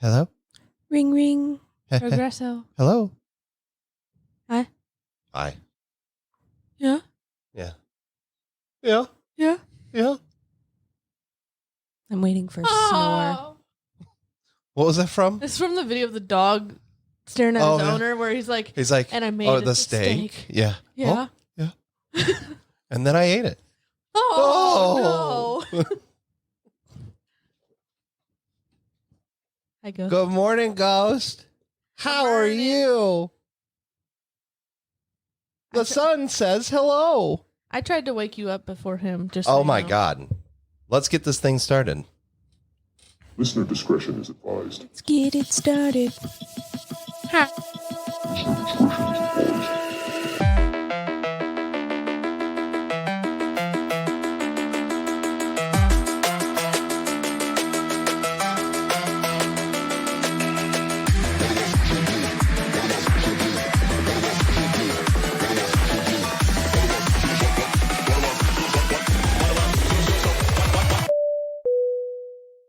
Hello? Ring, ring. Progresso. Hello? Hi. Hi. Yeah. Yeah. Yeah. Yeah. Yeah. I'm waiting for a snore. What was that from? It's from the video of the dog staring at his owner where he's like, and I made the steak. Yeah. Yeah. Oh, yeah. And then I ate it. Oh, no. Hi, Ghost. Good morning, Ghost. How are you? The sun says hello. I tried to wake you up before him. Oh, my God. Let's get this thing started. Listener discretion is advised. Let's get it started. Listener discretion is advised.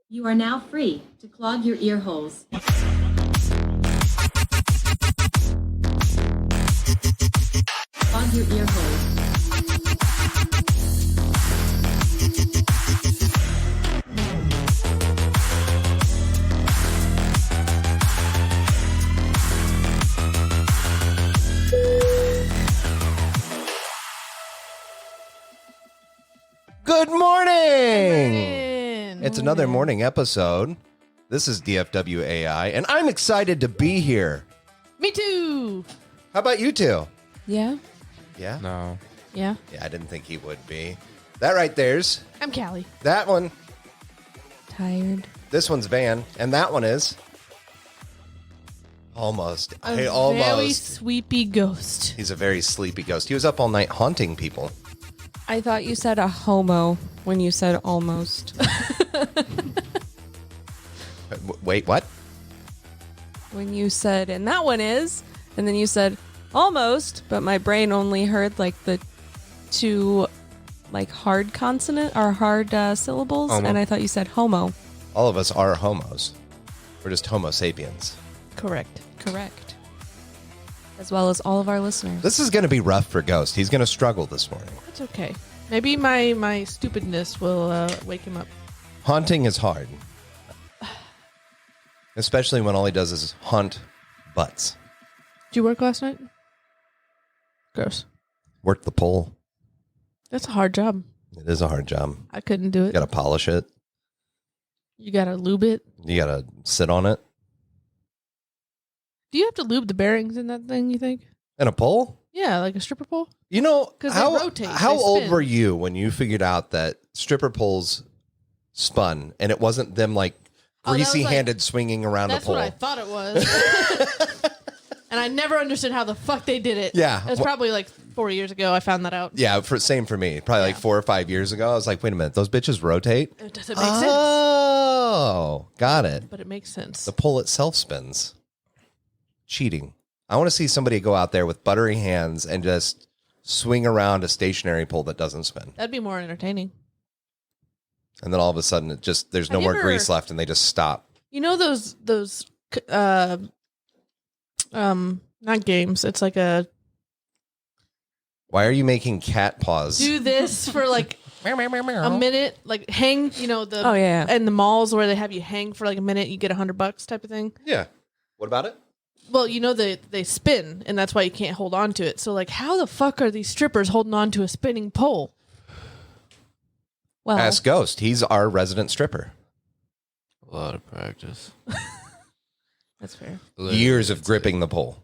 You are now free to clog your ear holes. Clog your ear holes. Good morning. Man. It's another morning episode. This is dfwai, and I'm excited to be here. Me too. How about you two? Yeah. Yeah? No. Yeah. Yeah, I didn't think he would be. That right there's I'm Callie. that one. Tired. This one's Van, and that one is almost. Very Almost. sweepy ghost. He's a very sleepy ghost. He was up all night haunting people. I thought you said a homo when you said almost. Wait, what? When you said, and that one is, and then you said almost, but my brain only heard like the two like hard consonant or hard syllables, Homo. and I thought you said homo. All of us are homos. We're just homo sapiens. Correct. Correct. As well as all of our listeners. This is going to be rough for Ghost. He's going to struggle this morning. That's okay. Maybe my stupidness will wake him up. Haunting is hard. Especially when all he does is haunt butts. Did you work last night? Gross. Work the pole. That's a hard job. It is a hard job. I couldn't do You it. got to polish it. You gotta lube it. You got to sit on it. Do you have to lube the bearings in that thing, you think? And a pole? Yeah, like a stripper pole? You know, 'Cause they how, rotate, how they old spin. were you when you figured out that stripper poles spun and it wasn't them like Oh, that was greasy-handed swinging around a That's pole? what I thought it was. And I never understood how the fuck they did it. Yeah. It was probably like 4 years ago I found that out. Yeah, same for me. Probably like 4 or 5 years ago. I was like, wait a minute, those bitches rotate? It doesn't make sense. Oh, got it. But it makes sense. The pole itself spins. Cheating. I want to see somebody go out there with buttery hands and just swing around a stationary pole that doesn't spin. That'd be more entertaining. And then all of a sudden, there's no Have you more ever- grease left and they just stop. You know those not games. It's like a Why are you making cat paws? do this for like a minute, like hang, Oh, yeah. and the malls where they have you hang for like a minute, you get $100 type of thing. Yeah. What about it? Well, they spin, and that's why you can't hold on to it. So, like, how the fuck are these strippers holding on to a spinning pole? Well, Ask Ghost. He's our resident stripper. A lot of practice. That's fair. Years of gripping the pole.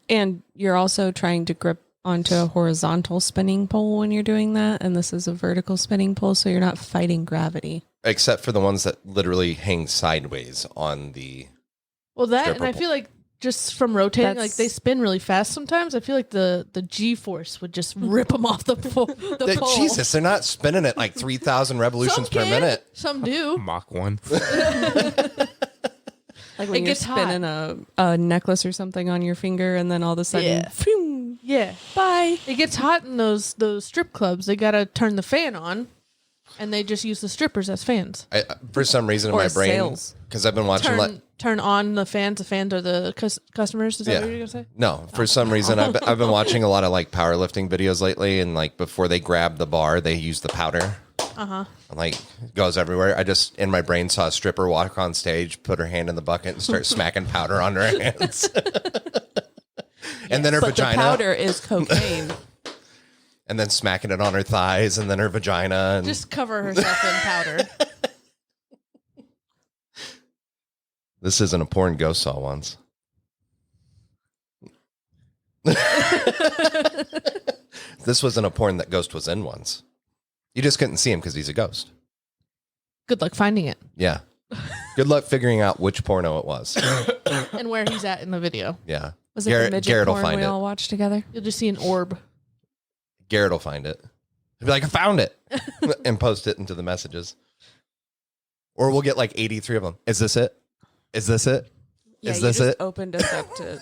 and you're also trying to grip onto a horizontal spinning pole when you're doing that, and this is a vertical spinning pole, so you're not fighting gravity. Except for the ones that literally hang sideways on the... Well, that, Stripper and I pole. feel like just from rotating, That's- like they spin really fast sometimes. I feel like the G-force would just rip them off the pole. The pole. Jesus, they're not spinning at like 3,000 revolutions Some per can, minute. Some do. Mach 1. Like when It you're gets hot. spinning a necklace or something on your finger, and then all of a sudden, Yeah. phew, Yeah. bye. It gets hot in those strip clubs. They got to turn the fan on, and they just use the strippers as fans. For some reason in Or my brain, sails. Because I've been watching. Turn on the fans. The fans are the customers. Is that what you're gonna say? No, for some reason I've been watching a lot of like powerlifting videos lately, and like before they grab the bar, they use the powder. And like it goes everywhere. I just in my brain saw a stripper walk on stage, put her hand in the bucket, and start smacking powder on her hands. And then her vagina. The powder is cocaine. And then smacking it on her thighs, and then her vagina. And Just cover herself in powder. this isn't a porn Ghost saw once. This wasn't a porn that Ghost was in once. You just couldn't see him because he's a ghost. Good luck finding it Yeah. Good luck figuring out which porno it was. and where he's at in the video. Yeah. Was it the midget Garrett will porn find we it. all watched together? You'll just see an orb. Garrett will find it. He'll be like, I found it. And post it into the messages. Or we'll get like 83 of them. Is this it? Is this it? Yeah, Is you this just it? opened us up to...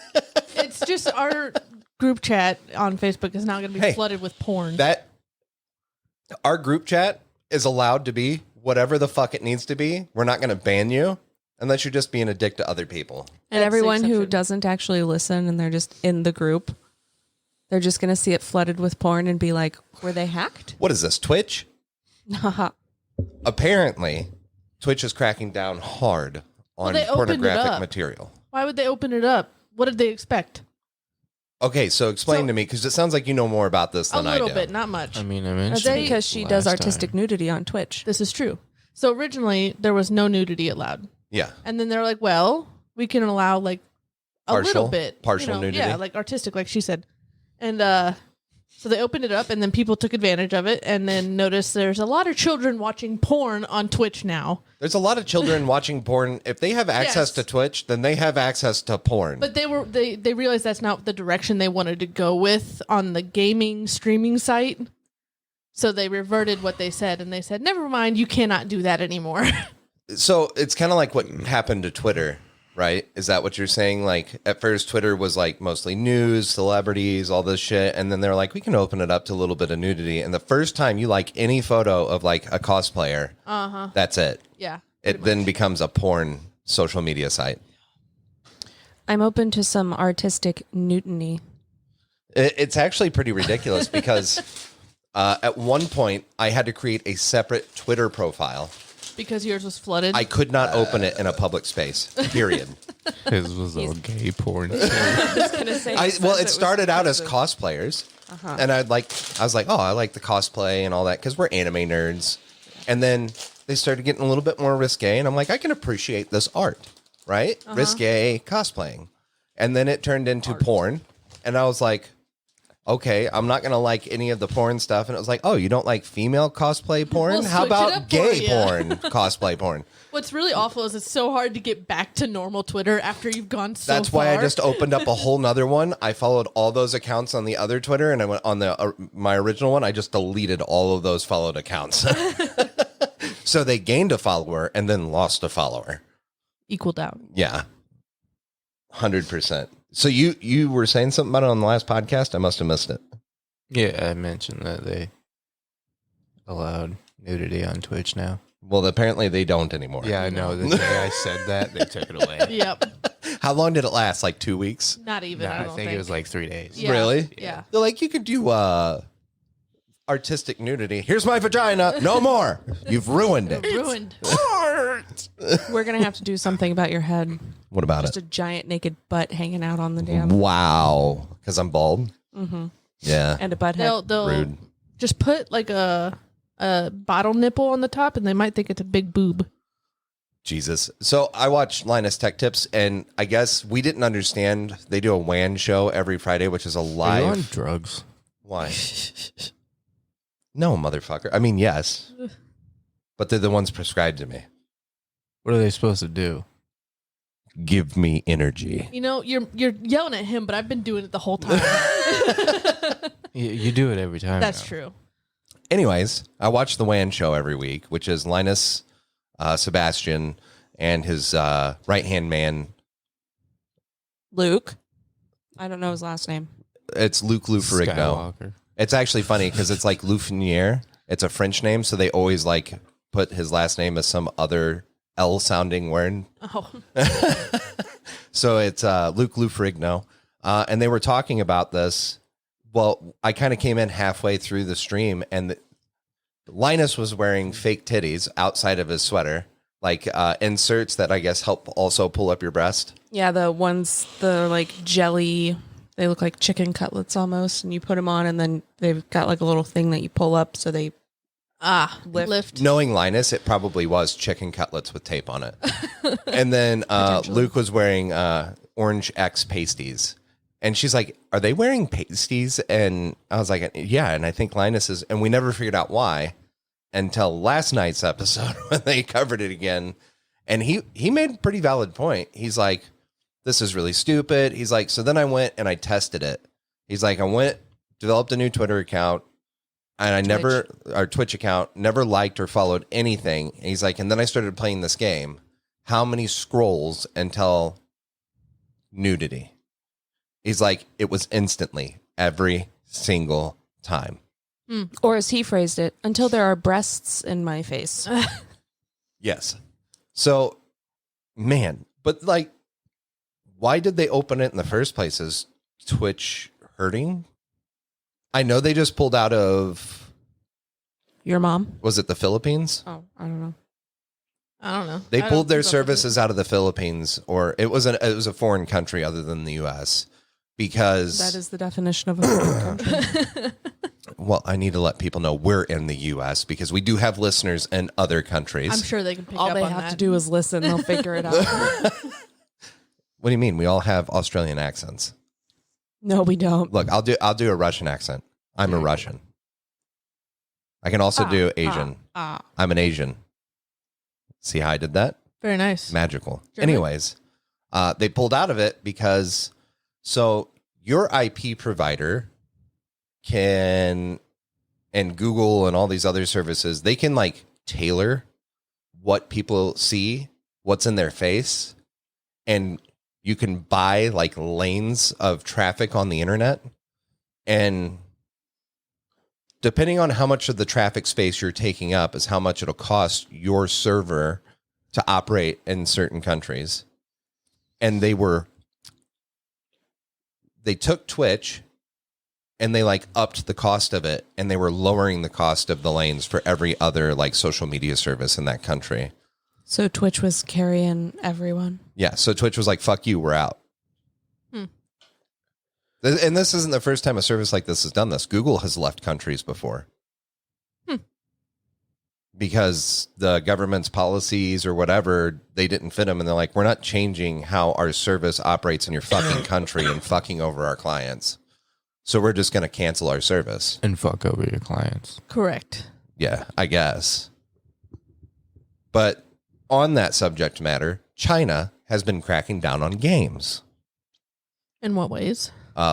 It's just our group chat on Facebook is now going to be Hey, flooded with porn. That our group chat is allowed to be whatever the fuck it needs to be. We're not going to ban you unless you're just being a dick to other people. And That's the everyone who exception. doesn't actually listen and they're just in the group, they're just going to see it flooded with porn and be like, were they hacked? What is this, Twitch? Apparently, Twitch is cracking down hard on they opened it pornographic up. material. Why would they open it up? What did they expect? Okay, so explain So- to me, because it sounds like you know more about this A than I little do. bit, not much. I mean, I That's mentioned because it she does last artistic time. nudity on Twitch. This is true. So originally there was no nudity allowed, Yeah. and then they're like, "Well, we can allow like a Partial- little bit, partial nudity. yeah, like artistic, like she said." And so they opened it up, and then people took advantage of it, and then noticed there's a lot of children watching porn on Twitch now. There's a lot of children watching porn. If they have access Yes. to Twitch, then they have access to porn. But they realized that's not the direction they wanted to go with on the gaming streaming site. So they reverted what they said, and they said, "Never mind, you cannot do that anymore." So it's kind of like what happened to Twitter, right? Is that what you're saying? Like at first Twitter was like mostly news, celebrities, all this shit. And then they're like, we can open it up to a little bit of nudity. And the first time you like any photo of like a cosplayer, that's it. Yeah. It then becomes a porn social media site. I'm open to some artistic nudity. It's actually pretty ridiculous because at one point I had to create a separate Twitter profile. Because yours was flooded. I could not open it in a public space, period. His was all gay porn. Well, it started out as cosplayers, and I was like, oh, I like the cosplay and all that because we're anime nerds. And then they started getting a little bit more risque, and I'm like, I can appreciate this art, right? Risque cosplaying, and then it turned into porn, and I was like, okay, I'm not gonna like any of the porn stuff. And it was like, oh, you don't like female cosplay porn? We'll How switch it about up for gay you." porn cosplay porn? What's really awful is it's so hard to get back to normal Twitter after you've gone so That's far. why I just opened up a whole nother one. I followed all those accounts on the other Twitter, and I went on the my original one. I just deleted all of those followed accounts. So they gained a follower and then lost a follower. equaled out. Yeah, 100%. So you were saying something about it on the last podcast? I must have missed it. Yeah, I mentioned that they allowed nudity on Twitch now. Well, apparently they don't anymore. Yeah, I know. The day I said that, they took it away. Yep. How long did it last? Like 2 weeks? Not even. Nah, I I don't think it was like 3 days. Yeah. Really? Yeah. They're like, you could do artistic nudity. Here's my vagina. No more. You've ruined it. Ruined. We're going to have to do something about your head. What about Just it? a giant naked butt hanging out on the dam. Wow. Because I'm bald? Mm-hmm. Yeah. And a butt head. They'll Rude. just put like a bottle nipple on the top, and they might think it's a big boob. Jesus. So I watched Linus Tech Tips, and I guess we didn't understand. They do a WAN show every Friday, which is a Are you live. on drugs? Why? No, motherfucker. I mean, yes. But they're the ones prescribed to me. What are they supposed to do? Give me energy. You know, you're yelling at him, but I've been doing it the whole time. You do it every time. That's now. true. Anyways, I watch the WAN show every week, which is Linus, Sebastian, and his right-hand man. Luke. I don't know his last name. It's Luke Luferigno. Skywalker. It's actually funny because it's like Lufinier. It's a French name, so they always like put his last name as some other L-sounding word. Oh, So it's Luke Lufrigno. And they were talking about this. Well, I kind of came in halfway through the stream, and Linus was wearing fake titties outside of his sweater, like inserts that I guess help also pull up your breast. Yeah, the ones, the like jelly, they look like chicken cutlets almost, and you put them on, and then they've got like a little thing that you pull up so they lift. Knowing Linus, it probably was chicken cutlets with tape on it. And then Luke was wearing orange X pasties. And she's like, are they wearing pasties? And I was like, yeah. And I think Linus is, and we never figured out why until last night's episode when they covered it again. And he made a pretty valid point. He's like, this is really stupid. He's like, so then I went and I tested it. He's like, developed a new Twitter account, and our Twitch account, never liked or followed anything. And he's like, and then I started playing this game. How many scrolls until nudity? He's like, it was instantly every single time. Or as he phrased it, until there are breasts in my face. Yes. So, man, but like, why did they open it in the first place? Is Twitch hurting? I know they just pulled out of... Your mom? Was it the Philippines? Oh, I don't know. I don't know. They pulled their services out of the Philippines, or it was a foreign country other than the U.S. because... That is the definition of a foreign country. Well, I need to let people know we're in the U.S. because we do have listeners in other countries. I'm sure they can pick All up they on have that. to do is listen. They'll figure it out. What do you mean? We all have Australian accents. No, we don't. Look, I'll do a Russian accent. I'm a Russian. I can also do Asian. I'm an Asian. See how I did that? Very nice. Magical. German. Anyways, they pulled out of it because your IP provider can, and Google and all these other services, they can like tailor what people see, what's in their face, and you can buy like lanes of traffic on the internet, and depending on how much of the traffic space you're taking up is how much it'll cost your server to operate in certain countries. And they took Twitch and they like upped the cost of it, and they were lowering the cost of the lanes for every other like social media service in that country. So Twitch was carrying everyone. Yeah. So Twitch was like, fuck you, we're out. And this isn't the first time a service like this has done this. Google has left countries before. Because the government's policies or whatever, they didn't fit them. And they're like, we're not changing how our service operates in your fucking country and fucking over our clients. So we're just going to cancel our service. And fuck over your clients. Correct. Yeah, I guess. But on that subject matter, China has been cracking down on games. In what ways?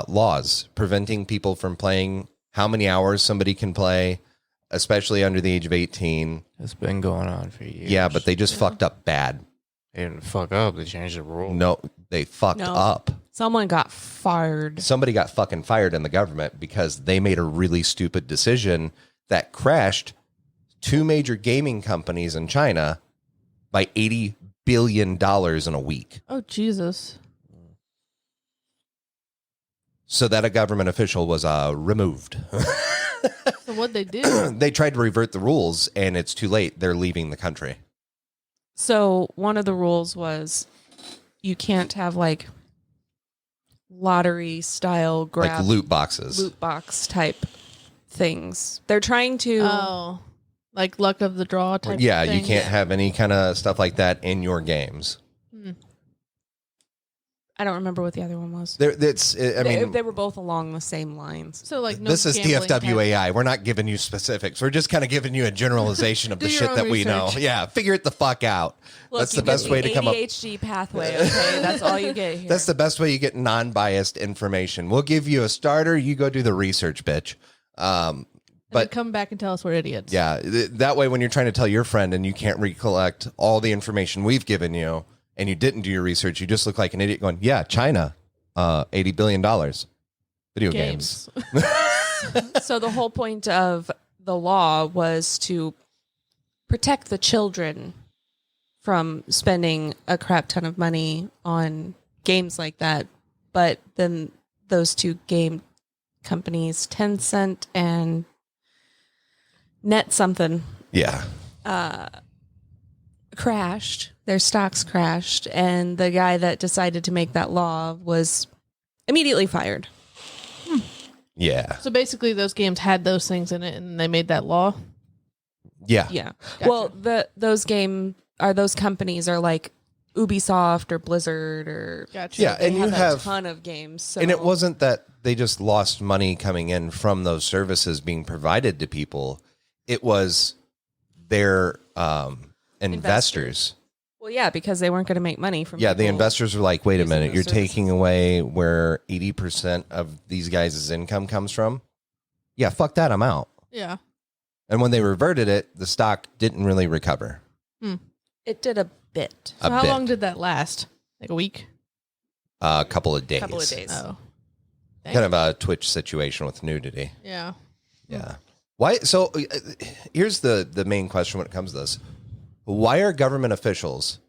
Laws preventing people from playing how many hours somebody can play, especially under the age of 18. It's been going on for years. Yeah, but they just fucked up bad. They didn't fuck up. They changed the rule. No, they fucked up. Someone got fired. Somebody got fucking fired in the government because they made a really stupid decision that crashed two major gaming companies in China by $80 billion in a week. Oh, Jesus. So that a government official was removed. So what'd they do? They tried to revert the rules, and it's too late. They're leaving the country. So one of the rules was you can't have like lottery style grab Like loot boxes. loot box type things. They're trying to Oh, like luck of the draw type Yeah, thing? you can't have any kind of stuff like that in your games. I don't remember what the other one was. They were both along the same lines. So like no This is gambling type- DFWAI. We're not giving you specifics. We're just kind of giving you a generalization of the Do your shit own that we know. research. Yeah, figure it the fuck out. Look, That's you the best get way the to come up. ADHD pathway, okay? That's all you get here. That's the best way you get non-biased information. We'll give you a starter. You go do the research, bitch. And But then come back and tell us we're idiots. yeah, that way when you're trying to tell your friend and you can't recollect all the information we've given you and you didn't do your research, you just look like an idiot going, yeah, China, $80 billion. Video games. So the whole point of the law was to protect the children from spending a crap ton of money on games like that. But then those two game companies, Tencent and Net something, Yeah. crashed. Their stocks crashed, and the guy that decided to make that law was immediately fired. Yeah. So basically, those games had those things in it, and they made that law. Yeah. Yeah. Gotcha. Well, those companies are like Ubisoft or Blizzard or Gotcha. Yeah, they and you have have a ton of games. So. And it wasn't that they just lost money coming in from those services being provided to people. It was their investors. Well, yeah, because they weren't going to make money from. Yeah, the people investors were like, wait a using minute, those you're services. taking away where 80% of these guys' income comes from? Yeah, fuck that, I'm out. Yeah. And when they reverted it, the stock didn't really recover. It did a bit. So A how bit. long did that last? Like a week? A couple of days. Couple of days. Oh. Dang. Kind of a Twitch situation with nudity. Yeah. Yeah. Why? So here's the main question when it comes to this. Why are government officials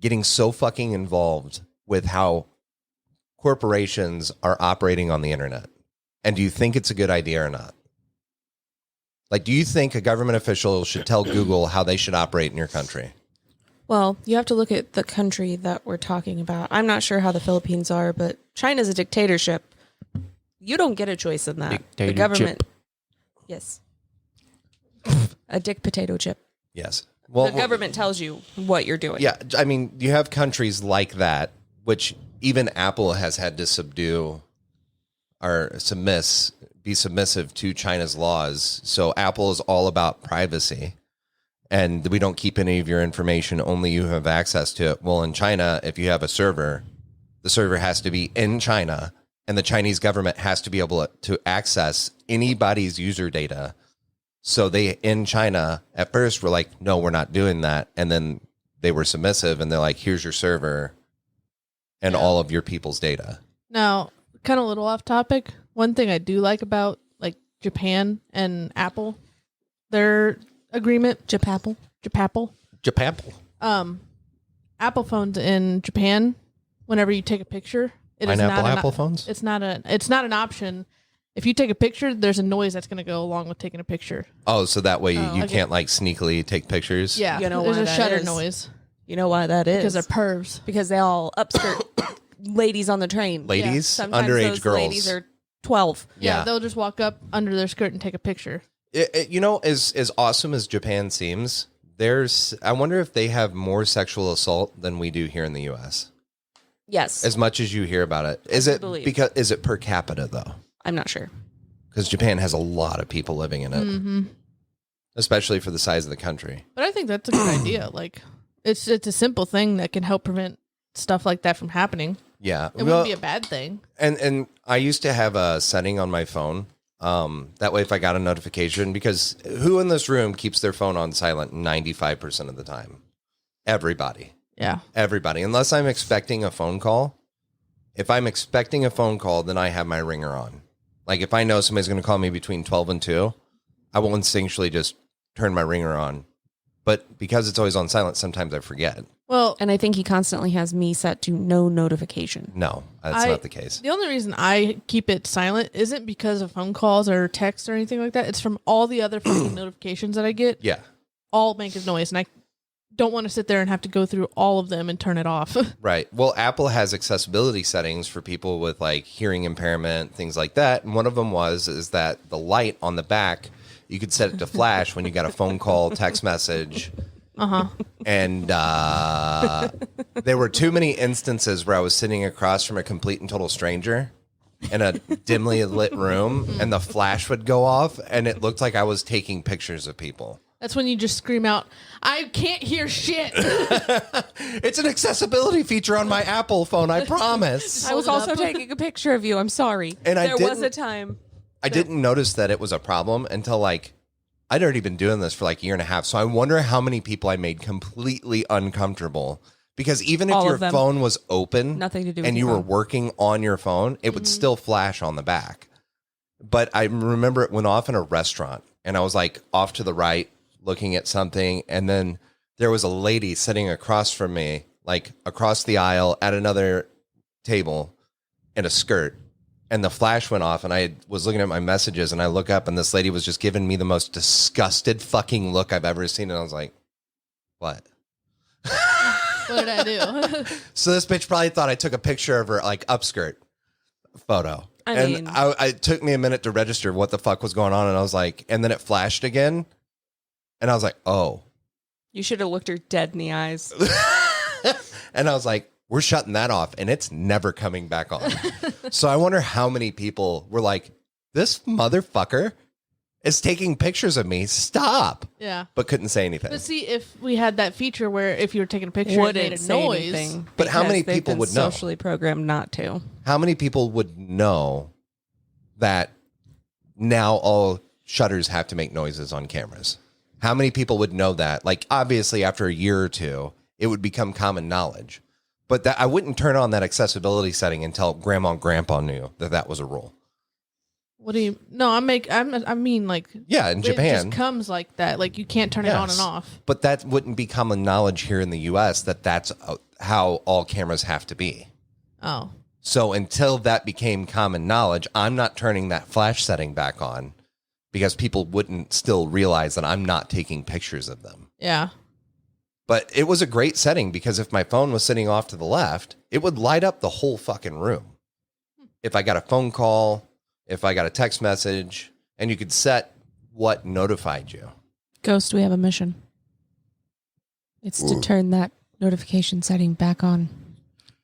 getting so fucking involved with how corporations are operating on the internet? And do you think it's a good idea or not? Like, do you think a government official should tell Google how they should operate in your country? Well, you have to look at the country that we're talking about. I'm not sure how the Philippines are, but China's a dictatorship. You don't get a choice in that. The Dictator government. Yes. A dick potato chip. Yes. Well, The government tells you what you're doing. yeah, I mean, you have countries like that, which even Apple has had to subdue or be submissive to China's laws. So Apple is all about privacy, and we don't keep any of your information. Only you have access to it. Well, in China, if you have a server, the server has to be in China, and the Chinese government has to be able to access anybody's user data. So they, in China, at first were like, no, we're not doing that. And then they were submissive, and they're like, here's your server and Yeah. all of your people's data. Now, kind of a little off topic. One thing I do like about like Japan and Apple, their agreement, Japapple. Japapple. Apple phones in Japan, whenever you take a picture, it is Pineapple not Apple phones? It's not an option. If you take a picture, there's a noise that's going to go along with taking a picture. Oh, so that way you okay. can't like sneakily take pictures? Yeah, You know there's why a that shutter is? noise You know why that is? because they're pervs. Because they all upskirt ladies on the train. Ladies? Sometimes Underage those girls. ladies are 12. Yeah, Yeah. they'll just walk up under their skirt and take a picture. You know, as awesome as Japan seems, I wonder if they have more sexual assault than we do here in the U.S. Yes. As much as you hear about it. Is it per capita, though? I'm not sure. Because Japan has a lot of people living in it, Mm-hmm. especially for the size of the country. But I think that's a good idea. Like, it's a simple thing that can help prevent stuff like that from happening. Yeah. It wouldn't be a bad thing. And I used to have a setting on my phone. That way, if I got a notification, because who in this room keeps their phone on silent 95% of the time? Everybody. Yeah. Everybody. Unless I'm expecting a phone call. If I'm expecting a phone call, then I have my ringer on. Like if I know somebody's going to call me between 12 and 2, I will instinctually just turn my ringer on. But because it's always on silent, sometimes I forget. Well, And I think he constantly has me set to no notification. No, that's not the case. the only reason I keep it silent isn't because of phone calls or texts or anything like that. It's from all the other fucking notifications that I get. Yeah. All make a noise, and I don't want to sit there and have to go through all of them and turn it off. Right. Well, Apple has accessibility settings for people with like hearing impairment, things like that. And one of them is that the light on the back, you could set it to flash when you got a phone call, text message. And there were too many instances where I was sitting across from a complete and total stranger in a dimly lit room, and the flash would go off, and it looked like I was taking pictures of people. That's when you just scream out, "I can't hear shit." It's an accessibility feature on my Apple phone, I promise. I was Hold it also up. taking a picture of you. I'm sorry. And there was didn't- a time. I didn't notice that it was a problem until like I'd already been doing this for like a year and a half. So I wonder how many people I made completely uncomfortable, because even if All your of them. phone was open, Nothing to do with and your you were phone. working on your phone, it would still flash on the back. But I remember it went off in a restaurant, and I was like off to the right looking at something, and then there was a lady sitting across from me, like across the aisle at another table in a skirt. And the flash went off and I was looking at my messages and I look up and this lady was just giving me the most disgusted fucking look I've ever seen. And I was like, what? What did I do? So this bitch probably thought I took a picture of her like upskirt photo. I mean- It took me a minute to register what the fuck was going on. And I was like, and then it flashed again. And I was like, oh. You should have looked her dead in the eyes. And I was like, we're shutting that off and it's never coming back on. So I wonder how many people were like, this motherfucker is taking pictures of me. Stop. Yeah. But couldn't say anything. But see, if we had that feature where if you were taking a picture, it Wouldn't made a say noise. anything. But how because many they've people been would know? socially programmed not to. How many people would know that now all shutters have to make noises on cameras? How many people would know that? Like, obviously, after a year or two, it would become common knowledge. But that I wouldn't turn on that accessibility setting until grandma and grandpa knew that that was a rule. What do you? No, I mean, like, Yeah, in it Japan. just comes like that. Like you can't turn it on and Yes. off. But that wouldn't be common knowledge here in the U.S. that that's how all cameras have to be. Oh, So until that became common knowledge, I'm not turning that flash setting back on because people wouldn't still realize that I'm not taking pictures of them. yeah. But it was a great setting because if my phone was sitting off to the left, it would light up the whole fucking room. If I got a phone call, if I got a text message, and you could set what notified you. Ghost, we have a mission. It's to turn that notification setting back on.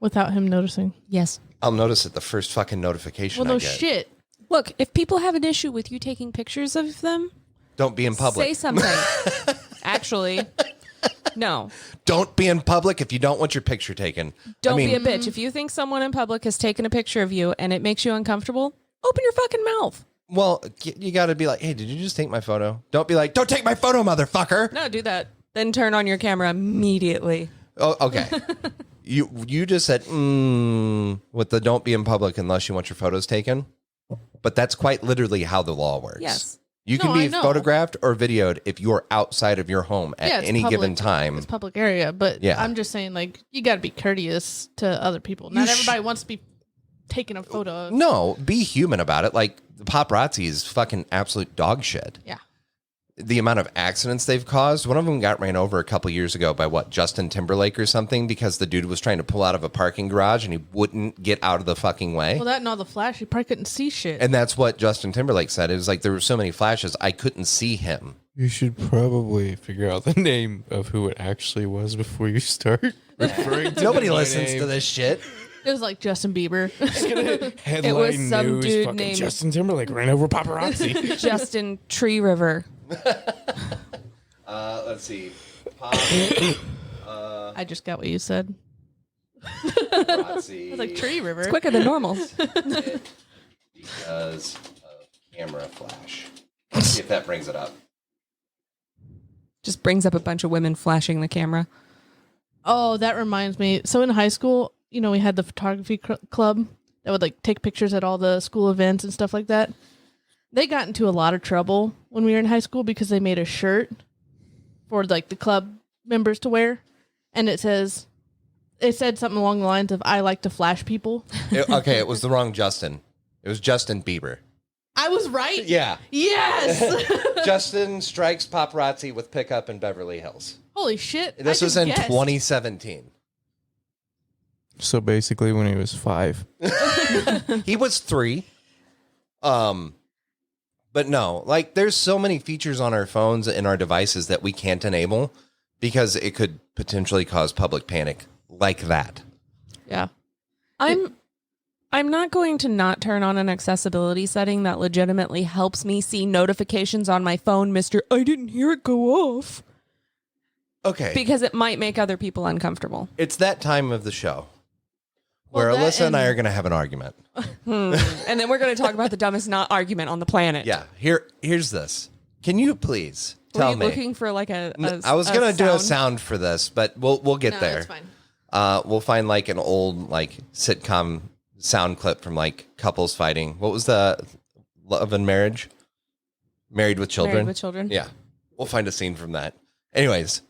Without him noticing. Yes. I'll notice it the first fucking notification Well, no I get. shit. Look, if people have an issue with you taking pictures of them, Don't be in public. say something. Actually, no. Don't be in public if you don't want your picture taken. Don't be a bitch. If you think someone in public has taken a picture of you and it makes you uncomfortable, open your fucking mouth. Well, you got to be like, hey, did you just take my photo? Don't be like, don't take my photo, motherfucker. No, do that. Then turn on your camera immediately. Oh, okay. You just said, with the don't be in public unless you want your photos taken. But that's quite literally how the law works. Yes. You can No, I be know. photographed or videoed if you're outside of your home at Yeah, it's any public. given time. It's public area, but Yeah. I'm just saying, like, you got to be courteous to other people. Not everybody wants to be taking a photo of. No, be human about it. Like, the paparazzi is fucking absolute dog shit. Yeah. The amount of accidents they've caused. One of them got ran over a couple years ago by Justin Timberlake or something because the dude was trying to pull out of a parking garage and he wouldn't get out of the fucking way. Well, that and all the flash, you probably couldn't see shit. And that's what Justin Timberlake said. It was like there were so many flashes, I couldn't see him. You should probably figure out the name of who it actually was before you start referring to Nobody my listens name. to this shit. It was like Justin Bieber. Headline It was some news, dude fucking named- Justin Timberlake ran over paparazzi. Justin Tree River. Let's see. I just got what you said. Paparazzi It's like Tree River. It's quicker than normal. because of camera flash. Let's see if that brings it up. Just brings up a bunch of women flashing the camera. Oh, that reminds me. So in high school, you know, we had the photography club that would like take pictures at all the school events and stuff like that. They got into a lot of trouble when we were in high school because they made a shirt for like the club members to wear, and it said something along the lines of "I like to flash people." Okay, it was the wrong Justin. It was Justin Bieber. I was right. Yeah. Yes. Justin strikes paparazzi with pickup in Beverly Hills. Holy shit. This I was just in guessed. 2017. So basically, when he was 5. He was 3. But no, like there's so many features on our phones and our devices that we can't enable because it could potentially cause public panic like that. Yeah. I'm not going to not turn on an accessibility setting that legitimately helps me see notifications on my phone, Mr. I didn't hear it go off. Okay. Because it might make other people uncomfortable. It's that time of the show where Well, that Alyssa and I and- are going to have an argument. And then we're going to talk about the dumbest not argument on the planet. Yeah. Here's this. Can you please Were tell you me? looking for like a I was going to do a sound? sound for this, but we'll get No, there. that's fine. We'll find like an old like sitcom sound clip from like couples fighting. What was the Love and Marriage? Married with Children. Married with Children. Yeah. We'll find a scene from that. Anyways,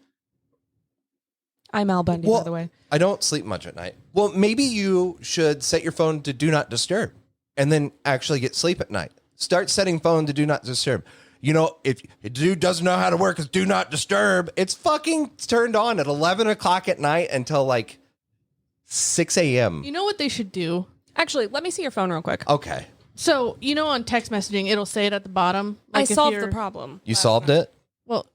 I'm Al Bundy, by the way. I don't sleep much at night. Well, maybe you should set your phone to do not disturb and then actually get sleep at night. Start setting phone to do not disturb. You know, if a dude doesn't know how to work, it's do not disturb. It's fucking turned on at 11 o'clock at night until like 6 a.m. You know what they should do? Actually, let me see your phone real quick. Okay. So, you know, on text messaging, it'll say it at the bottom. Like I if solved you're- the problem. You solved it? Well,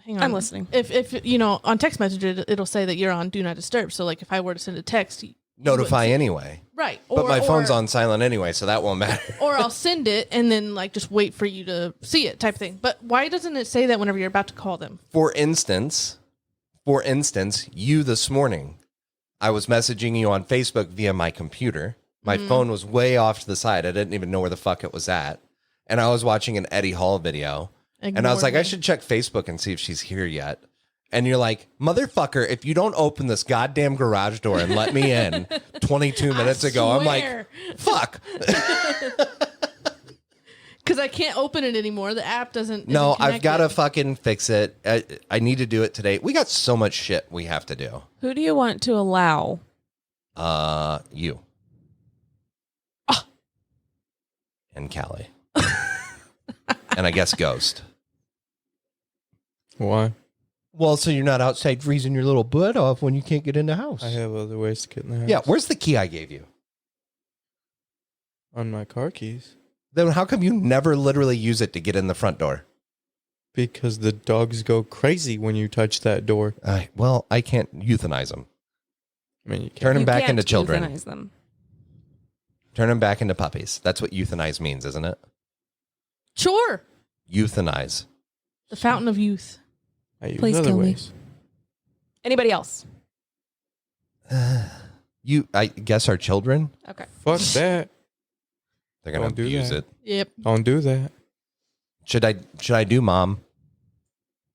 hang on. I'm listening. If you know, on text message, it'll say that you're on do not disturb. So, like, if I were to send a text, Notify anyway. right? But my phone's on silent anyway, so that won't matter. Or I'll send it and then like just wait for you to see it, type thing. But why doesn't it say that whenever you're about to call them? For instance, you this morning, I was messaging you on Facebook via my computer. My phone was way off to the side. I didn't even know where the fuck it was at. And I was watching an Eddie Hall video. And I was like, I should check Facebook and see if she's here yet. And you're like, motherfucker, if you don't open this goddamn garage door and let me in 22 minutes ago, I'm like, fuck. Because I can't open it anymore. The app doesn't. No, isn't I've got to connected. fucking fix it. I need to do it today. We got so much shit we have to do. Who do you want to allow? You. And Callie. And I guess Ghost. Why? Well, so you're not outside freezing your little butt off when you can't get in the house. I have other ways to get in the house. Yeah, where's the key I gave you? On my car keys. Then how come you never literally use it to get in the front door? Because the dogs go crazy when you touch that door. Well, I can't euthanize them. I mean, you Turn can't. them You back can't into children. euthanize them. Turn them back into puppies. That's what euthanize means, isn't it? Sure. Euthanize. The fountain of youth. I use Please other kill me. ways. Anybody else? I guess our children, Okay. Fuck that. they're going to Don't do abuse that. it. Yep. Don't do that. Should I do mom?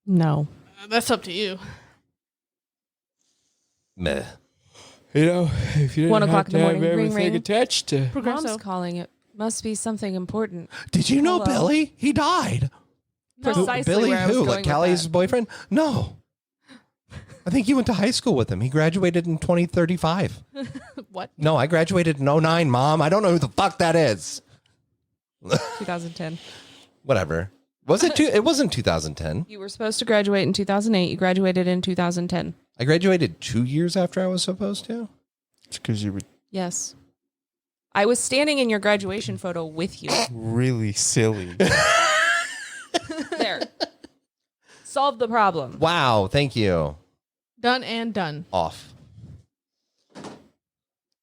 No. That's up to you. Meh. You know, if you didn't 1 have o'clock in to the have morning. Ring, everything ring. attached to... Mom's calling. It must be something important. Did you know Hello? Billy? He died. Precisely Billy where I was who? going Like with Callie's that. boyfriend? No. I think you went to high school with him. He graduated in 2035. What? No, I graduated in 09, Mom. I don't know who the fuck that is. 2010. Whatever. Was it it wasn't 2010. You were supposed to graduate in 2008. You graduated in 2010. I graduated 2 years after I was supposed to. It's because you were Yes. I was standing in your graduation photo with you. really silly. There. Solve the problem. Wow, thank you. Done and done. Off.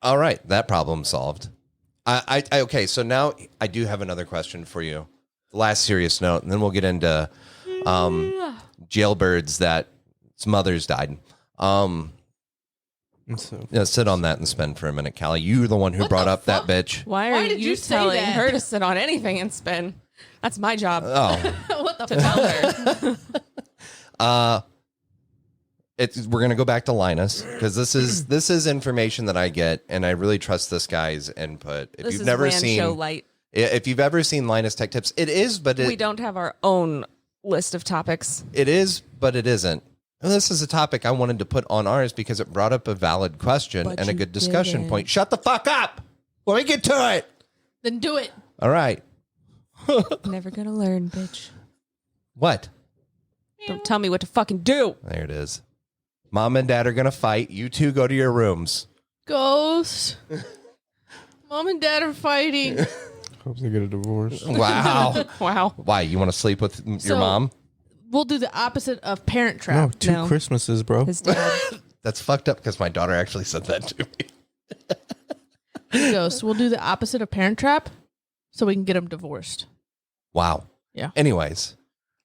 All right, that problem solved. I okay, so now I do have another question for you. The last serious note, and then we'll get into jailbirds that its mothers died. So, Sit on that and spin for a minute, Callie. You're the one who What brought the up that fuck? bitch. Why did you you say telling that? her to sit on anything and spin? That's my job Oh, What the to tell her. we're gonna go back to Linus because this is information that I get, and I really trust this guy's input. If This you've is never Rand seen, Show Light. if you've ever seen Linus Tech Tips, it is, but We don't have our own list of topics. it is, but it isn't. And this is a topic I wanted to put on ours because it brought up a valid question But and a you good discussion didn't. point. Shut the fuck up! Let me get to it. Then do it. All right. Never gonna learn, bitch. What? Don't tell me what to fucking do. There it is. Mom and Dad are gonna fight. You two go to your rooms. Ghost. Mom and Dad are fighting. hope they get a divorce. Wow. Wow. Why? You want to sleep with your So- mom? We'll do the opposite of Parent No, Trap. two No. Christmases, bro. His dad. That's fucked up because my daughter actually said that to me. Ghost. We'll do the opposite of Parent Trap so we can get them divorced. Wow. Yeah. Anyways,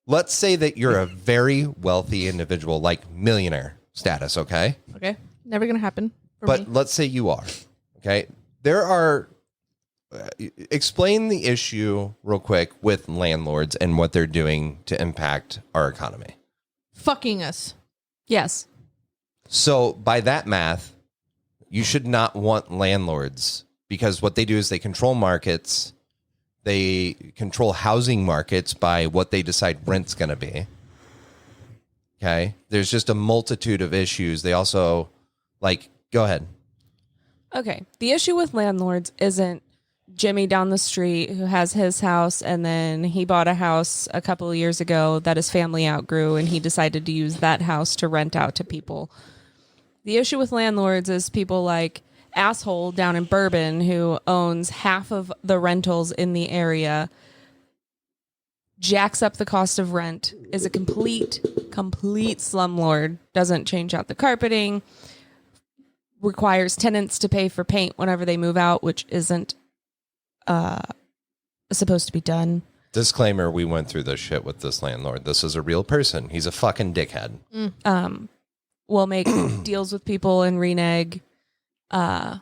let's say that you're a very wealthy individual, like millionaire status, okay? Okay? Never going to happen for But me. let's say you are, okay? There are, explain the issue real quick with landlords and what they're doing to impact our economy. Fucking us. Yes. So by that math, you should not want landlords because what they do is they control markets. They control housing markets by what they decide rent's going to be. Okay. There's just a multitude of issues. They also go ahead. Okay. The issue with landlords isn't Jimmy down the street who has his house and then he bought a house a couple of years ago that his family outgrew and he decided to use that house to rent out to people. The issue with landlords is people like asshole down in Bourbon who owns half of the rentals in the area, jacks up the cost of rent, is a complete slumlord, doesn't change out the carpeting, requires tenants to pay for paint whenever they move out, which isn't supposed to be done. Disclaimer, we went through this shit with this landlord. This is a real person. He's a fucking dickhead. We'll make deals with people and renege. Real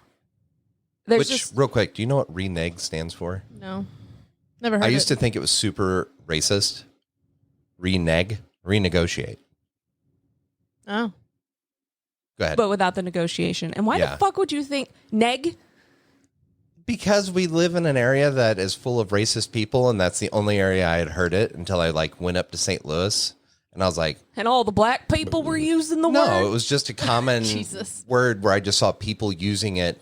quick, do you know what renege stands for? No. Never heard I used to think it was super racist. Renegotiate. Oh. Go ahead. But without the negotiation. And why the fuck would you think neg? Because we live in an area that is full of racist people, and that's the only area I had heard it until I went up to St. Louis, and I was like, and all the black people were using the word? no, it was just a common Jesus. word where I just saw people using it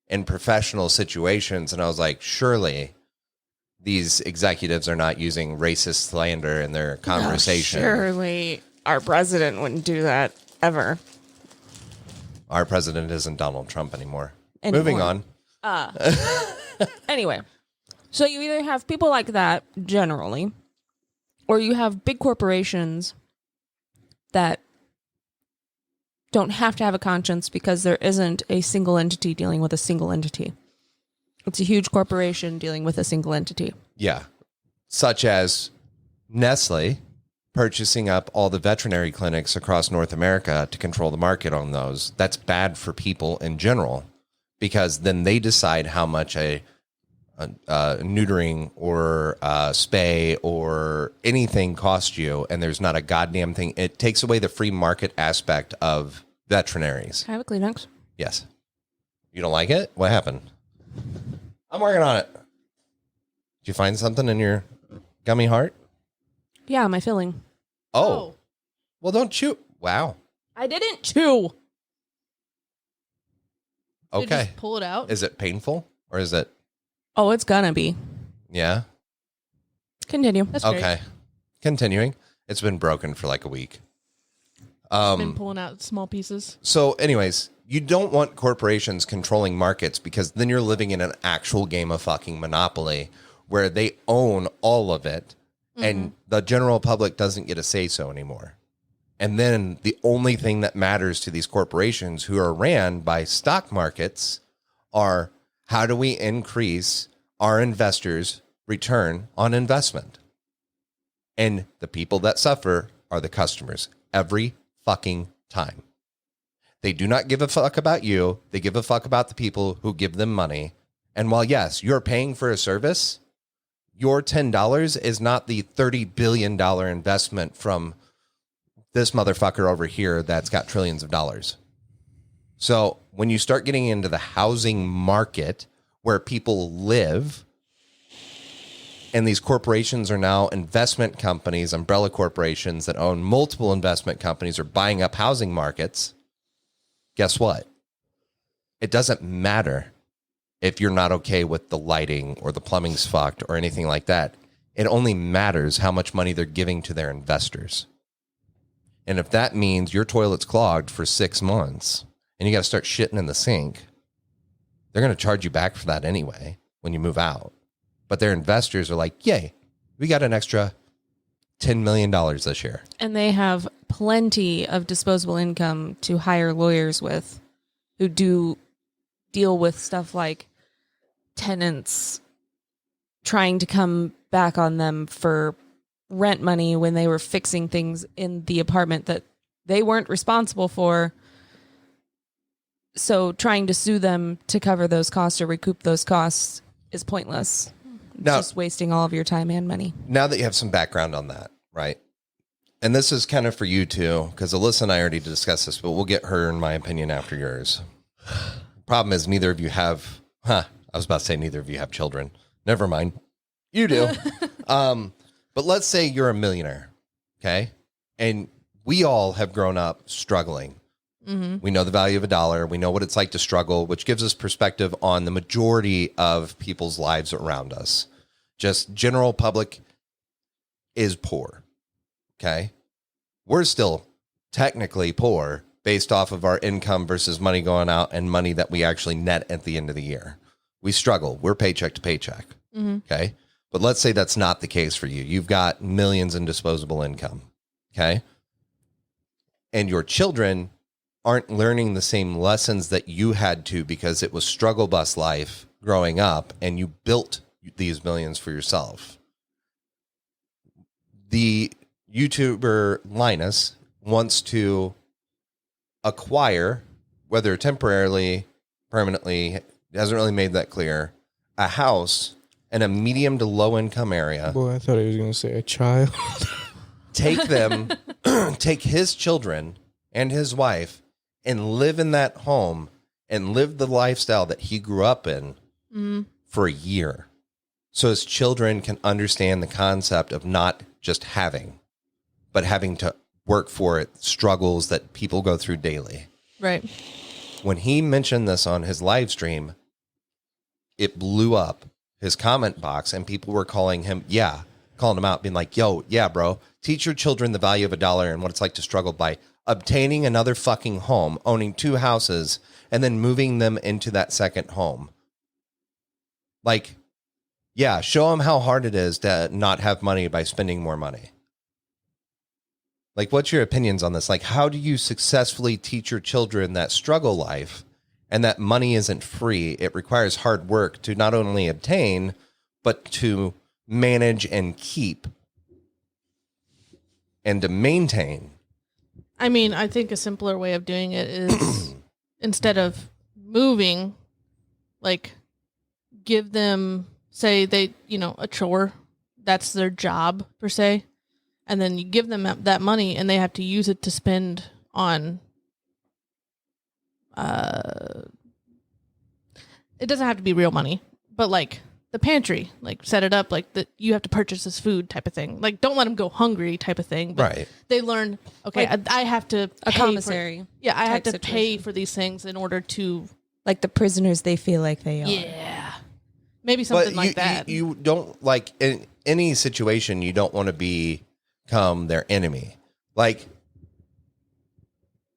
in professional situations, and I was like, surely these executives are not using racist slander in their conversation. Surely our president wouldn't do that ever. Our president isn't Donald Trump anymore. Anymore. Moving on. Anyway, so you either have people like that generally, or you have big corporations that don't have to have a conscience because there isn't a single entity dealing with a single entity. It's a huge corporation dealing with a single entity. Yeah. Such as Nestle purchasing up all the veterinary clinics across North America to control the market on those. That's bad for people in general, because then they decide how much a neutering or spay or anything costs you, and there's not a goddamn thing. It takes away the free market aspect of veterinaries. Can I have a Kleenex? Yes. You don't like it? What happened? I'm working on it. Did you find something in your gummy heart? Yeah, my filling. Oh. Well, don't chew. Wow. I didn't chew. Did you Okay. just pull it out? Is it painful or is it? Oh, it's gonna be. Yeah. Continue. That's great. Okay. Continuing. It's been broken for like a week. Been pulling out small pieces. So anyways, you don't want corporations controlling markets, because then you're living in an actual game of fucking Monopoly where they own all of it and the general public doesn't get a say so anymore. And then the only thing that matters to these corporations who are ran by stock markets are, how do we increase our investors' return on investment? And the people that suffer are the customers every fucking time. They do not give a fuck about you. They give a fuck about the people who give them money. And while, yes, you're paying for a service, your $10 is not the $30 billion investment from this motherfucker over here that's got trillions of dollars. So when you start getting into the housing market where people live, and these corporations are now investment companies, umbrella corporations that own multiple investment companies are buying up housing markets, guess what? It doesn't matter if you're not okay with the lighting or the plumbing's fucked or anything like that. It only matters how much money they're giving to their investors. And if that means your toilet's clogged for 6 months and you got to start shitting in the sink, they're going to charge you back for that anyway when you move out. But their investors are like, yay, we got an extra $10 million this year. And they have plenty of disposable income to hire lawyers with who do deal with stuff like tenants trying to come back on them for rent money when they were fixing things in the apartment that they weren't responsible for. So trying to sue them to cover those costs or recoup those costs is pointless. It's Now- just wasting all of your time and money. Now that you have some background on that, right? And this is kind of for you too, because Alyssa and I already discussed this, but we'll get her, in my opinion, after yours. Problem is, neither of you have, I was about to say neither of you have children. Never mind. You do. But let's say you're a millionaire, okay? And we all have grown up struggling. We know the value of $1. We know what it's like to struggle, which gives us perspective on the majority of people's lives around us. Just general public is poor. Okay. We're still technically poor based off of our income versus money going out and money that we actually net at the end of the year. We struggle. We're paycheck to paycheck. Okay. But let's say that's not the case for you. You've got millions in disposable income. Okay. And your children aren't learning the same lessons that you had to because it was struggle bus life growing up and you built these millions for yourself. The YouTuber Linus wants to acquire, whether temporarily, permanently, hasn't really made that clear, a house in a medium to low income area. Boy, I thought he was going to say a child. Take them, take his children and his wife and live in that home and live the lifestyle that he grew up in for a year. So his children can understand the concept of not just having, but having to work for it, struggles that people go through daily. Right. When he mentioned this on his live stream, it blew up his comment box and people were calling him out, being like, yo, yeah, bro, teach your children the value of $1 and what it's like to struggle by obtaining another fucking home, owning 2 houses, and then moving them into that second home. Like, yeah, show them how hard it is to not have money by spending more money. Like, what's your opinions on this? Like, how do you successfully teach your children that struggle life and that money isn't free? It requires hard work to not only obtain, but to manage and keep and to maintain. I mean, I think a simpler way of doing it is instead of moving, like, give them, say they, a chore, that's their job per se. And then you give them that money and they have to use it to spend on, it doesn't have to be real money, but like the pantry, like set it up like that you have to purchase this food type of thing. Like, don't let them go hungry type of thing. But Right. they learn, okay, Like I have to a pay commissary. I have type to pay situation. for these things in order to, Like the prisoners they feel like they are. yeah, maybe something like that. You don't, like, in any situation, you don't want to become their enemy. Like,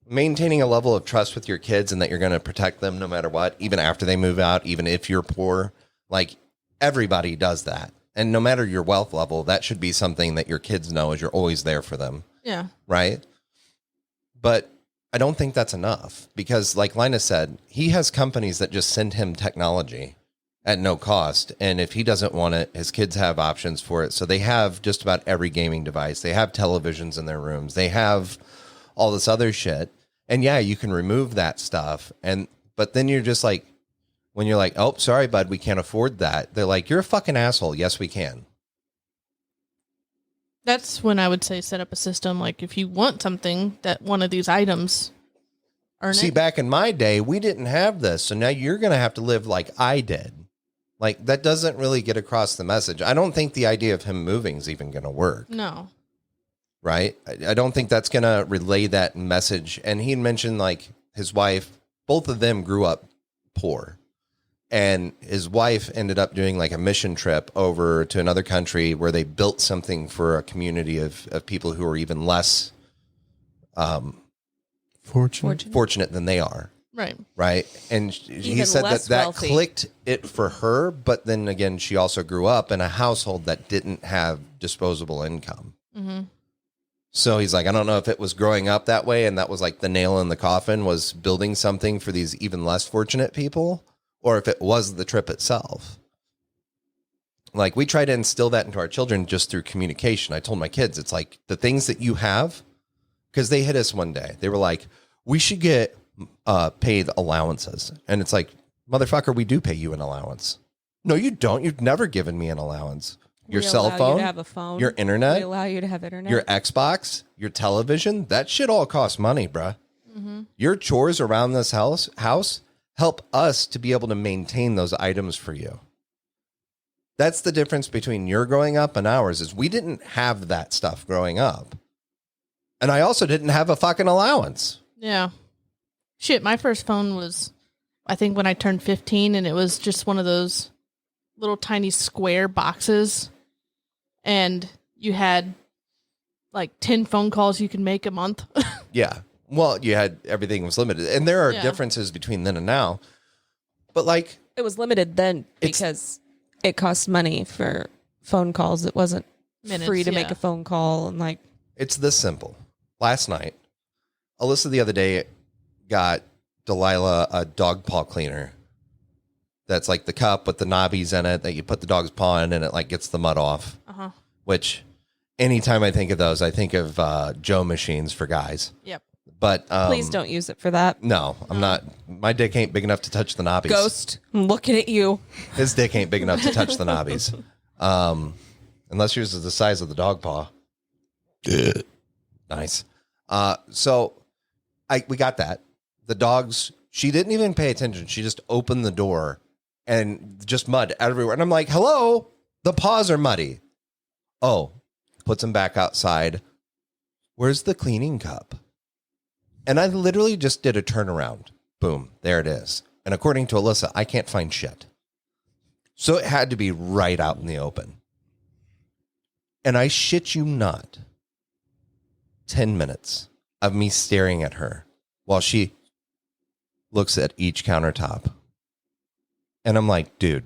maintaining a level of trust with your kids and that you're going to protect them no matter what, even after they move out, even if you're poor, like, everybody does that. And no matter your wealth level, that should be something that your kids know is you're always there for them. Yeah. Right? But I don't think that's enough because, like Linus said, he has companies that just send him technology at no cost. And if he doesn't want it, his kids have options for it. So they have just about every gaming device. They have televisions in their rooms. They have all this other shit. And yeah, you can remove that stuff. But then you're just like, when you're like, oh, sorry, bud, we can't afford that. They're like, you're a fucking asshole. Yes, we can. That's when I would say set up a system. Like, if you want something, that one of these items, earn See, it. back in my day, we didn't have this. So now you're going to have to live like I did. Like, that doesn't really get across the message. I don't think the idea of him moving is even going to work. No. Right? I don't think that's going to relay that message. And he mentioned, like, his wife, both of them grew up poor. And his wife ended up doing like a mission trip over to another country where they built something for a community of people who are even less fortunate than they are. Right. Right. And he Even said less that wealthy. clicked it for her. But then again, she also grew up in a household that didn't have disposable income. Mm-hmm. So he's like, I don't know if it was growing up that way. And that was like the nail in the coffin, was building something for these even less fortunate people, or if it was the trip itself. Like, we try to instill that into our children just through communication. I told my kids, it's like the things that you have, because they hit us one day. They were like, we should get paid allowances. And it's like, motherfucker, we do pay you an allowance. No, you don't. You've never given me an allowance. Your We cell allow you phone, to have a phone. your internet, We allow you to have internet. your Xbox, your television, that shit all costs money, bruh. Mm-hmm. Your chores around this house help us to be able to maintain those items for you. That's the difference between your growing up and ours, is we didn't have that stuff growing up. And I also didn't have a fucking allowance. Yeah. Shit, my first phone was, I think, when I turned 15, and it was just one of those little tiny square boxes. And you had like 10 phone calls you could make a month. Yeah. Well, you had everything was limited. And there are Yeah. differences between then and now. But like, It was limited then It's- because it cost money for phone calls. It wasn't Minutes, free to make yeah. a phone call. And like, it's this simple. Last night, Alyssa the other day got Delilah a dog paw cleaner. That's like the cup with the knobbies in it that you put the dog's paw in and it like gets the mud off. Uh-huh. Which anytime I think of those, I think of Joe machines for guys. Yep. But please don't use it for that. No, I'm not. My dick ain't big enough to touch the knobbies. Ghost, I'm looking at you. His dick ain't big enough to touch the knobbies. Unless yours is the size of the dog paw. Nice. So we got that. The dogs, she didn't even pay attention. She just opened the door and just mud everywhere. And I'm like, hello, the paws are muddy. Oh, puts them back outside. Where's the cleaning cup? And I literally just did a turnaround. Boom, there it is. And according to Alyssa, I can't find shit. So it had to be right out in the open. And I shit you not, 10 minutes of me staring at her while she looks at each countertop. And I'm like, dude,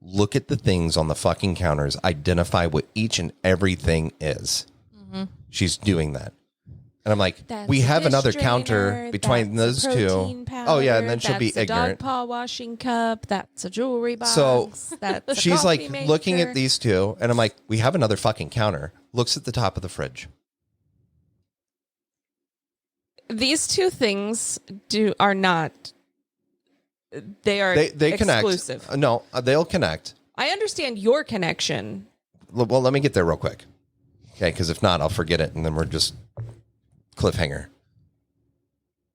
look at the things on the fucking counters. Identify what each and everything is. Mm-hmm. She's doing that. And I'm like, That's we a have dish another drainer, counter between that's those a two. protein Oh, yeah. And powder, then she'll be that's a ignorant. dog paw washing cup. That's a jewelry box. So that's a she's like coffee maker. looking at these two. And I'm like, we have another fucking counter. Looks at the top of the fridge. These two things are not. They are They exclusive. connect. No, they'll connect. I understand your connection. Well, let me get there real quick. Okay, because if not, I'll forget it, and then we're just cliffhanger.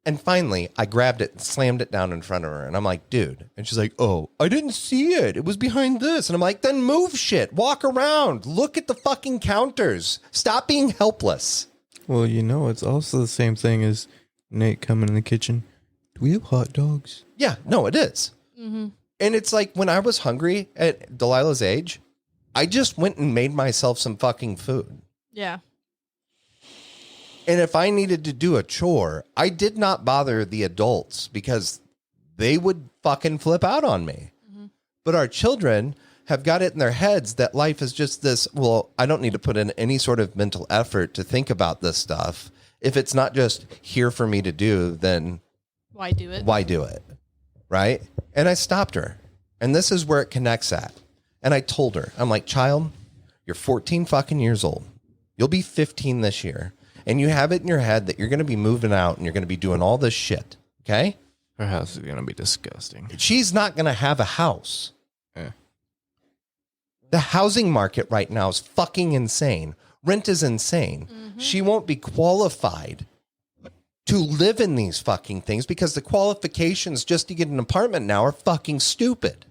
And finally, I grabbed it and slammed it down in front of her, and I'm like, dude. And she's like, oh, I didn't see it. It was behind this. And I'm like, then move shit. Walk around. Look at the fucking counters. Stop being helpless. Well, you know, it's also the same thing as Nate coming in the kitchen. Do we have hot dogs? Yeah, no, it is. Mm-hmm. And it's like when I was hungry at Delilah's age, I just went and made myself some fucking food. Yeah. And if I needed to do a chore, I did not bother the adults because they would fucking flip out on me. Mm-hmm. But our children have got it in their heads that life is just this, well, I don't need to put in any sort of mental effort to think about this stuff. If it's not just here for me to do, then Why do it? why do it? Right? And I stopped her. And this is where it connects at. And I told her, I'm like, child, you're 14 fucking years old. You'll be 15 this year. And you have it in your head that you're going to be moving out and you're going to be doing all this shit. Okay? Her house is going to be disgusting. She's not going to have a house. Yeah. The housing market right now is fucking insane. Rent is insane. Mm-hmm. She won't be qualified to live in these fucking things because the qualifications just to get an apartment now are fucking stupid.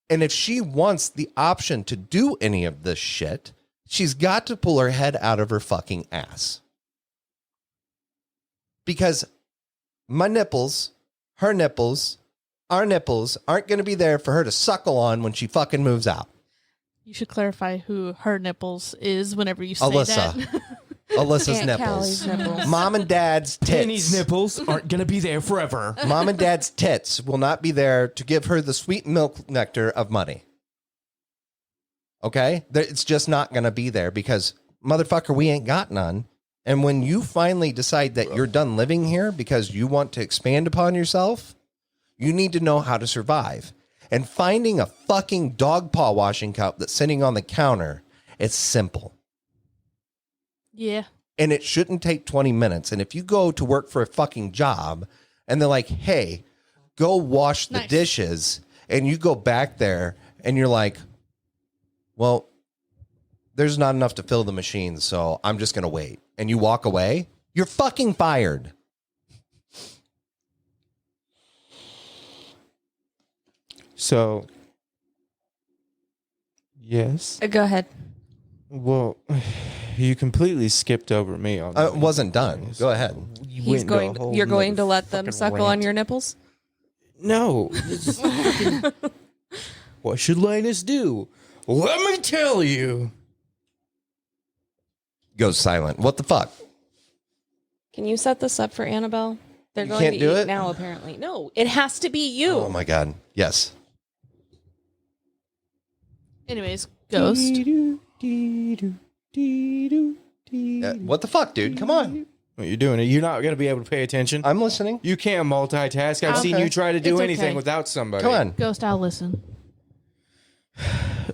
And if she wants the option to do any of this shit, she's got to pull her head out of her fucking ass. Because my nipples, her nipples, our nipples aren't going to be there for her to suckle on when she fucking moves out. You should clarify who her nipples is whenever you say Alyssa. that. Alyssa's Aunt nipples. Callie's nipples. Mom and dad's tits. Penny's nipples aren't going to be there forever. Mom and dad's tits will not be there to give her the sweet milk nectar of money. Okay? It's just not going to be there because, motherfucker, we ain't got none. And when you finally decide that you're done living here because you want to expand upon yourself, you need to know how to survive. And finding a fucking dog paw washing cup that's sitting on the counter, it's simple. Yeah. And it shouldn't take 20 minutes. And if you go to work for a fucking job and they're like, hey, go wash the Nice. dishes, and you go back there and you're like, well, there's not enough to fill the machine, so I'm just going to wait. And you walk away, you're fucking fired. So, yes. Go ahead. Well, You completely skipped over me. On It wasn't done. Go ahead. You're going to let them suckle on your nipples? No. What should Linus do? Let me tell you. Goes silent. What the fuck? Can you set this up for Annabelle? They're You going can't to do eat it? now, apparently. No, it has to be you. Oh my god. Yes. Anyways, Ghost. What the fuck, dude? Come on. What you doing? You're not going to be able to pay attention. I'm listening. You can't multitask. I've Okay. seen you try to do It's anything okay. without somebody. Come on. Ghost, I'll listen.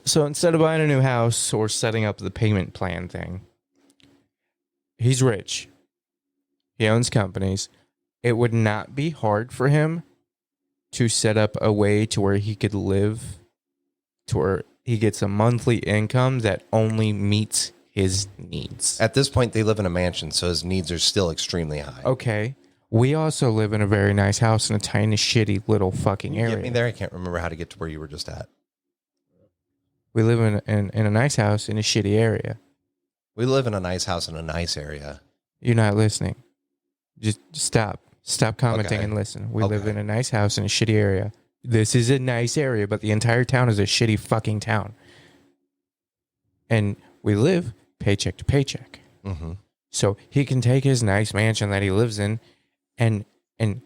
So instead of buying a new house or setting up the payment plan thing, he's rich. He owns companies. It would not be hard for him to set up a way to where he could live, to where he gets a monthly income that only meets his needs. At this point, they live in a mansion, so his needs are still extremely high. Okay. We also live in a very nice house in a tiny, shitty little fucking area. Get me there. I can't remember how to get to where you were just at. We live in a nice house in a shitty area. We live in a nice house in a nice area. You're not listening. Just stop. Stop commenting Okay. and listen. We Okay. live in a nice house in a shitty area. This is a nice area, but the entire town is a shitty fucking town. And we live paycheck to paycheck. Mm-hmm. So he can take his nice mansion that he lives in and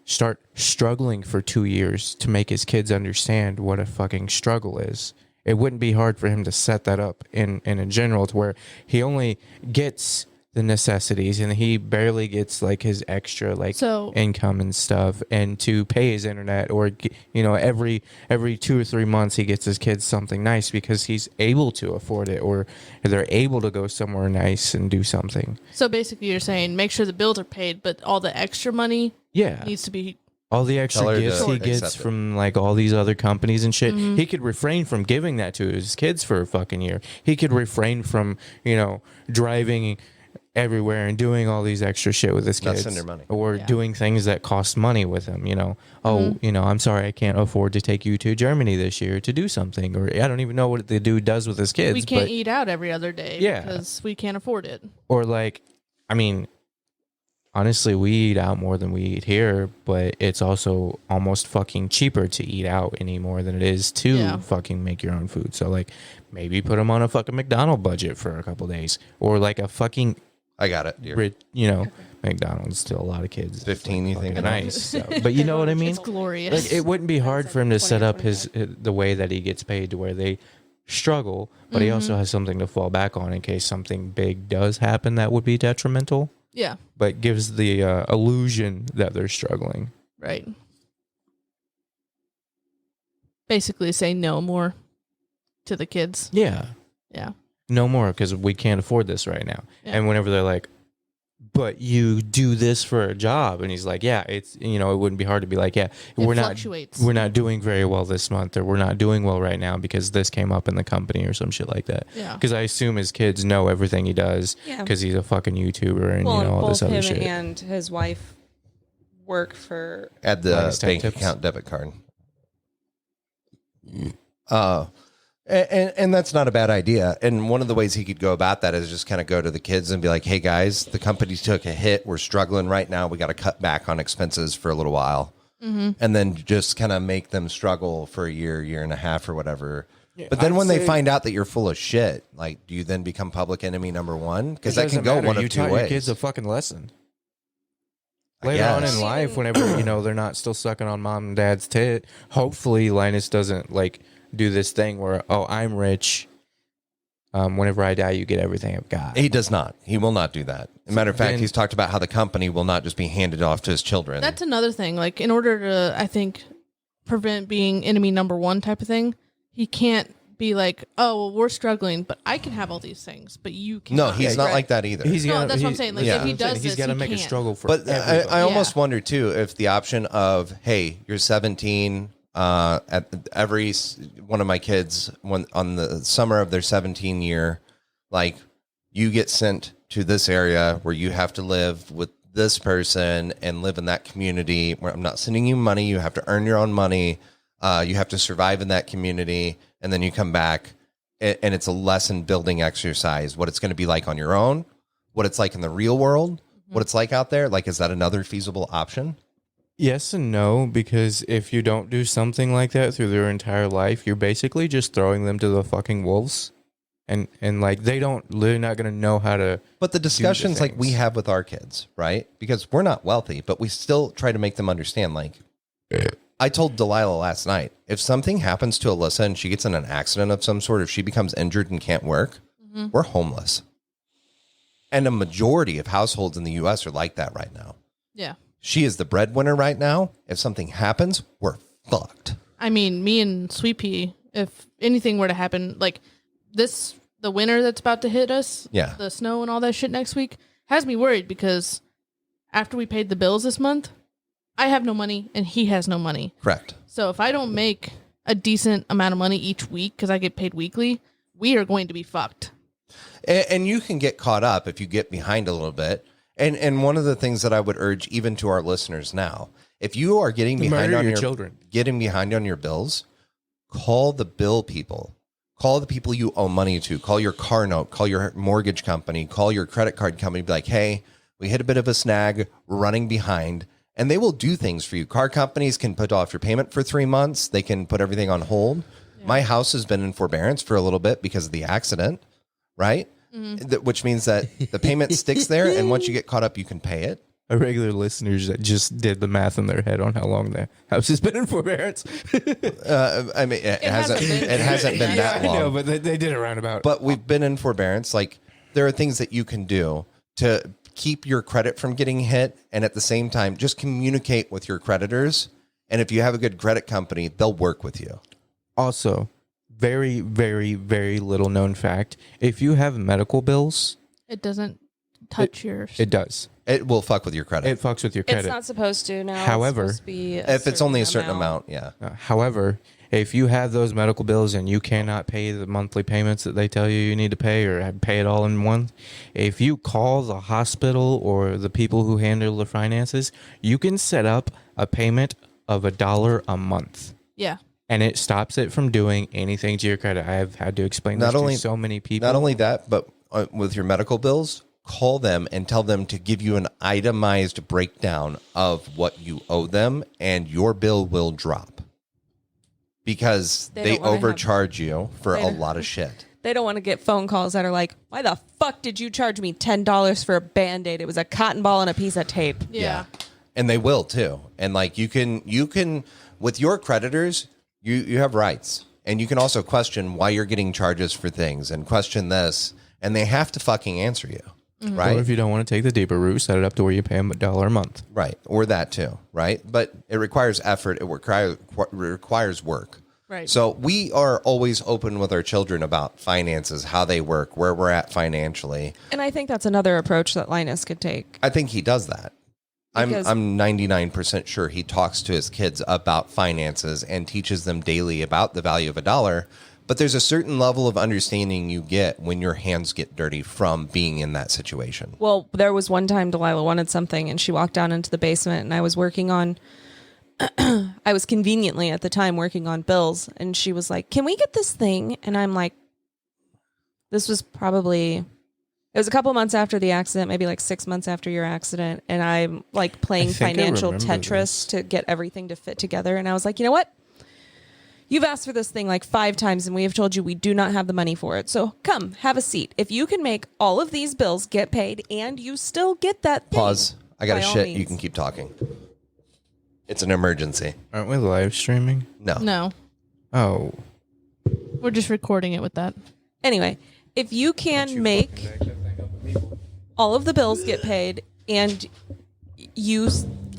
start struggling for 2 years to make his kids understand what a fucking struggle is. It wouldn't be hard for him to set that up in a general to where he only gets the necessities and he barely gets like his extra like So- income and stuff, and to pay his internet or every 2 or 3 months he gets his kids something nice because he's able to afford it, or they're able to go somewhere nice and do something. So basically, you're saying make sure the bills are paid, but all the extra money Yeah. needs to be. All the Tell extra her gifts to he gets accept it. from like all these other companies and shit, he could refrain from giving that to his kids for a fucking year. He could refrain from, driving everywhere and doing all these extra shit with his Not kids. spend their money. Or doing things that cost money with him, I'm sorry, I can't afford to take you to Germany this year to do something. Or I don't even know what the dude does with his kids. We can't but, eat out every other day because we can't afford it. Or honestly, we eat out more than we eat here, but it's also almost fucking cheaper to eat out anymore than it is to fucking make your own food. So maybe put them on a fucking McDonald's budget for a couple days, or like a fucking I got it. Dear. McDonald's still a lot of kids. 15, you think? Nice, so, but you know what I mean. It's glorious. Like, it wouldn't be hard for him to set up the way that he gets paid to where they struggle, but he also has something to fall back on in case something big does happen that would be detrimental. Yeah, But gives the illusion that they're struggling. right. Basically, say no more to the kids. Yeah. Yeah. No more, because we can't afford this right now. Yeah. And whenever they're like, but you do this for a job, and he's like, yeah, it's it wouldn't be hard to be like, yeah, we're fluctuates. not doing very well this month, or we're not doing well right now because this came up in the company or some shit like that. Yeah. Because I assume his kids know everything he does because he's a fucking YouTuber and all both this other him shit. and his wife work for. Add the Minus 10 bank tips. account debit card. And that's not a bad idea. And one of the ways he could go about that is just kind of go to the kids and be like, hey, guys, the company took a hit. We're struggling right now. We got to cut back on expenses for a little while. And then just kind of make them struggle for a year and a half or whatever. But then when they find out that you're full of shit, like, do you then become public enemy number one? Because that can go one of two taught ways. your kids a fucking lesson. I Later on guess. in life, whenever they're not still sucking on mom and dad's tit, hopefully Linus doesn't do this thing where, oh, I'm rich. Whenever I die, you get everything I've got. He does not. He will not do that. As a matter of fact, he's talked about how the company will not just be handed off to his children. That's another thing. Like, in order to, I think, prevent being enemy number one type of thing, he can't be like, oh, well, we're struggling, but I can have all these things, but you can't. No, he's not like that either. No, that's what I'm saying. Like, if he does he's this, got to he make a can't. struggle for But everybody. I almost wonder too if the option of, hey, you're 17. At every one of my kids, on the summer of their 17 year, like, you get sent to this area where you have to live with this person and live in that community where I'm not sending you money. You have to earn your own money. You have to survive in that community, and then you come back. and it's a lesson building exercise, what it's going to be like on your own, what it's like in the real world, what it's like out there. Like, is that another feasible option? Yes and no, because if you don't do something like that through their entire life, you're basically just throwing them to the fucking wolves. And like they're not going to know how to. But the discussions like we have with our kids, right? Because we're not wealthy, but we still try to make them understand. Like, I told Delilah last night, if something happens to Alyssa and she gets in an accident of some sort, if she becomes injured and can't work, we're homeless. And a majority of households in the U.S. are like that right now. Yeah. She is the breadwinner right now. If something happens, we're fucked. I mean, me and Sweet Pea, if anything were to happen, like the winter that's about to hit us, the snow and all that shit next week, has me worried because after we paid the bills this month, I have no money and he has no money. Correct. So if I don't make a decent amount of money each week because I get paid weekly, we are going to be fucked. And you can get caught up if you get behind a little bit. And one of the things that I would urge even to our listeners now, if you are getting behind on your children, getting behind on your bills, call the bill people. Call the people you owe money to. Call your car note. Call your mortgage company. Call your credit card company. Be like, hey, we hit a bit of a snag. We're running behind. And they will do things for you. Car companies can put off your payment for 3 months. They can put everything on hold. Yeah. My house has been in forbearance for a little bit because of the accident, right? Which means that the payment sticks there, and once you get caught up, you can pay it. Our regular listeners that just did the math in their head on how long the house has been in forbearance. I mean, it hasn't been that long. I know, but they did it roundabout. But we've been in forbearance. Like, there are things that you can do to keep your credit from getting hit, and at the same time, just communicate with your creditors. And if you have a good credit company, they'll work with you. Also, very, very, very little known fact. If you have medical bills, it doesn't touch yours. It does. It will fuck with your credit. It fucks with your credit. It's not supposed to now. However, it's supposed to be if it's only a certain amount, yeah. However, if you have those medical bills and you cannot pay the monthly payments that they tell you need to pay or pay it all in one, if you call the hospital or the people who handle the finances, you can set up a payment of $1 a month. Yeah. And it stops it from doing anything to your credit. I have had to explain this to so many people. Not only that, but with your medical bills, call them and tell them to give you an itemized breakdown of what you owe them, and your bill will drop. Because they overcharge you for a lot of shit. They don't want to get phone calls that are like, why the fuck did you charge me $10 for a Band-Aid? It was a cotton ball and a piece of tape. Yeah. And they will too. And like you can with your creditors, you have rights. And you can also question why you're getting charges for things and question this. And they have to fucking answer you. Mm-hmm. Right. Or if you don't want to take the deeper route, set it up to where you pay them $1 a month. Right. Or that too. Right. But it requires effort. It requires work. Right. So we are always open with our children about finances, how they work, where we're at financially. And I think that's another approach that Linus could take. I think he does that. I'm 99% sure he talks to his kids about finances and teaches them daily about the value of $1. But there's a certain level of understanding you get when your hands get dirty from being in that situation. Well, there was one time Delilah wanted something and she walked down into the basement and I was working on, I was conveniently at the time working on bills, and she was like, can we get this thing? And I'm like, this was probably, it was a couple months after the accident, maybe like 6 months after your accident. And I'm like playing financial Tetris to get everything to fit together. And I was like, you know what? You've asked for this thing like 5 times and we have told you we do not have the money for it. So come, have a seat. If you can make all of these bills get paid and you still get that thing. Pause. I got a shit. You can keep talking. It's an emergency. Aren't we live streaming? No. Oh. We're just recording it with that. Anyway, if you can make all of the bills get paid and you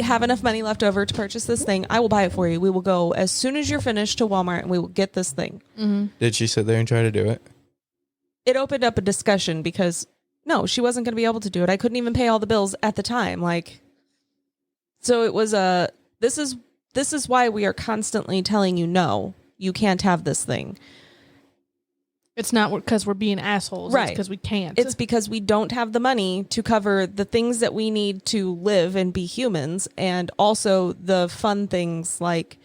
have enough money left over to purchase this thing, I will buy it for you. We will go as soon as you're finished to Walmart and we will get this thing. Mm-hmm. Did she sit there and try to do it? It opened up a discussion because no, she wasn't going to be able to do it. I couldn't even pay all the bills at the time. So it was this is why we are constantly telling you, no, you can't have this thing. It's not because we're being assholes. Right. It's because we can't. It's because we don't have the money to cover the things that we need to live and be humans, and also the fun things like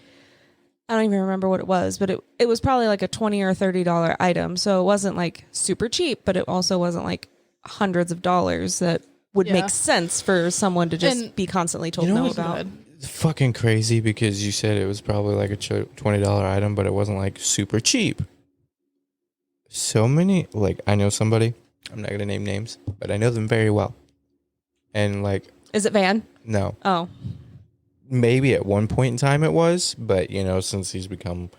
I don't even remember what it was, but it was probably like a $20 or $30 item. So it wasn't like super cheap, but it also wasn't like hundreds of dollars that would make sense for someone to just be constantly told no about. It's fucking crazy because you said it was probably like a $20 item, but it wasn't like super cheap. So many, like, I know somebody, I'm not going to name names, but I know them very well. And like, is it Van? No. Oh. Maybe at one point in time it was, but you know, since he's become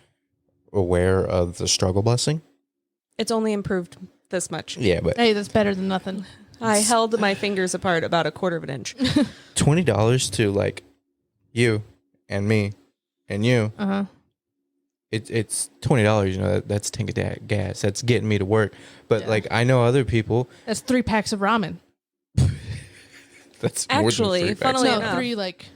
aware of the struggle busing, it's only improved this much. Yeah, but hey, that's better than nothing. I held my fingers apart about a quarter of an inch. $20 to like you and me and you. Uh-huh. It's $20, you know, that's tank of gas. That's getting me to work. But like I know other people. That's 3 packs of ramen. That's actually, more than 3 funnily packs. enough. 3 like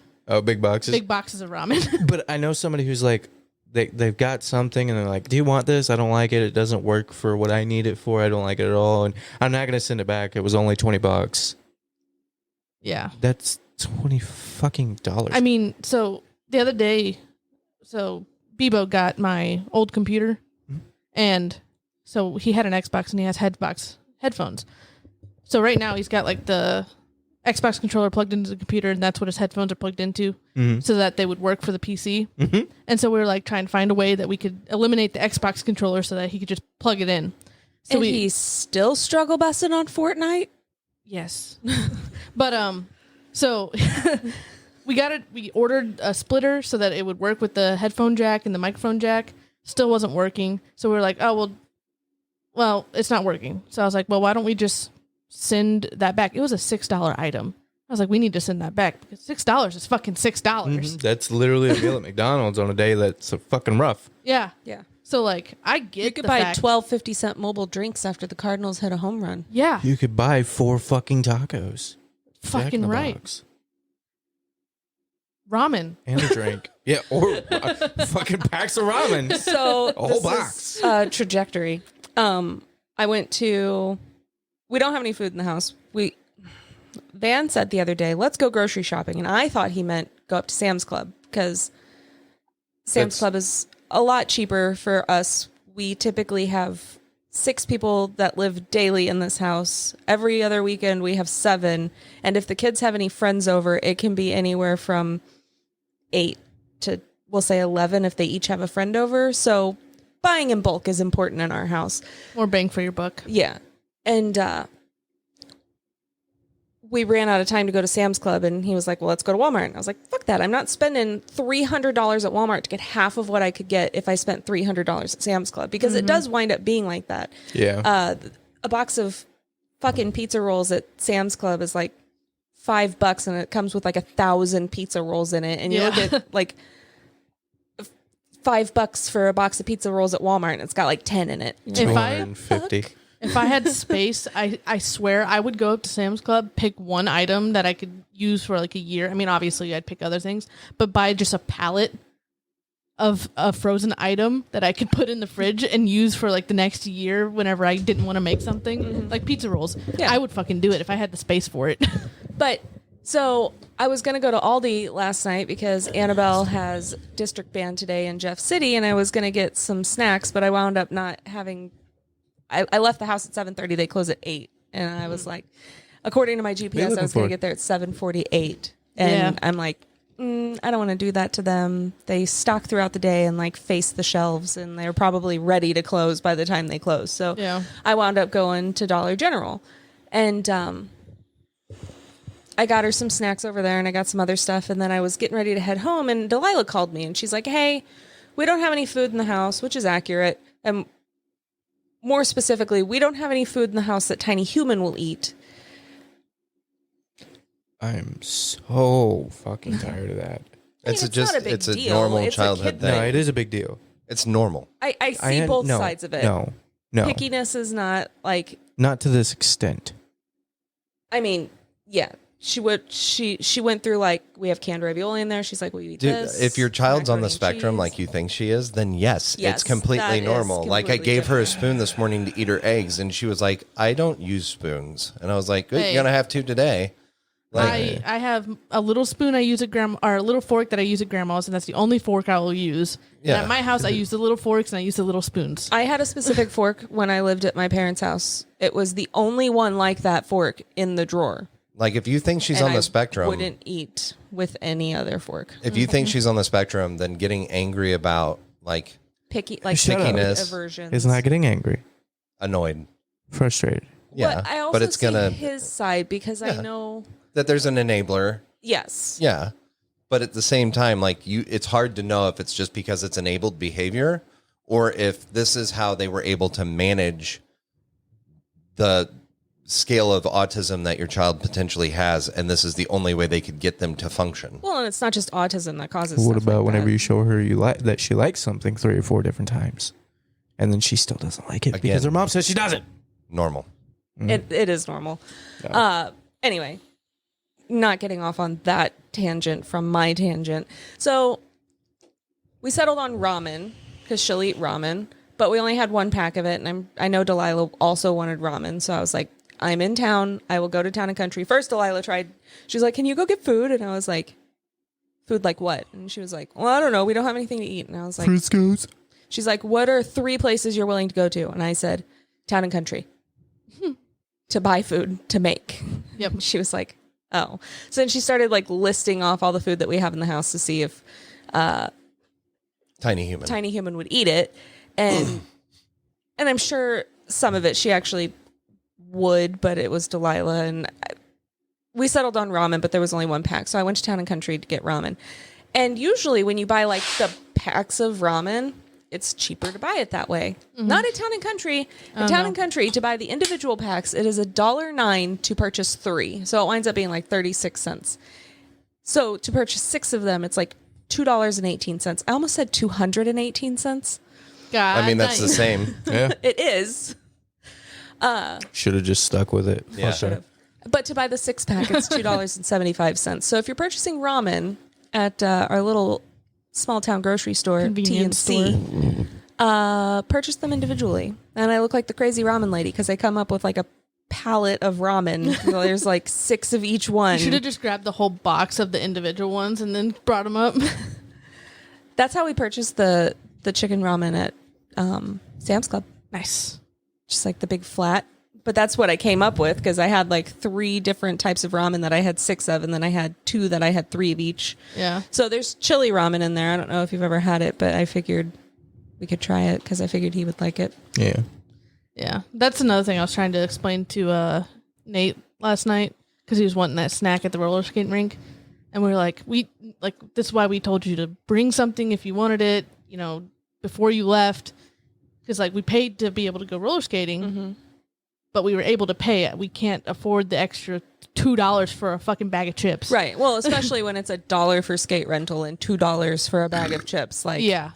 big boxes. Big boxes of ramen. But I know somebody who's like they've got something and they're like, "Do you want this? I don't like it. It doesn't work for what I need it for. I don't like it at all, and I'm not going to send it back. It was only $20." Yeah. That's $20 fucking dollars. I mean, so the other day, Bebo got my old computer, and so he had an Xbox and he has headphones. So right now he's got like the Xbox controller plugged into the computer, and that's what his headphones are plugged into, so that they would work for the PC. Mm-hmm. And so we were like trying to find a way that we could eliminate the Xbox controller so that he could just plug it in. So and he's still struggle busting on Fortnite? Yes. But so we ordered a splitter so that it would work with the headphone jack and the microphone jack. Still wasn't working. So we were like, oh well, it's not working. So I was like, well, why don't we just send that back? It was a $6 item. I was like, we need to send that back because $6 is fucking $6. Mm-hmm. That's literally a meal at McDonald's on a day that's fucking rough. Yeah. Yeah. So like, I get you could buy 12 50-cent mobile drinks after the Cardinals hit a home run. Yeah. You could buy 4 fucking tacos. Fucking right. Ramen. And a drink. Yeah, or fucking packs of ramen. So a whole box. Trajectory. I went to. We don't have any food in the house. Van said the other day, let's go grocery shopping, and I thought he meant go up to Sam's Club because Sam's Club is a lot cheaper for us. We typically have 6 people that live daily in this house. Every other weekend we have 7, and if the kids have any friends over, it can be anywhere from 8 to, we'll say 11 if they each have a friend over. So buying in bulk is important in our house. More bang for your buck. Yeah. And we ran out of time to go to Sam's Club, and he was like, well, let's go to Walmart. And I was like, fuck that. I'm not spending $300 at Walmart to get half of what I could get if I spent $300 at Sam's Club, because it does wind up being like that. Yeah. A box of fucking pizza rolls at Sam's Club is like $5, and it comes with like 1,000 pizza rolls in it. And you look at like $5 for a box of pizza rolls at Walmart, and it's got like 10 in it. If I had space, I swear I would go up to Sam's Club, pick one item that I could use for like a year. I mean, obviously I'd pick other things, but buy just a pallet of a frozen item that I could put in the fridge and use for like the next year whenever I didn't want to make something, like pizza rolls. Yeah. I would fucking do it if I had the space for it. But so I was going to go to Aldi last night because Annabelle has district band today in Jeff City, and I was going to get some snacks, but I wound up not having. I left the house at 7:30. They close at 8, and I was like, according to my GPS, I was going to get there at 7:48, and I'm like, I don't want to do that to them. They stock throughout the day and like face the shelves, and they're probably ready to close by the time they close. So I wound up going to Dollar General, and I got her some snacks over there, and I got some other stuff, and then I was getting ready to head home, and Delilah called me, and she's like, hey, we don't have any food in the house, which is accurate, and more specifically, we don't have any food in the house that Tiny Human will eat. I'm so fucking tired of that. It's a normal childhood thing. No, it is a big deal. It's normal. I see both sides of it. No. Pickiness is not like... Not to this extent. I mean, yeah. She went through like, we have canned ravioli in there. She's like, will you eat this? If your child's on the spectrum like you think she is, then yes, it's completely normal. Like I gave her a spoon this morning to eat her eggs, and she was like, I don't use spoons. And I was like, good, you're going to have to today. Like, I have a little spoon I use at grandma, or a little fork that I use at grandma's, and that's the only fork I will use. Yeah. And at my house, I use the little forks and I use the little spoons. I had a specific fork when I lived at my parents' house. It was the only one like that fork in the drawer. like if you think she's And on the I spectrum, wouldn't eat with any other fork. if you think she's on the spectrum, then getting angry about like Picky, like Shut up. Pickiness. aversions. Is not getting angry, annoyed. frustrated. Yeah, But I also it's see gonna his side because I Yeah. know. that there's an enabler. Yes. Yeah. But at the same time, like it's hard to know if it's just because it's enabled behavior or if this is how they were able to manage the scale of autism that your child potentially has. And this is the only way they could get them to function. Well, and it's not just autism that causes. What stuff about like whenever that. you show her you like that she likes something 3 or 4 different times, and then she still doesn't like it Again. because her mom says she doesn't? Normal. It is normal. Anyway, not getting off on that tangent from my tangent. So we settled on ramen because she'll eat ramen, but we only had 1 pack of it, and I know Delilah also wanted ramen, so I was like, I'm in town. I will go to Town and Country. First, Delilah tried. She's like, "Can you go get food?" And I was like, "Food like what?" And she was like, "Well, I don't know. We don't have anything to eat." And I was like, Frisco's. She's like, "What are 3 places you're willing to go to?" And I said, "Town and Country." To buy food to make. Yep. She was like, "Oh." So then she started like listing off all the food that we have in the house to see if Tiny human. Tiny Human would eat it. And and I'm sure some of it she actually would, but it was Delilah, and we settled on ramen, but there was only 1 pack. So I went to Town and Country to get ramen. And usually when you buy like the packs of ramen, it's cheaper to buy it that way. Not at Town and Country. At Town and Country, to buy the individual packs, it is $1.09 to purchase 3. So it winds up being like 36 cents. So to purchase 6 of them, it's like $2.18. I almost said 218 cents. God, I mean, that's the nice. same. Yeah, It is. should have just stuck with it. Yeah. Sorry. But to buy the 6 pack, it's $2.75. So if you're purchasing ramen at our little small town grocery store, Convenience TNC, purchase them individually. And I look like the crazy ramen lady because I come up with like a pallet of ramen. There's like 6 of each one. You should have just grabbed the whole box of the individual ones and then brought them up. That's how we purchased the chicken ramen at Sam's Club. Nice. Just like the big flat. But that's what I came up with because I had like 3 different types of ramen that I had 6 of, and then I had 2 that I had 3 of each. Yeah. So there's chili ramen in there. I don't know if you've ever had it, but I figured we could try it because I figured he would like it. Yeah. Yeah. That's another thing I was trying to explain to Nate last night because he was wanting that snack at the roller skating rink. And we were like, this is why we told you to bring something if you wanted it, before you left. Because we paid to be able to go roller skating, but we were able to pay it. We can't afford the extra $2 for a fucking bag of chips. Right. Well, especially when it's $1 for skate rental and $2 for a bag of chips. Like, Yeah.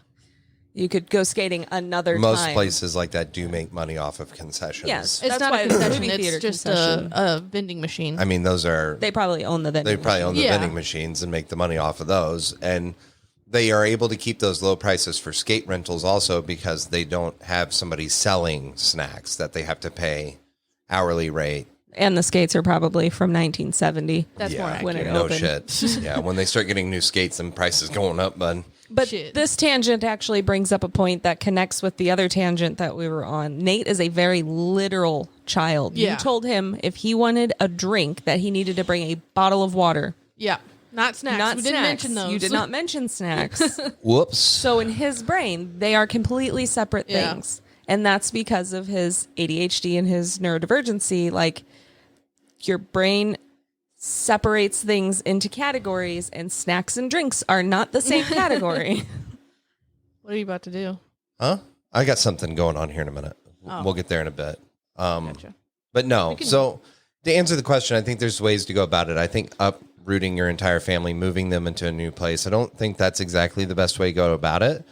you could go skating another Most time. places like that do make money off of concessions. Yes. It's That's not why a it's a concession. movie It's theater just concession. a vending machine. I mean, those are They probably own the vending they probably own the Yeah. vending machines and make the money off of those. And they are able to keep those low prices for skate rentals also because they don't have somebody selling snacks that they have to pay hourly rate. And the skates are probably from 1970. That's more when accurate. it no opened. shit. Yeah, when they start getting new skates and prices going up, bud. But Shit. this tangent actually brings up a point that connects with the other tangent that we were on. Nate is a very literal child. Yeah. You told him if he wanted a drink that he needed to bring a bottle of water. Yeah. Not snacks. Not we snacks. didn't mention those. You did not mention snacks. Whoops. So in his brain, they are completely separate Yeah. things. And that's because of his ADHD and his neurodivergency. Like, your brain separates things into categories, and snacks and drinks are not the same category. What are you about to do? Huh? I got something going on here in a minute. Oh. We'll get there in a bit. Gotcha. But no. So to answer the question, I think there's ways to go about it. I think uprooting your entire family, moving them into a new place, I don't think that's exactly the best way to go about it.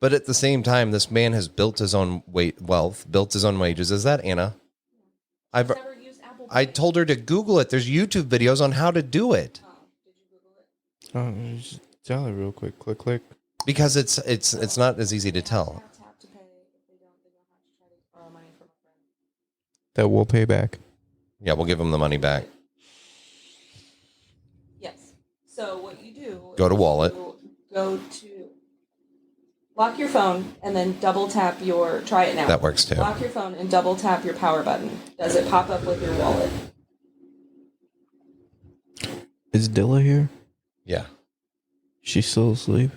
But at the same time, this man has built his own wealth, built his own wages. Is that Anna? I told her to Google it. There's YouTube videos on how to do it. Oh, just tell her real quick. Click. Because it's not as easy to tell. That we'll pay back. Yeah, we'll give them the money back. Go to wallet. Go to lock your phone and then double tap your. Try it now. That works too. Lock your phone and double tap your power button. Does it pop up with your wallet? Is Dilla here? Yeah, She's still asleep.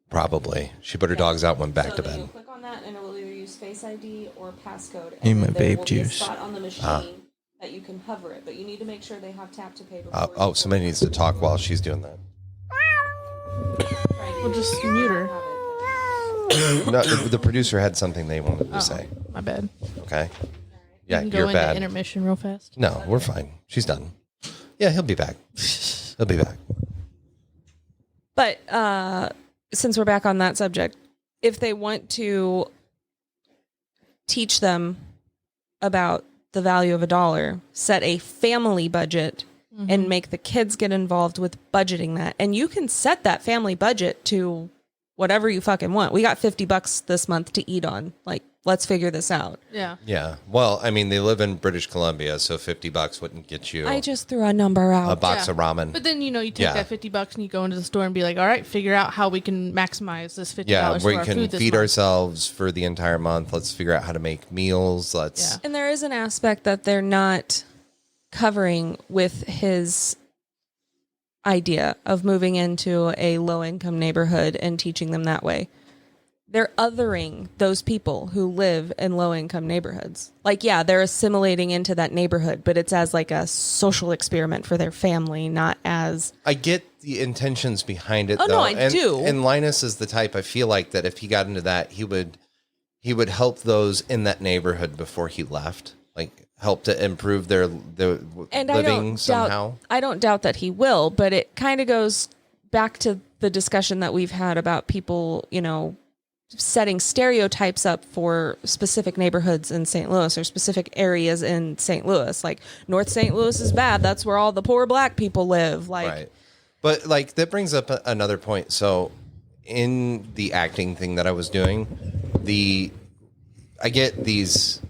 probably. She put her dogs out, went back So to then bed. you click on that and it will either use Face ID or passcode. Need And my then there vape will be a juice. spot on the machine that you can hover it, but you need to make sure they have tap to pay before. Oh, somebody needs to talk while she's doing that. We'll just mute her. No, the producer had something they wanted to say. My bad. Okay. Yeah, You can go you're into bad. intermission real fast. No, we're fine. She's done. Yeah, he'll be back. He'll be back. But since we're back on that subject, if they want to teach them about the value of $1, set a family budget and make the kids get involved with budgeting that. And you can set that family budget to whatever you fucking want. We got $50 this month to eat on. Like, let's figure this out. Yeah. Yeah. Well, I mean, they live in British Columbia, so $50 wouldn't get you I just threw a number out. a box of ramen. But then, you take Yeah. that $50 and you go into the store and be like, all right, figure out how we can maximize this $50 Yeah, for we our can food this feed month. ourselves for the entire month. Let's figure out how to make meals. Let's. Yeah. And there is an aspect that they're not covering with his idea of moving into a low-income neighborhood and teaching them that way. They're othering those people who live in low-income neighborhoods. Like, yeah, they're assimilating into that neighborhood, but it's as like a social experiment for their family, not as... I get the intentions behind it. Oh, though. no, I and, do. And Linus is the type. I feel like that if he got into that, he would help those in that neighborhood before he left. Like help to improve their And living somehow. I don't doubt that he will, but it kind of goes back to the discussion that we've had about people, setting stereotypes up for specific neighborhoods in St. Louis or specific areas in St. Louis. Like North St. Louis is bad. That's where all the poor black people live. Like, Right. But like that brings up another point. So in the acting thing that I was doing, I get these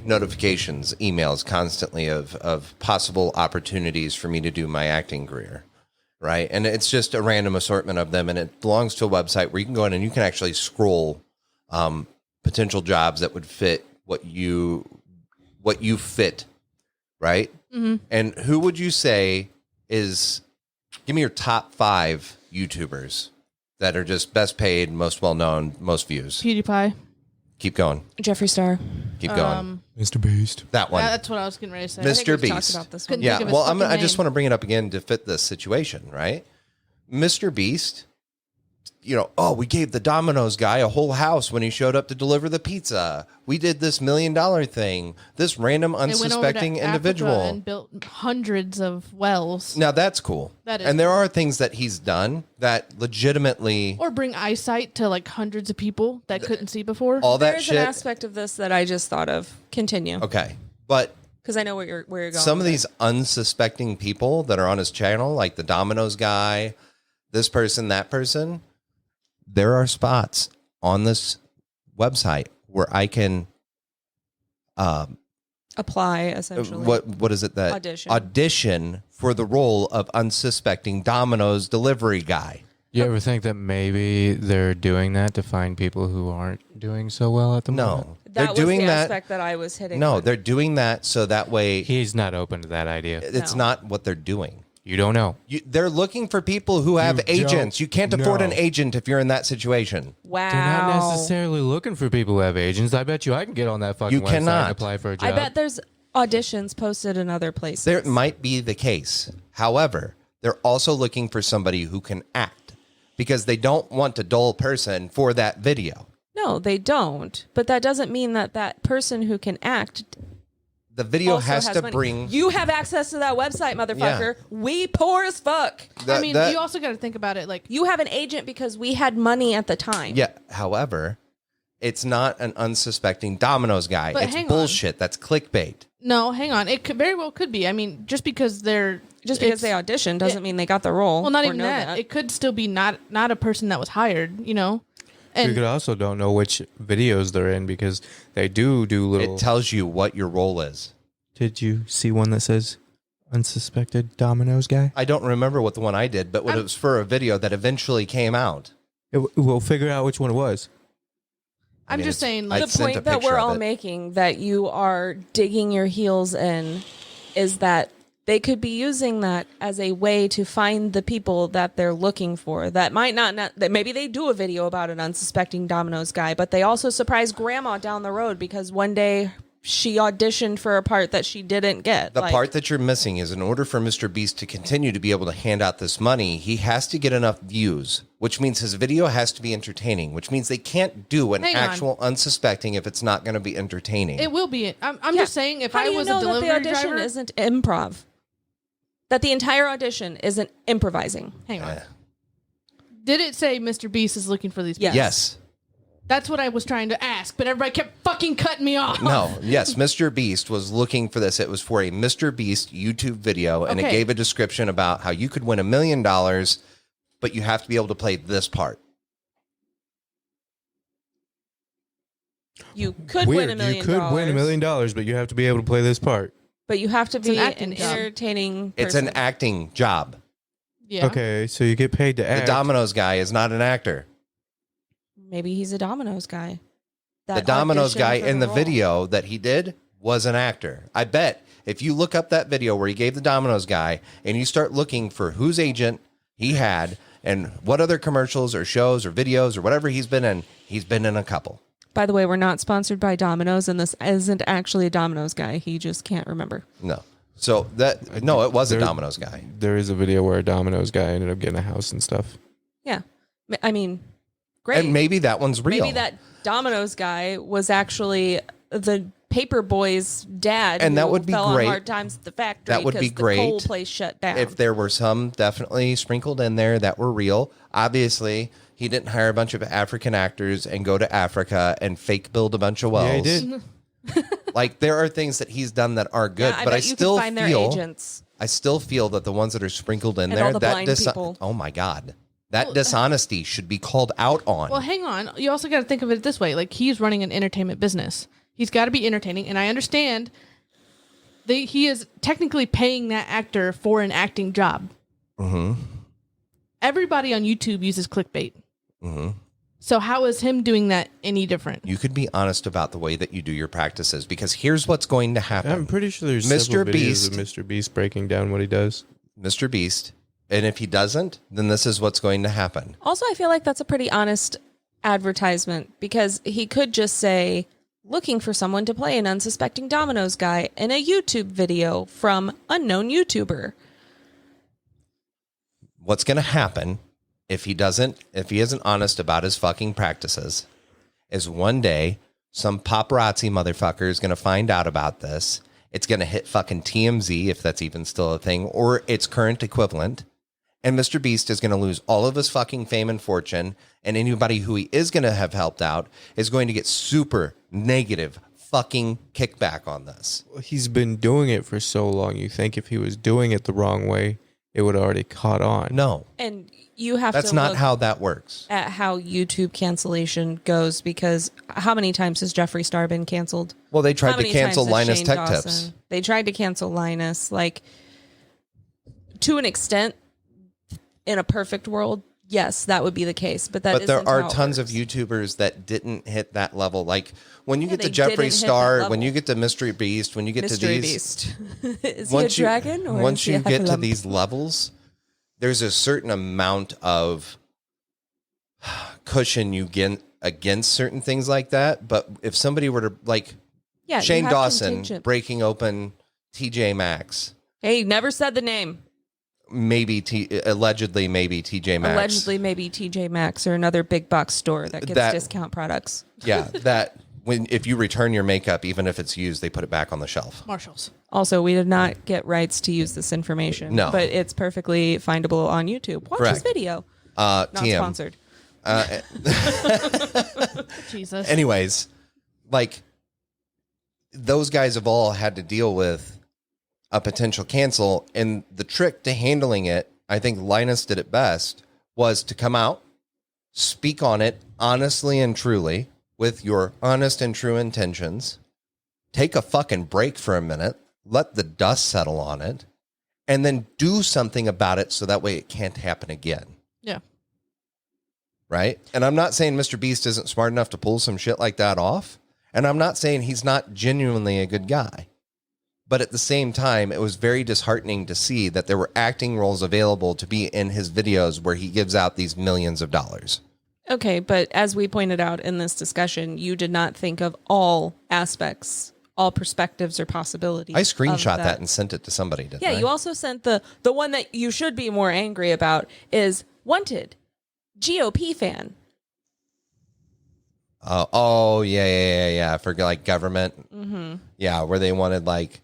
notifications, emails constantly of possible opportunities for me to do my acting career. Right. And it's just a random assortment of them. And it belongs to a website where you can go in and you can actually scroll potential jobs that would fit what you fit. Right. Mm-hmm. And who would you say is, give me your top 5 YouTubers that are just best paid, most well known, most views. PewDiePie. Keep going. Jeffree Star. Keep going. Mr. Beast. That one. That's what I was getting ready to say. Mr. we've talked Beast. about this one. Couldn't Yeah, think of his well, fucking I just name. want to bring it up again to fit this situation, right? Mr. Beast, we gave the Domino's guy a whole house when he showed up to deliver the pizza. We did this $1 million thing. This random They went over to unsuspecting Africa individual. and built hundreds of wells. Now that's cool. That is and there are things that he's done that legitimately Or bring eyesight to like hundreds of people that couldn't see before. all that There's shit. an aspect of this that I just thought of. Continue. Okay. But Because I know where you're going. some of with these unsuspecting people that are on his channel, like the Domino's guy, this person, that person, there are spots on this website where I can apply essentially. what is it that audition for the role of unsuspecting Domino's delivery guy. You ever think that maybe they're doing that to find people who aren't doing so well at the moment? No, That they're was doing the that. aspect that I was hitting. No, on. they're doing that so that way He's not open to that idea. it's No. not what they're doing. You don't know. They're looking for people who have You agents. don't You can't afford an know. agent if you're in that situation. Wow. They're not necessarily looking for people who have agents. I bet you I can get on that fucking You website cannot. and apply for a job. I bet there's auditions posted in other places. There might be the case. However, they're also looking for somebody who can act because they don't want a dull person for that video. No, they don't. But that doesn't mean that that person who can act The video also has to money. bring. You have access to that website, motherfucker. We poor as fuck. I mean, you also got to think about it. Like, You have an agent because we had money at the time. Yeah. However, it's not an unsuspecting Domino's guy. But It's hang on. bullshit. That's clickbait. no, hang on. It could very well could be. I mean, just because they're Just because they auditioned doesn't mean they got the role. well, not or even know that. It could still be not a person that was hired. You And could also don't know which videos they're in because they do little. It tells you what your role is. Did you see one that says Unsuspected Domino's guy? I don't remember what the one I did, but it was for a video that eventually came out. We'll figure out which one it was. I'm just saying, I like, The sent a point that picture we're of all it. making that you are digging your heels in is that they could be using that as a way to find the people that they're looking for. That might not that maybe they do a video about an unsuspecting Domino's guy, but they also surprise grandma down the road because one day she auditioned for a part that she didn't get. The part that you're missing is in order for Mr. Beast to continue to be able to hand out this money, he has to get enough views, which means his video has to be entertaining, which means they can't do an Hang on. actual unsuspecting if it's not going to be entertaining. it will be. I'm just saying, if How I do you was know a delivery that the audition driver, isn't improv? That the entire audition isn't improvising. hang on. Did it say Mr. Beast is looking for these people? Yes. Yes. That's what I was trying to ask, but everybody kept fucking cutting me off. No. Yes. Mr. Beast was looking for this. It was for a Mr. Beast YouTube video, and it Okay. gave a description about how you could win $1 million, but you have to be able to play this part. You could win $1 million. You could win $1 million, but you have to be able to play this part. But you have to be an acting an job. entertaining person. It's an acting job. Yeah. Okay, so you get paid to act. The Domino's guy is not an actor. Maybe he's a Domino's guy. The That Domino's auditioned guy for in the role. video that he did was an actor. I bet if you look up that video where he gave the Domino's guy and you start looking for whose agent he had and what other commercials or shows or videos or whatever he's been in a couple. By the way, we're not sponsored by Domino's, and this isn't actually a Domino's guy. He just can't remember. No. So it was a There- Domino's guy. There is a video where a Domino's guy ended up getting a house and stuff. Yeah. I mean, great. And maybe that one's real. Maybe that Domino's guy was actually the paper boy's dad, And that who would be fell great. on hard times at the factory. That would be 'cause the coal great place shut down. If there were some definitely sprinkled in there that were real. Obviously, he didn't hire a bunch of African actors and go to Africa and fake build a bunch of wells. Yeah, he did. Like there are things that he's done that are good, yeah, but I bet you still could find their feel agents. I still feel that the ones that are sprinkled in And there, all the that blind people. oh my god, that dishonesty should be called out on. Well, hang on. You also got to think of it this way: like he's running an entertainment business. He's got to be entertaining, and I understand. He is technically paying that actor for an acting job. Mm-hmm. Everybody on YouTube uses clickbait. Mm-hmm. So how is him doing that any different? You could be honest about the way that you do your practices because here's what's going to happen. I'm pretty sure there's Mr. several videos Beast. of Mr. Beast breaking down what he does. Mr. Beast, and if he doesn't, then this is what's going to happen. Also, I feel like that's a pretty honest advertisement because he could just say, looking for someone to play an unsuspecting Domino's guy in a YouTube video from unknown YouTuber. What's going to happen if he isn't honest about his fucking practices is one day some paparazzi motherfucker is going to find out about this. It's going to hit fucking TMZ if that's even still a thing or its current equivalent. And Mr. Beast is going to lose all of his fucking fame and fortune. And anybody who he is going to have helped out is going to get super negative fucking kickback on this. He's been doing it for so long. You think if he was doing it the wrong way, it would already caught on. No, And you have that's to not look how that works. at how YouTube cancellation goes because how many times has Jeffree Star been canceled? Well, they How tried to many cancel times has Linus Shane Tech Dawson? Tips. They tried to cancel Linus, like, to an extent, in a perfect world, yes, that would be the case. But But there isn't are how it tons of works. YouTubers that didn't hit that level. Like when you Yeah, get to they didn't Jeffree hit that Star, level. when you get to Mystery Beast, when you get to Mystery these, Beast. Is he a dragon? Or once is he you a get to lump? these levels, there's a certain amount of cushion you get against certain things like that. But if somebody were to like Yeah, you Shane have Dawson contingent. breaking open TJ Maxx, Hey, never said the name. allegedly maybe TJ Maxx, Allegedly, maybe TJ Maxx or another big box store that gets That- discount products. yeah, that if you return your makeup, even if it's used, they put it back on the shelf. Marshalls. Also, we did not get rights to use this information. No. But it's perfectly findable on YouTube. Watch Correct. this video. Not TM. sponsored. Jesus. Anyways, like those guys have all had to deal with a potential cancel, and the trick to handling it, I think Linus did it best, was to come out, speak on it honestly and truly with your honest and true intentions, take a fucking break for a minute, let the dust settle on it, and then do something about it so that way it can't happen again. Yeah. Right? And I'm not saying Mr. Beast isn't smart enough to pull some shit like that off. And I'm not saying he's not genuinely a good guy. But at the same time, it was very disheartening to see that there were acting roles available to be in his videos where he gives out these millions of dollars. Okay, but as we pointed out in this discussion, you did not think of all aspects, all perspectives or possibilities. I screenshot that and sent it to somebody, didn't I? Yeah, you also sent the one that you should be more angry about is wanted, GOP fan. Yeah. For like government. Mm-hmm. Yeah, where they wanted like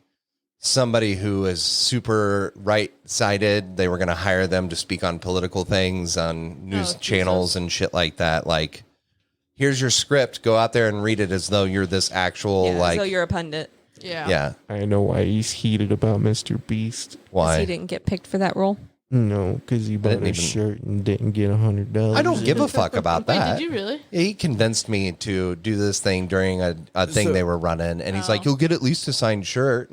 somebody who is super right-sided. They were going to hire them to speak on political things on news channels and shit like that. Like, here's your script. Go out there and read it as though you're this actual as though you're a pundit. Yeah. I know why he's heated about Mr. Beast. Why? He didn't get picked for that role. No, because he bought a shirt and didn't get $100. I don't give a fuck about Wait, that. did you really? He convinced me to do this thing during a thing they were running, and he's like, "You'll get at least a signed shirt,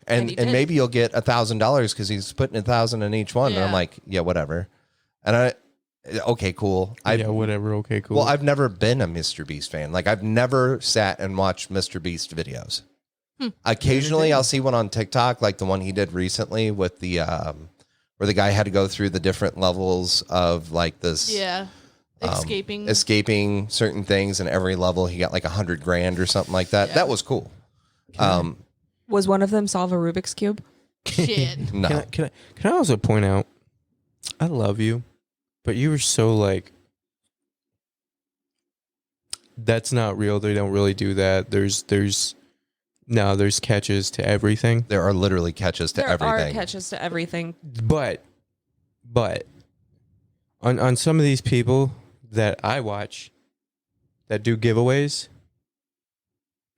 and maybe you'll get $1,000 because he's putting 1,000 in each one." And I'm like, "Yeah, whatever." And okay, cool. Whatever. Okay, cool. Well, I've never been a Mr. Beast fan. Like, I've never sat and watched Mr. Beast videos. Occasionally, I'll see one on TikTok, like the one he did recently with the where the guy had to go through the different levels of like this. Yeah. Escaping certain things, and every level he got like $100,000 or something like that. Yeah. That was cool. Was one of them solve a Rubik's Cube? Shit. No. Can I also point out, I love you, but you were so like, that's not real. They don't really do that. There's catches to everything. There are literally catches to everything. There are catches to everything. But on some of these people that I watch that do giveaways,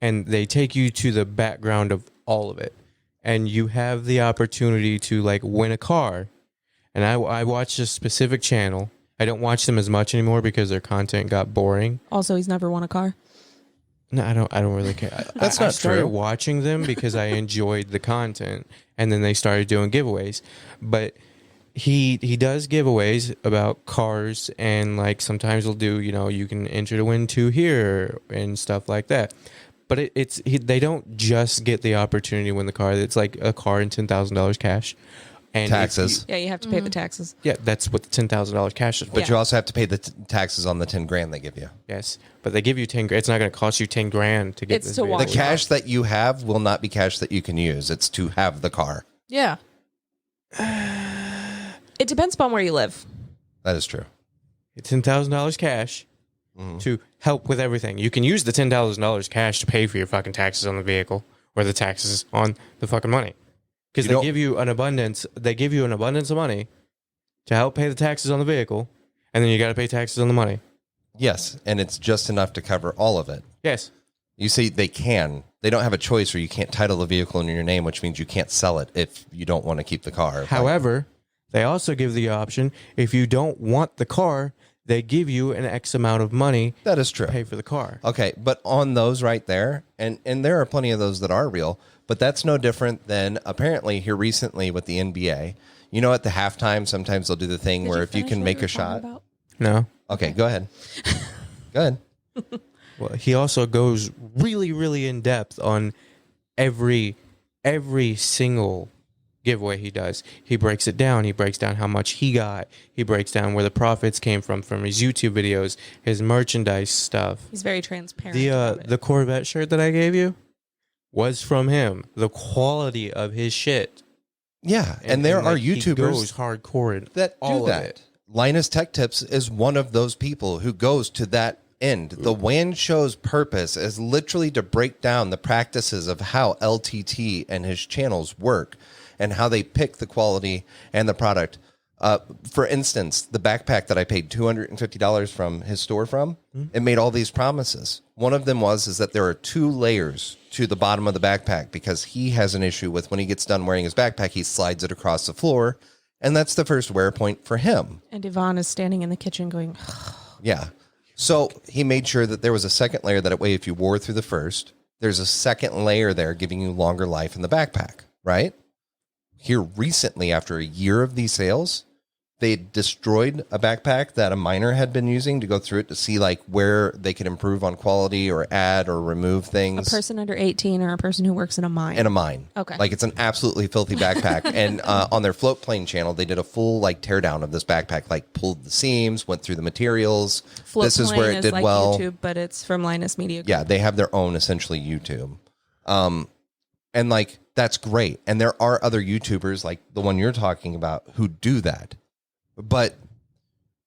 and they take you to the background of all of it, and you have the opportunity to like win a car. And I watched a specific channel. I don't watch them as much anymore because their content got boring. Also, he's never won a car. No, I don't really care. That's I not started true. watching them because I enjoyed the content, and then they started doing giveaways. But he does giveaways about cars, and like sometimes he'll do, you can enter to win 2 here and stuff like that. But they don't just get the opportunity to win the car. It's like a car and $10,000 cash. And taxes. You have to pay the taxes. Yeah, that's what the $10,000 cash is. But you also have to pay the taxes on the $10,000 they give you. Yes, but they give you $10,000. It's not going to cost you $10,000 to get It's this to vehicle. walk The cash that you have will not be cash that you can use. It's to have the car. Yeah. It depends upon where you live. That is true. It's $10,000 cash to help with everything. You can use the $10,000 cash to pay for your fucking taxes on the vehicle or the taxes on the fucking money. Because they give you an abundance. They give you an abundance of money to help pay the taxes on the vehicle, and then you got to pay taxes on the money. Yes, and it's just enough to cover all of it. Yes. You see, they don't have a choice, or you can't title the vehicle in your name, which means you can't sell it if you don't want to keep the car. However, they also give the option, if you don't want the car, they give you an X amount of money. That is true. To pay for the car. Okay, but on those right there, and there are plenty of those that are real, but that's no different than apparently here recently with the NBA. At the halftime, sometimes they'll do the thing where if you can make a shot. No. Okay, go ahead. Go ahead. Well, he also goes really, really in depth on every single giveaway he does. He breaks it down. He breaks down how much he got. He breaks down where the profits came from his YouTube videos, his merchandise stuff. He's very transparent. The Corvette shirt that I gave you was from him. The quality of his shit. Yeah, and there are YouTubers he goes hardcore that all do that. Of it. Linus Tech Tips is one of those people who goes to that end. The WAN show's purpose is literally to break down the practices of how LTT and his channels work and how they pick the quality and the product. For instance, the backpack that I paid $250 from his store from, it made all these promises. One of them is that there are 2 layers to the bottom of the backpack because he has an issue with when he gets done wearing his backpack, he slides it across the floor, and that's the first wear point for him. And Yvonne is standing in the kitchen going, yeah. So he made sure that there was a second layer that way if you wore through the first, there's a second layer there giving you longer life in the backpack, right? here recently, after a year of these sales, they destroyed a backpack that a miner had been using to go through it to see like where they could improve on quality or add or remove A things. person under 18 or a person who works in a mine? In a mine. Okay. Like it's an absolutely filthy backpack. And on their float plane channel, they did a full like tear down of this backpack, like pulled the seams, went through the materials. Float This is where Plane it did like well. YouTube, but it's from Linus Media Group. Yeah, they have their own essentially YouTube. And like that's great. And there are other YouTubers like the one you're talking about who do that. But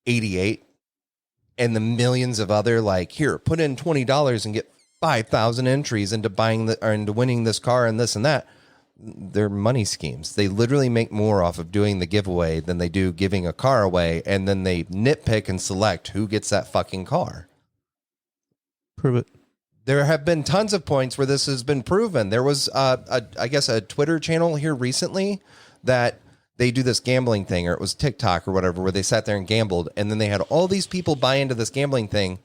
88 and the millions of other like here, put in $20 and get 5,000 entries into buying or into winning this car and this and that. They're money schemes. They literally make more off of doing the giveaway than they do giving a car away, and then they nitpick and select who gets that fucking car. Prove it. There have been tons of points where this has been proven. There was, I guess, a Twitter channel here recently that they do this gambling thing, or it was TikTok or whatever, where they sat there and gambled, and then they had all these people buy into this gambling thing.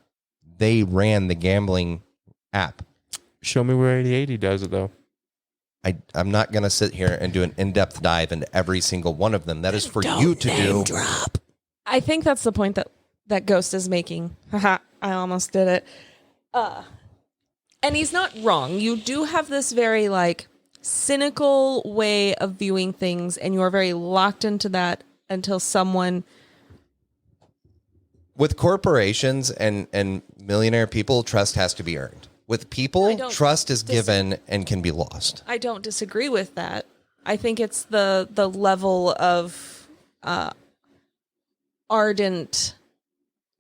They ran the gambling app. Show me where 8080 does it, though. I'm not going to sit here and do an in-depth dive into every single one of them. That is for you to do. I think that's the point that Ghost is making. Haha, I almost did it. And he's not wrong. You do have this very like cynical way of viewing things, and you're very locked into that until someone. With corporations and millionaire people, trust has to be earned. With I people, don't trust is given and can be lost. I don't disagree with that. I think it's the level of ardent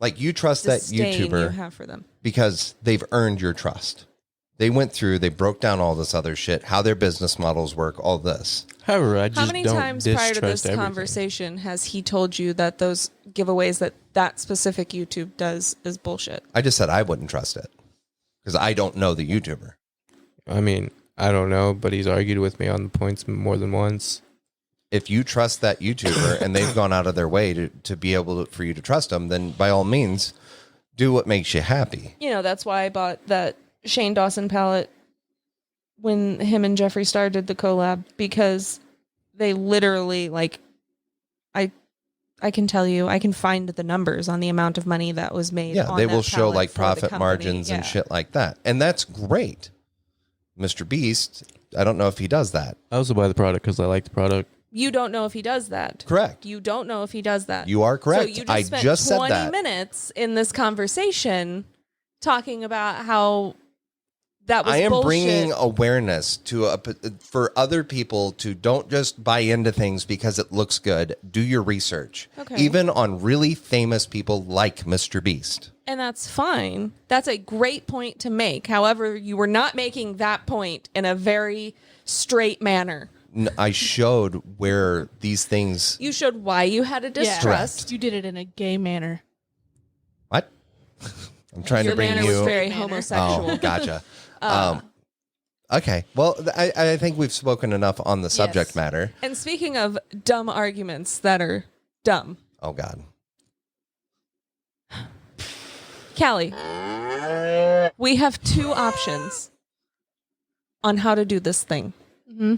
Like you trust that disdain you YouTuber have for them. because they've earned your trust. They went through, they broke down all this other shit, how their business models work, all this. However, I just How many don't times prior to this distrust everything. conversation has he told you that those giveaways that specific YouTube does is bullshit? I just said I wouldn't trust it because I don't know the YouTuber. I mean, I don't know, but he's argued with me on the points more than once. If you trust that YouTuber and they've gone out of their way to be able for you to trust them, then by all means, do what makes you happy. You know, that's why I bought that Shane Dawson palette when him and Jeffree Star did the collab, because they literally like I can tell you, I can find the numbers on the amount of money that was made. Yeah, on they that will show palette like for the profit company. margins Yeah. and shit like that. And that's great. Mr. Beast, I don't know if he does that. I also buy the product because I like the product. You don't know if he does that. Correct. You don't know if he does that. You are correct. So you just I spent just said 20 that. minutes in this conversation talking about how that was I am bullshit. bringing awareness to for other people to don't just buy into things because it looks good. Do your research. Okay. Even on really famous people like Mr. Beast. And that's fine. That's a great point to make. However, you were not making that point in a very straight manner. I showed where these things. You showed why you had a distrust. You did it in a gay manner. What? I'm trying Your to bring manner you. was very Manner. homosexual. Oh, gotcha. Okay. Well, I think we've spoken enough on the subject Yes. matter. And speaking of dumb arguments that are dumb, Oh, God. Callie, we have two options on how to do this thing. Mm-hmm.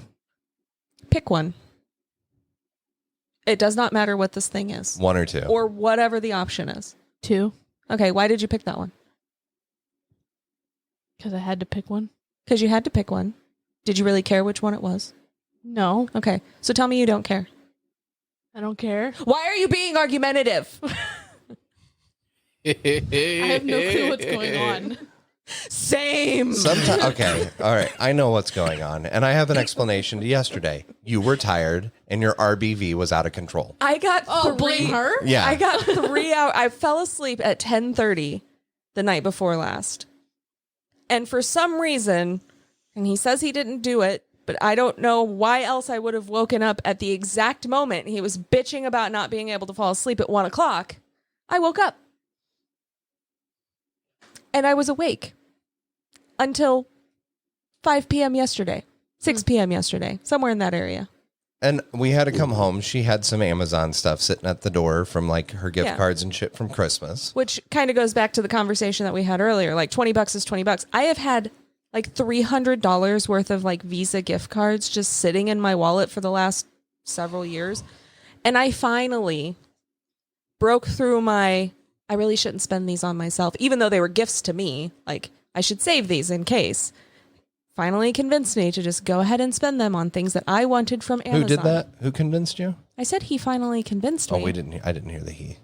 Pick one. It does not matter what this thing is, One or two. or whatever the option is. 2, Okay, why did you pick that one? because I had to pick one. Because you had to pick one. Did you really care which one it was? No, Okay, so tell me you don't care. I don't care. Why are you being argumentative? I have no clue what's going on. Same. Sometimes, okay, all right. I know what's going on, and I have an explanation to yesterday. You were tired, and your RBV was out of control. I got blame her? Yeah, I got 3 hours. I fell asleep at 10:30 the night before last. And for some reason, and he says he didn't do it, but I don't know why else I would have woken up at the exact moment he was bitching about not being able to fall asleep at 1 o'clock. I woke up. And I was awake until 5 p.m. yesterday, 6 p.m. yesterday, somewhere in that area. and we had to come home. She had some Amazon stuff sitting at the door from like her gift Yeah. cards and shit from Christmas. Which kind of goes back to the conversation that we had earlier. Like $20 is $20. I have had like $300 worth of like Visa gift cards just sitting in my wallet for the last several years. And I finally broke through I really shouldn't spend these on myself, even though they were gifts to me. Like, I should save these in case. Finally convinced me to just go ahead and spend them on things that I wanted from Amazon. Who did that? Who convinced you? I said he finally convinced me. Oh, I didn't hear the he.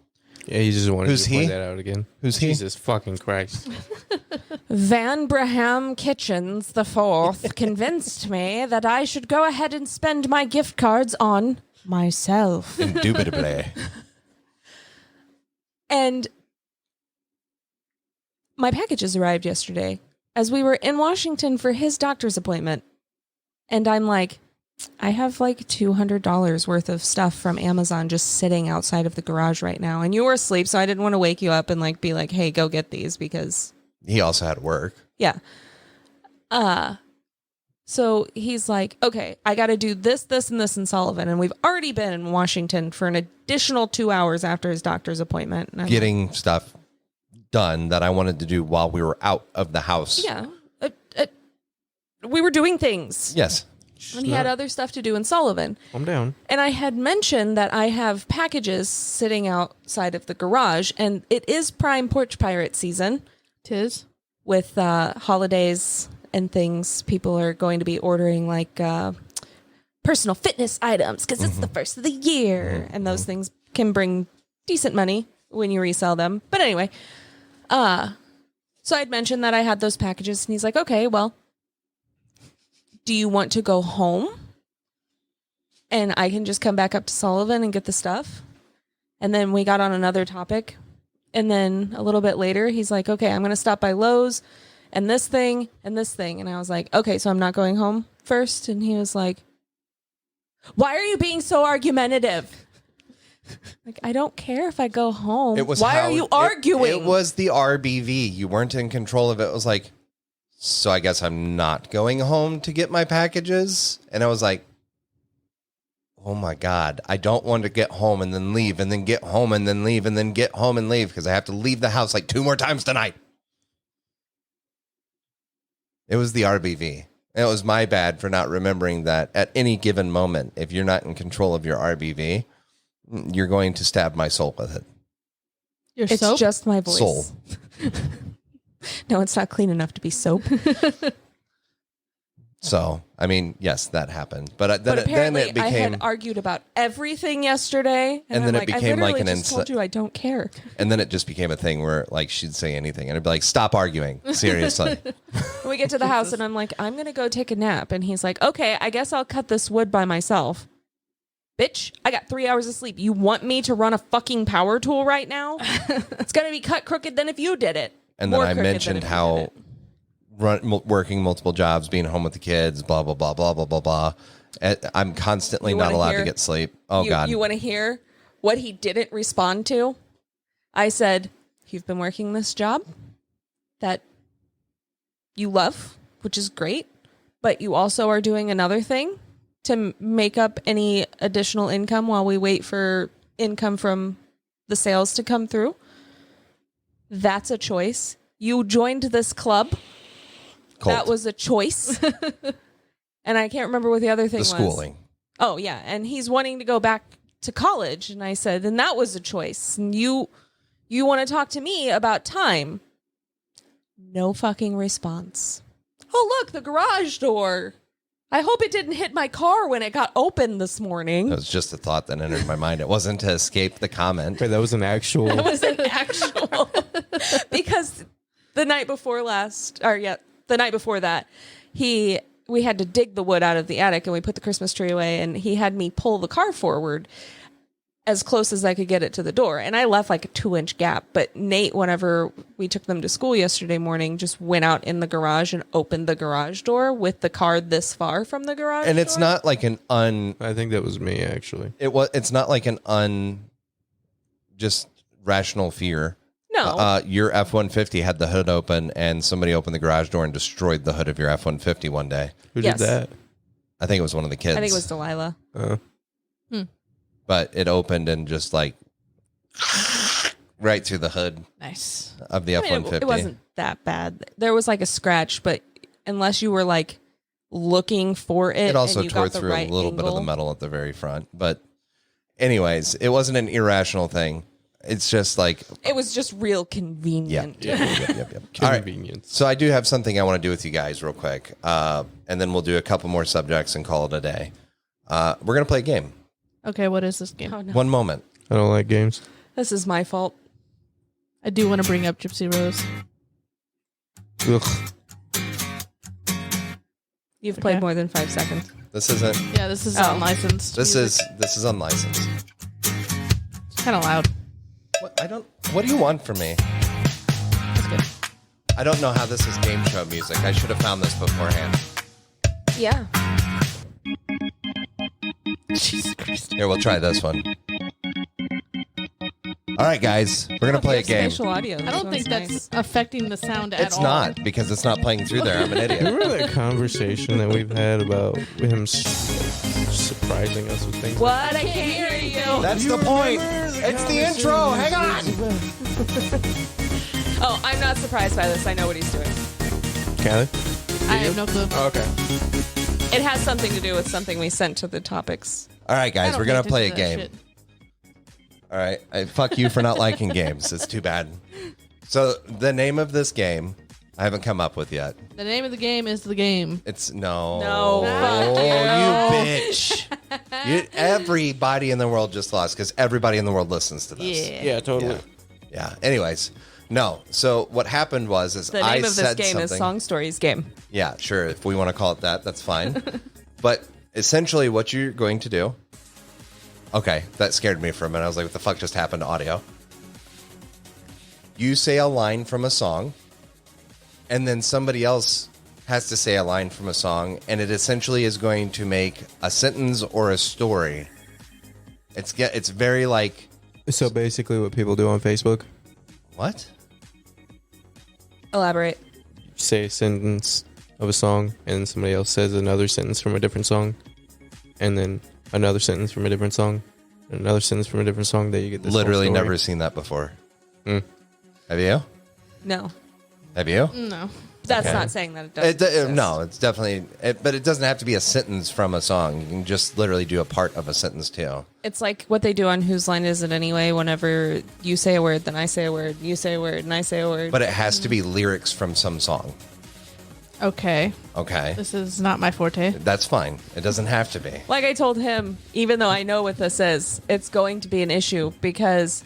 Yeah, he just wanted Who's to he? point that out again. Who's he? Jesus fucking Christ. Van Braham Kitchens the Fourth convinced me that I should go ahead and spend my gift cards on myself. Indubitably. And my packages arrived yesterday as we were in Washington for his doctor's appointment. And I'm like, I have like $200 worth of stuff from Amazon just sitting outside of the garage right now. And you were asleep, so I didn't want to wake you up and like be like, hey, go get these, because He also had work. yeah. So he's like, okay, I got to do this, this, and this in Sullivan. And we've already been in Washington for an additional 2 hours after his doctor's appointment. And I'm Getting stuff done that I wanted to do while we were out of the house. yeah. We were doing things. Yes. And he had other stuff to do in Sullivan. I'm down. And I had mentioned that I have packages sitting outside of the garage. And it is prime porch pirate season. Tis. With holidays and things. People are going to be ordering like personal fitness items because it's the first of the year. And those things can bring decent money when you resell them. But anyway, so I'd mentioned that I had those packages. And he's like, okay, well, do you want to go home? And I can just come back up to Sullivan and get the stuff. And then we got on another topic. And then a little bit later, he's like, okay, I'm going to stop by Lowe's and this thing and this thing. And I was like, okay, so I'm not going home first. And he was like, why are you being so argumentative? Like, I don't care if I go home. Why are you arguing? It was the RBV. You weren't in control of it. It was like, so I guess I'm not going home to get my packages. And I was like, oh my God, I don't want to get home and then leave and then get home and then leave and then get home and leave because I have to leave the house like 2 more times tonight. It was the RBV. It was my bad for not remembering that at any given moment, if you're not in control of your RBV, you're going to stab my soul with it. Your It's soap? just my voice. Soul. No, it's not clean enough to be soap. So, I mean, yes, that happened. But But then apparently, it I became, had argued about everything yesterday, And I'm then it like, became I like literally an just told you I don't care. and then it just became a thing where like she'd say anything and I'd be like, stop arguing. Seriously. We get to the house and I'm like, I'm going to go take a nap. And he's like, okay, I guess I'll cut this wood by myself. Bitch, I got 3 hours of sleep. You want me to run a fucking power tool right now? It's going to be cut crooked than if you did it. And then More I crooked than mentioned if you did how it. working multiple jobs, being home with the kids, blah, blah, blah, blah, blah, blah, blah. I'm constantly You not wanna allowed hear- to get sleep. Oh, God. You want to hear what he didn't respond to? I said, you've been working this job that you love, which is great, but you also are doing another thing to make up any additional income while we wait for income from the sales to come through. That's a choice. You joined this club. Colt. That was a choice. And I can't remember what the other thing the was. schooling. Oh, yeah. And he's wanting to go back to college. And I said, and that was a choice. And you want to talk to me about time. No fucking response. Oh, look, the garage door. I hope it didn't hit my car when it got opened this morning. It was just a thought that entered my mind. It wasn't to escape the comment. Wait, that was an actual. That was an actual. Because the night before that, we had to dig the wood out of the attic and we put the Christmas tree away and he had me pull the car forward as close as I could get it to the door. And I left like a 2-inch gap. But Nate, whenever we took them to school yesterday morning, just went out in the garage and opened the garage door with the car this far from the garage And it's door. not like I think that was me, actually. it's not like an just rational fear. No. Your F-150 had the hood open and somebody opened the garage door and destroyed the hood of your F-150 one day. Who Yes. did that? I think it was one of the kids. I think it was Delilah. But it opened and just like right through the hood Nice. of the I mean, F-150. it wasn't that bad. There was like a scratch, but unless you were like looking for it. It also and you tore got the through right a little bit of the angle. metal at the very front. But anyways, it wasn't an irrational thing. It's just like, It was just real convenient. yep. All right. Convenience. So I do have something I want to do with you guys real quick. And then we'll do a couple more subjects and call it a day. We're going to play a game. Okay, what is this game? Oh, no. One moment. I don't like games. This is my fault. I do want to bring up Gypsy Rose. Ugh. You've played more than 5 seconds. This isn't. Yeah, this is Oh. unlicensed. This music. is unlicensed. It's kind of loud. What do you want from me? That's good. I don't know how this is game show music. I should have found this beforehand. Yeah. Jesus Christ. Here, we'll try this one. All right, guys, we're gonna play a game. Spatial audio. I don't think that's affecting the sound at all. It's not because it's not playing through there. I'm an idiot. Remember that conversation that we've had about him surprising us with things? What? I can't hear you. That's the point. It's the intro. Hang on. Oh, I'm not surprised by this. I know what he's doing. Callie? I have no clue. Oh, okay. It has something to do with something we sent to the topics. All right, I guys, don't we're gonna pay play a attention to game. that shit. All right, fuck you for not liking games. It's too bad. So the name of this game, I haven't come up with yet. The name of the game is the game. It's no, fuck you bitch. Everybody in the world just lost because everybody in the world listens to this. Yeah, totally. Yeah. Anyways, no. So what happened was The name I of this said game something. is Song Stories Game. Yeah, sure. If we want to call it that, that's fine. But essentially, what you're going to do. Okay, that scared me for a minute. I was like, what the fuck just happened to audio? You say a line from a song, and then somebody else has to say a line from a song, and it essentially is going to make a sentence or a story. It's very like, So basically what people do on Facebook, what? Elaborate. say a sentence of a song, and somebody else says another sentence from a different song, and then another sentence from a different song, and another sentence from a different song, that you get this Literally whole story. never seen that before. Hmm. Have you? No. Have you? No. That's Okay. not saying that it doesn't. exist. No, it's definitely, but it doesn't have to be a sentence from a song. You can just literally do a part of a sentence too. It's like what they do on Whose Line Is It Anyway? Whenever you say a word, then I say a word, you say a word, and I say a word. But it has to be lyrics from some song. Okay. Okay. This is not my forte. That's fine. It doesn't have to be. Like I told him, even though I know what this is, it's going to be an issue because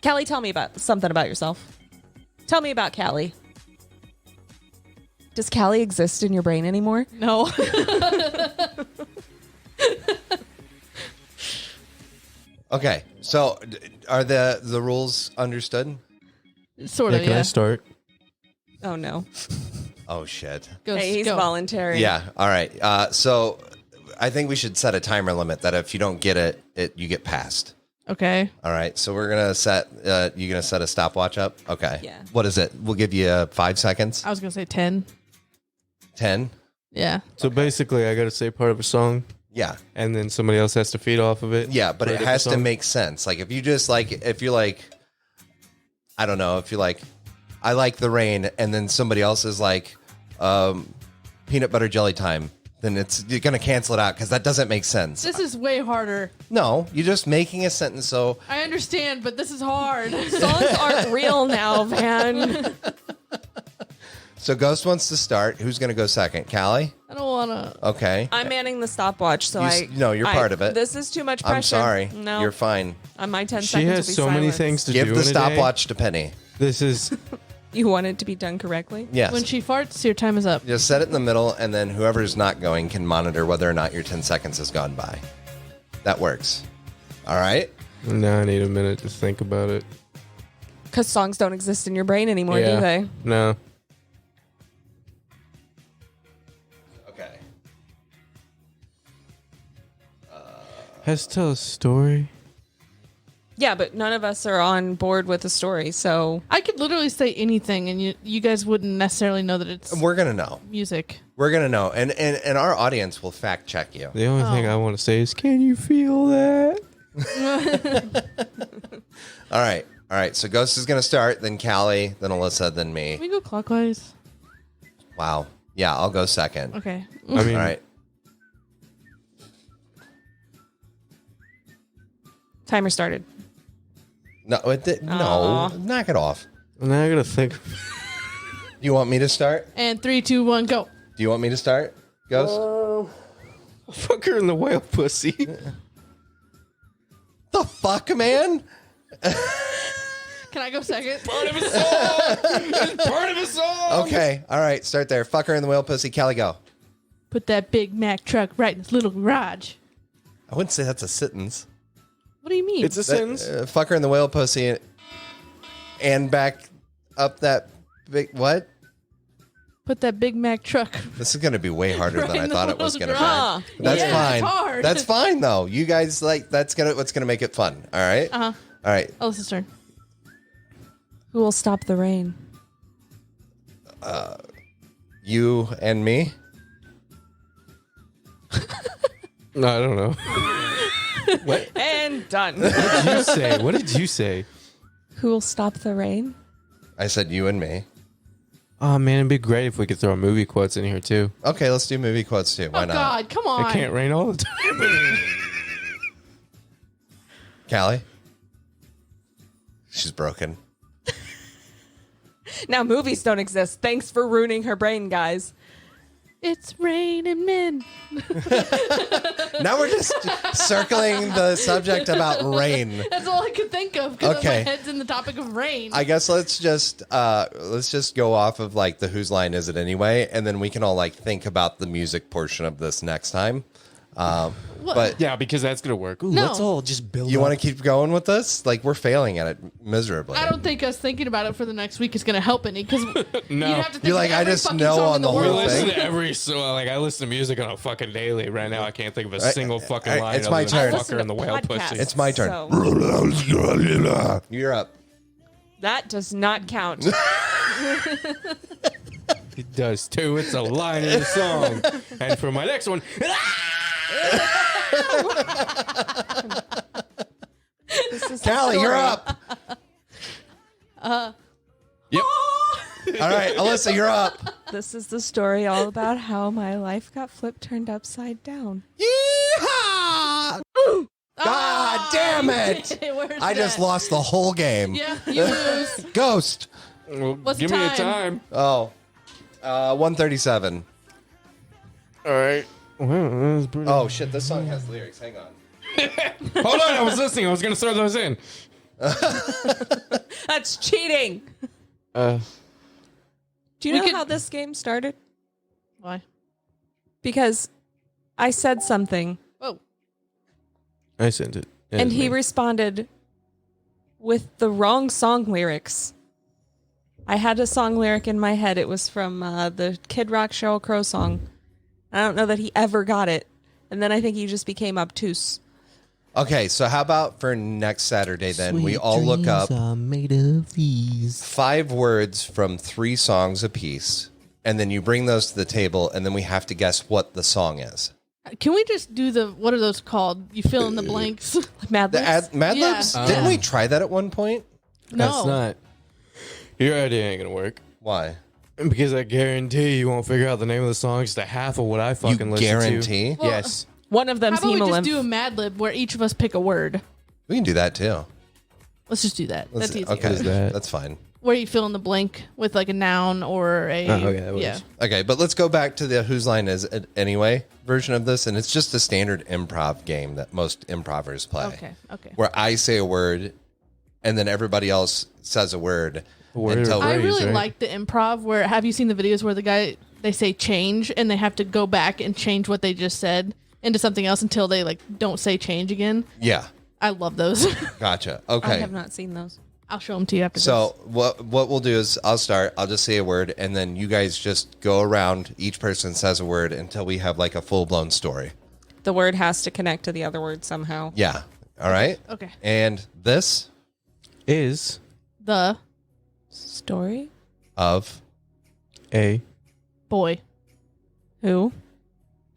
Callie, tell me about something about yourself. Tell me about Callie. Does Callie exist in your brain anymore? No. Okay. So are the rules understood? Sort Yeah, of, can yeah. I start? Oh no. Oh shit. Go, Hey, he's go. voluntary. Yeah. All right. So I think we should set a timer limit that if you don't get it, you get passed. Okay. All right. So we're gonna set. You gonna set a stopwatch up? Okay. Yeah. What is it? We'll give you 5 seconds. I was going to say 10. 10. Yeah. So basically, I got to say part of a song, Yeah. and then somebody else has to feed off of it. Yeah, but for a it different has to song? make sense. Like if you just like, if you're like, I don't know, if you're like, I like the rain, and then somebody else is like, peanut butter jelly time, then you're gonna cancel it out because that doesn't make sense. This is way harder. No, you're just making a sentence. So I understand, but this is hard. Songs aren't real now, man. Ghost wants to start. Who's gonna go second? Callie? I don't want to. Okay. I'm manning the stopwatch, so No, you're part of it. This is too much pressure. I'm sorry. No, You're fine. On my 10 She seconds has will be so many silence. things to Give do the in a day. stopwatch to Penny. This is You want it to be done correctly? Yes. When she farts, your time is up. Just set it in the middle, and then whoever's not going can monitor whether or not your 10 seconds has gone by. That works. All right. now I need a minute to think about it. Because songs don't exist in your brain anymore, Yeah. do they? No. Okay. Has to tell a story. Yeah, but none of us are on board with the story, so I could literally say anything, and you guys wouldn't necessarily know that it's We're gonna know. music. We're gonna know, and our audience will fact check you. The only thing I want to say is, can you feel that? All right. So Ghost is gonna start, then Callie, then Alyssa, then Can me. we go clockwise? Wow. Yeah, I'll go second. Okay. I mean, All right. Timer started. No, knock it off. now I gotta think. You want me to start? And 3, 2, 1, go. Do you want me to start? Ghost? Fuck her in the whale pussy. The fuck, man? Can I go second? Part of a song. It's part of a song. Okay, all right, start there. Fuck her in the whale pussy. Callie, go. Put that Big Mac truck right in this little garage. I wouldn't say that's a sentence. What do you mean? It's a sentence. Fuck her in the whale pussy and back up that big... What? Put that Big Mac truck. This is going to be way harder Right than I in the thought it was going to garage. be. That's Yeah, fine. it's hard. That's fine, though. You guys, what's going to make it fun. All right? Uh-huh. All right. Alyssa's turn. Who will stop the rain? You and me? No, I don't know. And done. What did you say? What did you say? Who will stop the rain? I said you and me. Oh man, it'd be great if we could throw movie quotes in here too. Okay, let's do movie quotes, too. Why Oh, not? God. Come on. It can't rain all the time. Callie? She's broken. Now movies don't exist. Thanks for ruining her brain, guys. It's raining men. Now we're just circling the subject about rain. That's all I could think of because Okay. my head's in the topic of rain. I guess let's just go off of like the whose line is it anyway, and then we can all like think about the music portion of this next time. But Yeah, because that's gonna work. Ooh, No. let's all just build. you up. want to keep going with this? Like we're failing at it miserably. I don't think us thinking about it for the next week is going to help any because No. you'd have to think You're like, of I every just fucking know song on in the the whole We world. listen thing. to every song. Like I listen to music on a fucking daily. Right now, I can't think of a single fucking Alright, line. it's other my than turn. Fucker and the whale Podcasts, pussy. It's my turn. so You're up. that does not count. It does too. It's a line in the song. And for my next one, This is Callie, the you're story. up. yep. All right, Alyssa, you're up. This is the story all about how my life got flipped, turned upside down. Yeehaw! God damn it! Where's I just that? lost the whole game. Yeah, you lose. Ghost. Well, What's give the me a time? time. Oh, 137. All right. Well, that was pretty. Oh shit, this song has lyrics. Hang on. Hold on. I was listening. I was gonna throw those in. That's cheating. Uh, Do you We know could- how this game started? Why? Because I said something Oh, I sent it. and he responded with the wrong song lyrics. I had a song lyric in my head. It was from the Kid Rock Sheryl Crow song. I don't know that he ever got it. And then I think he just became obtuse. Okay, so how about for next Saturday then we all look up made of these. 5 words from 3 songs apiece, and then you bring those to the table, and then we have to guess what the song is. can we just do the what are those called? You fill in the blanks. Mad The Libs? Mad Yeah. Libs? Didn't we try that at one point? No, That's not. Your idea ain't gonna work. Why? Because I guarantee you won't figure out the name of the song. It's the half of what I fucking You listen guarantee? to. Yes. One of How them's about we just Hemolymph. do a Mad Lib where each of us pick a word? We can do that too. Let's just do that. Let's- That's easier. Okay, Is that- that's fine. Where you fill in the blank with like a noun or a okay, that works. yeah. Okay, but let's go back to the Whose Line Is It Anyway version of this, and it's just a standard improv game that most improvers play. Okay. Where I say a word, and then everybody else says a word. Word until or I phrase, really right? like the improv where have you seen the videos where the guy they say change and they have to go back and change what they just said into something else until they like don't say change again. Yeah, I love those. gotcha. I Okay. have not seen those. I'll show them to you after So what we'll do is I'll start. I'll just say a word, and then you guys just go around. Each person says a word until we have like a full blown story. The word has to connect to the other word somehow. Yeah. All right. this. Okay. And this Is The Story? of a boy. Who?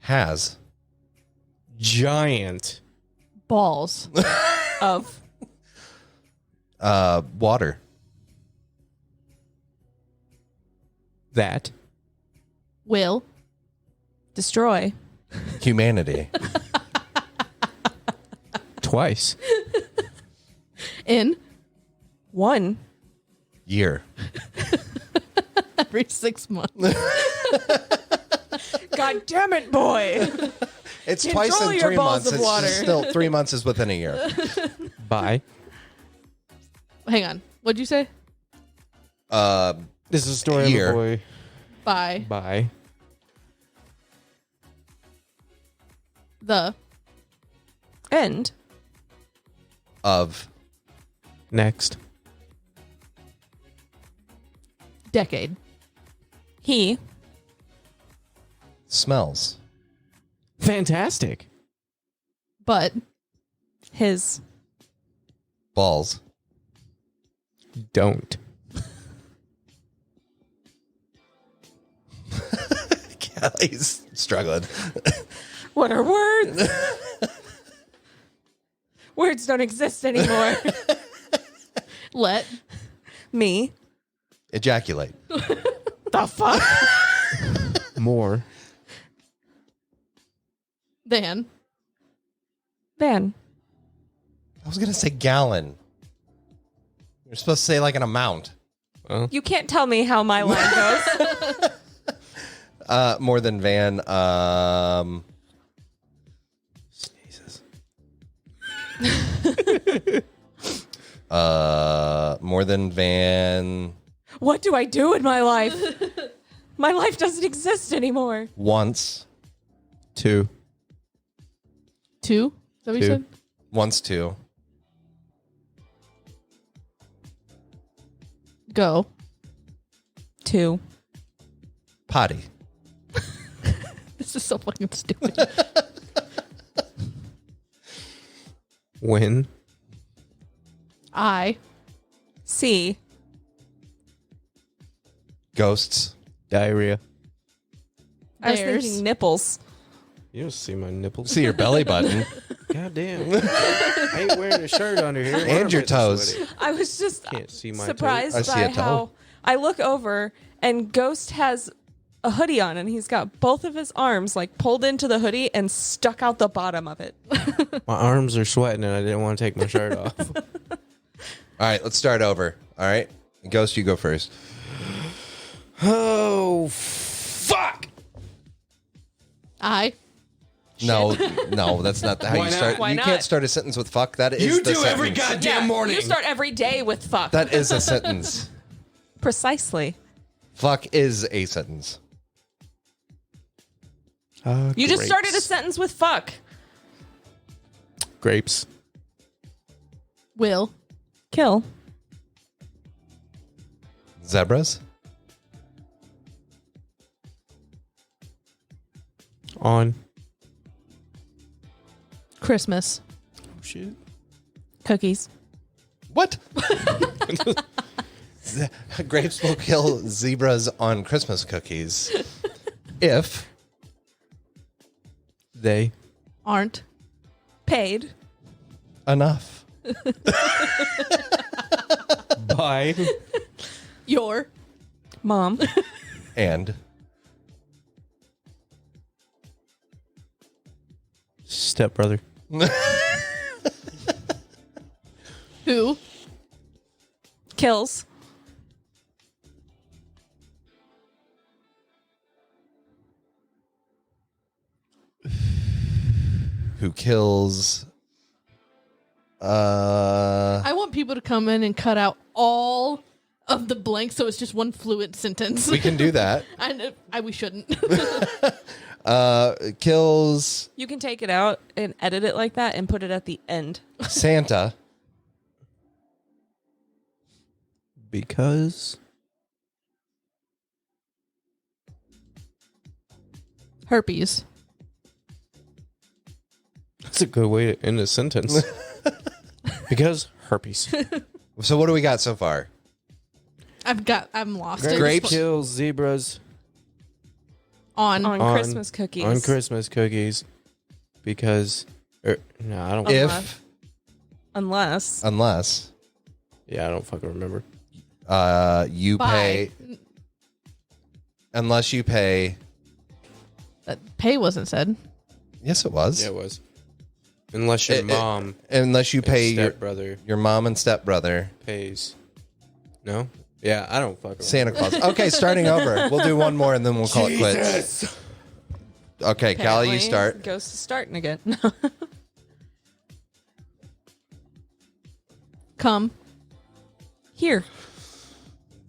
has giant Balls. Of. water. that Will. Destroy. Humanity. Twice. In. 1 Year. Every 6 months. God damn it, boy. It's Control twice in your 3 balls months. of It's water. just still 3 months is within a year. Bye. Hang on. What'd you say? This is a story Year. of a boy. By Bye. the End. Of Next. decade. He. smells. Fantastic. But His. Balls. Don't. Kelly's struggling. What are words? Words don't exist anymore. let Me. Ejaculate. The fuck? More. than Van. I was gonna say gallon. You're supposed to say like an amount. You can't tell me how my line goes. More than Van. Sneezes. More than Van. What do I do in my life? My life doesn't exist anymore. Once. 2. 2. Is that what you Two. said? Once two. Go. 2. Potty. This is so fucking stupid. When. I C. Ghosts. Diarrhea. I was Bears. thinking nipples. You don't see my nipples. See your belly button. God damn. I ain't wearing a shirt under here. And your toes. I was just Can't see my surprised I see by a toe. how I look over and Ghost has a hoodie on and he's got both of his arms like pulled into the hoodie and stuck out the bottom of it. My arms are sweating and I didn't want to take my shirt off. All right, let's start over. All right. Ghost, you go first. Oh, fuck. I No, that's not how Why you not? start. Why you not? can't start a sentence with fuck. That is You the do every sentence. goddamn morning. You start every day with fuck. That is a sentence. Precisely. Fuck is a sentence. You just started a sentence with fuck. Grapes. will Kill. Zebras. On. Christmas Oh, shit. Cookies. What? Grapes will kill zebras on Christmas cookies. If They. aren't Paid. enough. Bye. your Mom. And Stepbrother. who Kills. who kills I want people to come in and cut out all of the blanks so it's just one fluent sentence. we can do that. We shouldn't. Kills You can take it out and edit it like that and put it at the end. Santa. Because. Herpes. That's a good way to end a sentence. Because herpes. So what do we got so far? I'm lost. Grapes. Kills zebras on On Christmas cookies. on Christmas cookies. Because. No, I don't. If Unless. Yeah, I don't fucking remember. you Bye. pay unless you pay Pay wasn't said. Yes, it was. Yeah, it was. Unless your mom unless you pay and stepbrother your mom and stepbrother pays. No? Yeah, I don't fuck around. Santa Claus. Okay, starting over. We'll do one more and then we'll call it quits. Okay, Callie, you Apparently, start. Ghost is starting again. Come. Here.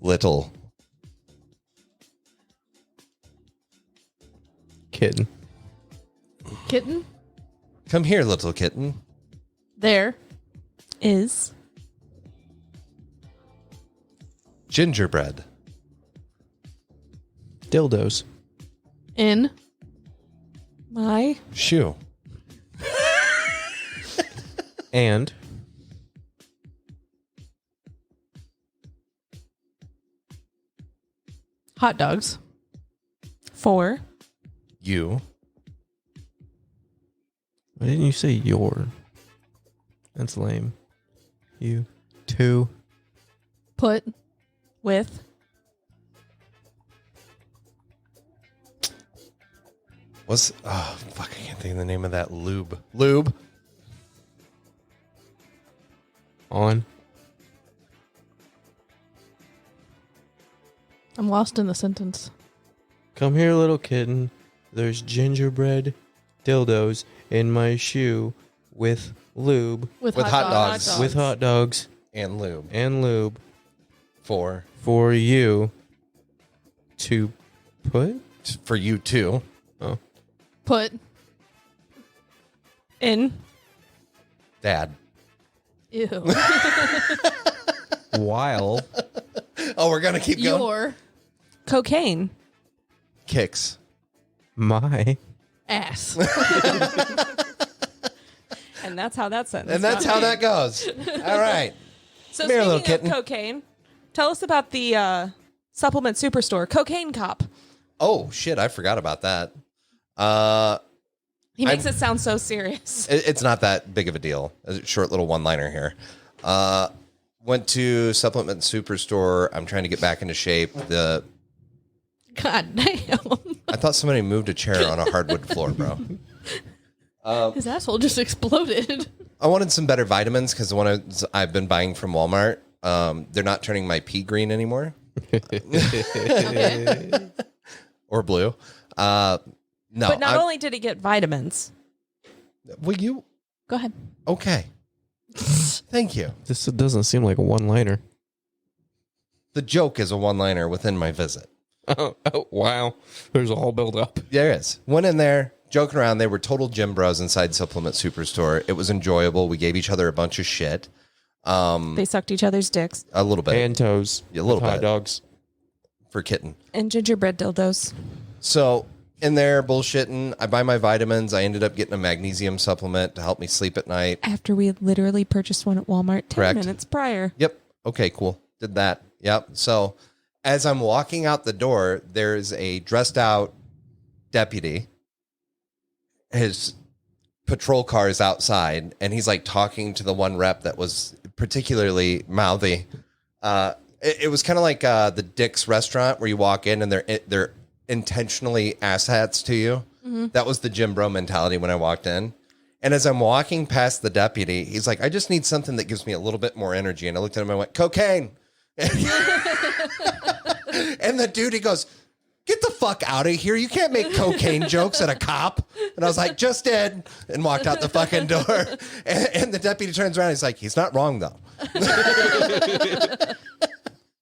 Little. Kitten. Kitten. Come here, little kitten. There. Is. Gingerbread. Dildos. In. My. Shoe. And. Hot dogs. For. You. Why didn't you say your? That's lame. You. Two. Put. With. What's oh fuck, I can't think of the name of that lube. Lube. On. I'm lost in the sentence. Come here, little kitten. There's gingerbread dildos in my shoe with lube. With With hot dogs. With hot dogs And lube. and lube For you to put. for you too. Oh. Put. In. Dad. Ew. While. Oh, we're gonna keep going. Your Cocaine. Kicks. My. ass. And that's how that sentence. And that's how that goes. All right. So Come here, little speaking of kitten. cocaine, tell us about the supplement superstore, Cocaine Cop. Oh shit, I forgot about that. He makes it sound so serious. It's not that big of a deal. A short little one-liner here. Went to Supplement Superstore. I'm trying to get back into shape. God damn. I thought somebody moved a chair on a hardwood floor, bro. His asshole just exploded. I wanted some better vitamins because the ones I've been buying from Walmart, they're not turning my pea green anymore. Or blue. No. But not only did he get vitamins. Will you? Go ahead. Okay. Thank you. This doesn't seem like a one-liner. The joke is a one-liner within my visit. Oh, wow. There's a whole build-up. There is. Went in there, joking around. They were total gym bros inside Supplement Superstore. It was enjoyable. We gave each other a bunch of shit. They sucked each other's dicks. A little bit. And toes. A little with hot bit. dogs. For kitten. And gingerbread dildos. So in there bullshitting, I buy my vitamins. I ended up getting a magnesium supplement to help me sleep at night. After we had literally purchased one at Walmart 10 Correct. minutes prior. Yep. Okay, cool. Did that. Yep. So as I'm walking out the door, there's a dressed out deputy. His patrol car is outside, and he's like talking to the one rep that was particularly mouthy. It was kind of like the Dick's restaurant where you walk in and they're intentionally asshats to you. Mm-hmm. That was the gym bro mentality when I walked in. And as I'm walking past the deputy, he's like, I just need something that gives me a little bit more energy. And I looked at him and I went, cocaine. And the dude, he goes, get the fuck out of here. You can't make cocaine jokes at a cop. And I was like, just did. And walked out the fucking door. And the deputy turns around. He's like, he's not wrong, though.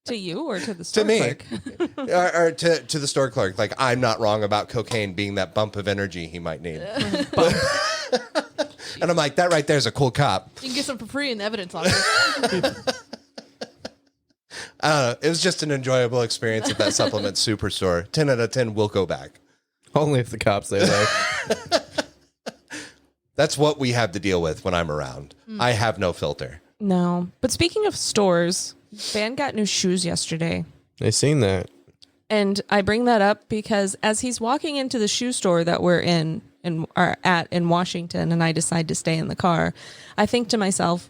To you or to the store To me. clerk? or to the store clerk. Like, I'm not wrong about cocaine being that bump of energy he might need. And I'm like, that right there is a cool cop. You can get some for free and evidence on it. I don't know. It was just an enjoyable experience at that Supplement Superstore. 10 out of 10 will go back. Only if the cops there, though. That's what we have to deal with when I'm around. I have no filter. No. But speaking of stores, Van got new shoes yesterday. I seen that. And I bring that up because as he's walking into the shoe store that we're in and are at in Washington, and I decide to stay in the car, I think to myself,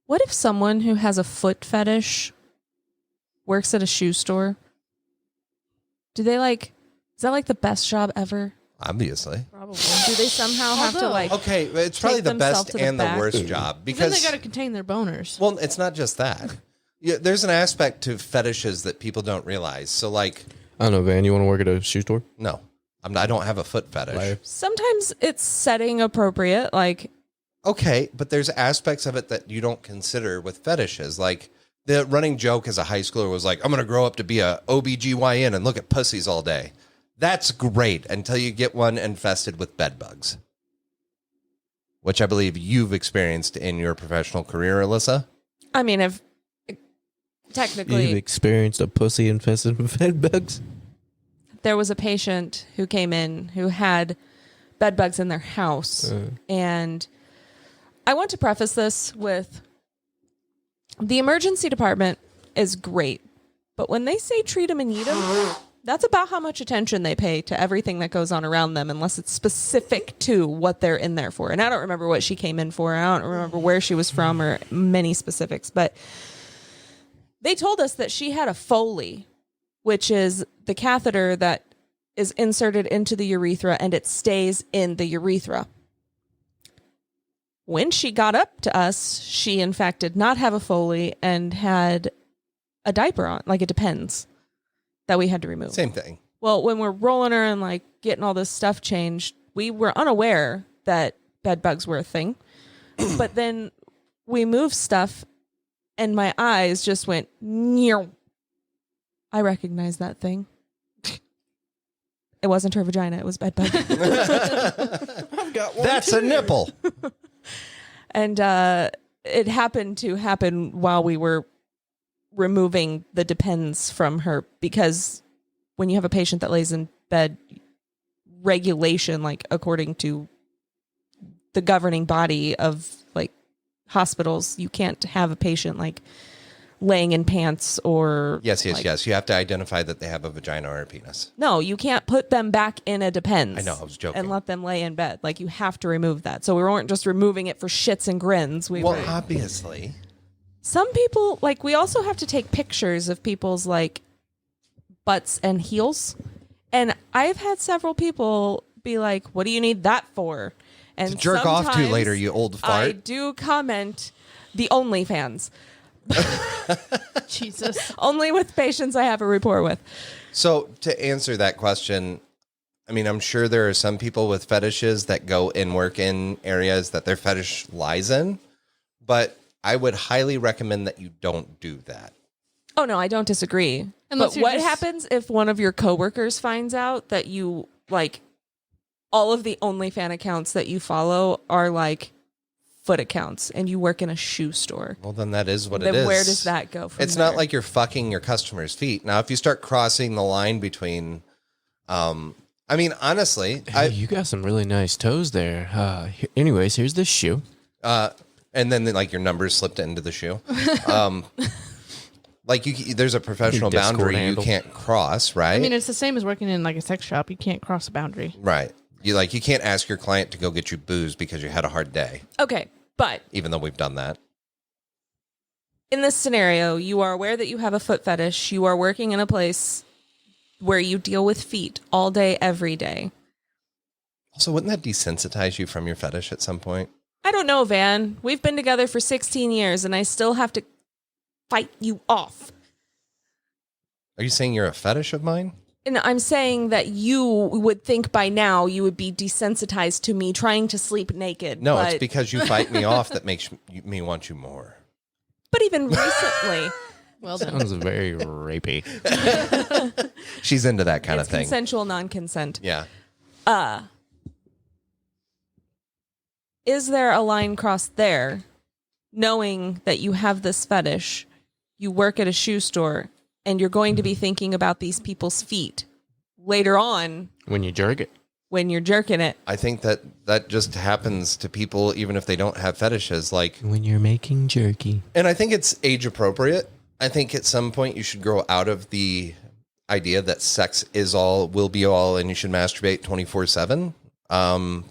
what if someone who has a foot fetish works at a shoe store? Do they like? Is that like the best job ever? Obviously. Probably. Do they somehow have to Although- like? Okay, it's probably Take the themselves best to the and the back. worst job Then because they got to contain their boners. well, it's not just that. Yeah, there's an aspect to fetishes that people don't realize. So, like, I don't know, Van. You want to work at a shoe store? no, I don't have a foot fetish. Sometimes it's setting appropriate. Like, Okay, but there's aspects of it that you don't consider with fetishes. Like, the running joke as a high schooler was like, I'm going to grow up to be a OBGYN and look at pussies all day. That's great until you get one infested with bed bugs, which I believe you've experienced in your professional career, Alyssa. I mean, if You've technically experienced a pussy infested with bed bugs? there was a patient who came in who had bed bugs in their house, and I want to preface this with the emergency department is great, but when they say treat them and eat them, that's about how much attention they pay to everything that goes on around them, unless it's specific to what they're in there for. And I don't remember what she came in for. I don't remember where she was from or many specifics, but they told us that she had a Foley, which is the catheter that is inserted into the urethra and it stays in the urethra. When she got up to us, she in fact did not have a Foley and had a diaper on, like it depends, that we had to remove. Same thing. Well, when we're rolling her and like getting all this stuff changed, we were unaware that bed bugs were a thing. But then we moved stuff and my eyes just went, "Meow." I recognize that thing. It wasn't her vagina, it was bed bug. I've got one. That's a nipple. And it happened to happen while we were removing the depends from her, because when you have a patient that lays in bed, regulation, like according to the governing body of like hospitals, you can't have a patient like laying in pants or Yes. like- You have to identify that they have a vagina or a penis. No, you can't put them back in a depends. I know, I was joking. And let them lay in bed. Like you have to remove that. So we weren't just removing it for shits and grins. We Well, were. obviously. Some people, like, we also have to take pictures of people's like butts and heels. And I've had several people be like, "What do you need that for?" And To jerk off to sometimes later, you old fart. I do comment the OnlyFans. Jesus. Only with patients I have a rapport with. So to answer that question, I mean, I'm sure there are some people with fetishes that go and work in areas that their fetish lies in, but I would highly recommend that you don't do that. Oh, no, I don't disagree. Unless But you're what just- happens if one of your coworkers finds out that you, like, all of the OnlyFans accounts that you follow are, like, foot accounts and you work in a shoe store? Well, then that is what Then it is. where does that go from It's there? not like you're fucking your customers' feet. Now, if you start crossing the line between, I mean, honestly, Hey, you got some really nice toes there. Anyways, here's this shoe. and then like your numbers slipped into the shoe. Like there's a professional Your Discord boundary handle. you can't cross, right? I mean, it's the same as working in like a sex shop. You can't cross a boundary. right. You can't ask your client to go get you booze because you had a hard day, Okay, but even though we've done that. in this scenario, you are aware that you have a foot fetish. You are working in a place where you deal with feet all day, every day. Also, wouldn't that desensitize you from your fetish at some point? I don't know, Van. We've been together for 16 years and I still have to fight you off. Are you saying you're a fetish of mine? And I'm saying that you would think by now you would be desensitized to me trying to sleep naked. No, but, it's because you fight me off that makes me want you more. But even recently, Well done. Sounds very rapey. She's into that kind it's of thing. consensual non-consent. Yeah. Is there a line crossed there, knowing that you have this fetish, you work at a shoe store, and you're going to be thinking about these people's feet later on When you jerk it. when you're jerking it? I think that just happens to people even if they don't have fetishes. Like, When you're making jerky. and I think it's age appropriate. I think at some point you should grow out of the idea that sex is all, will be all, and you should masturbate 24/7.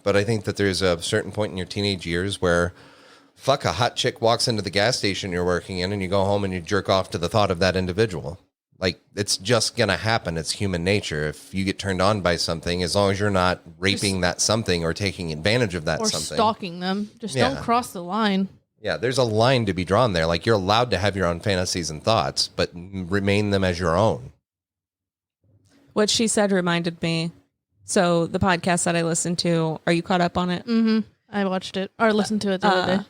But I think that there's a certain point in your teenage years where, fuck, a hot chick walks into the gas station you're working in and you go home and you jerk off to the thought of that individual. Like, it's just going to happen. It's human nature. If you get turned on by something, as long as you're not raping that something or taking advantage of that or something. stalking them. Just Yeah. don't cross the line. Yeah, there's a line to be drawn there. Like, you're allowed to have your own fantasies and thoughts, but remain them as your own. What she said reminded me. So the podcast that I listened to, are you caught up on it? Mm-hmm. I watched it or listened to it the other day.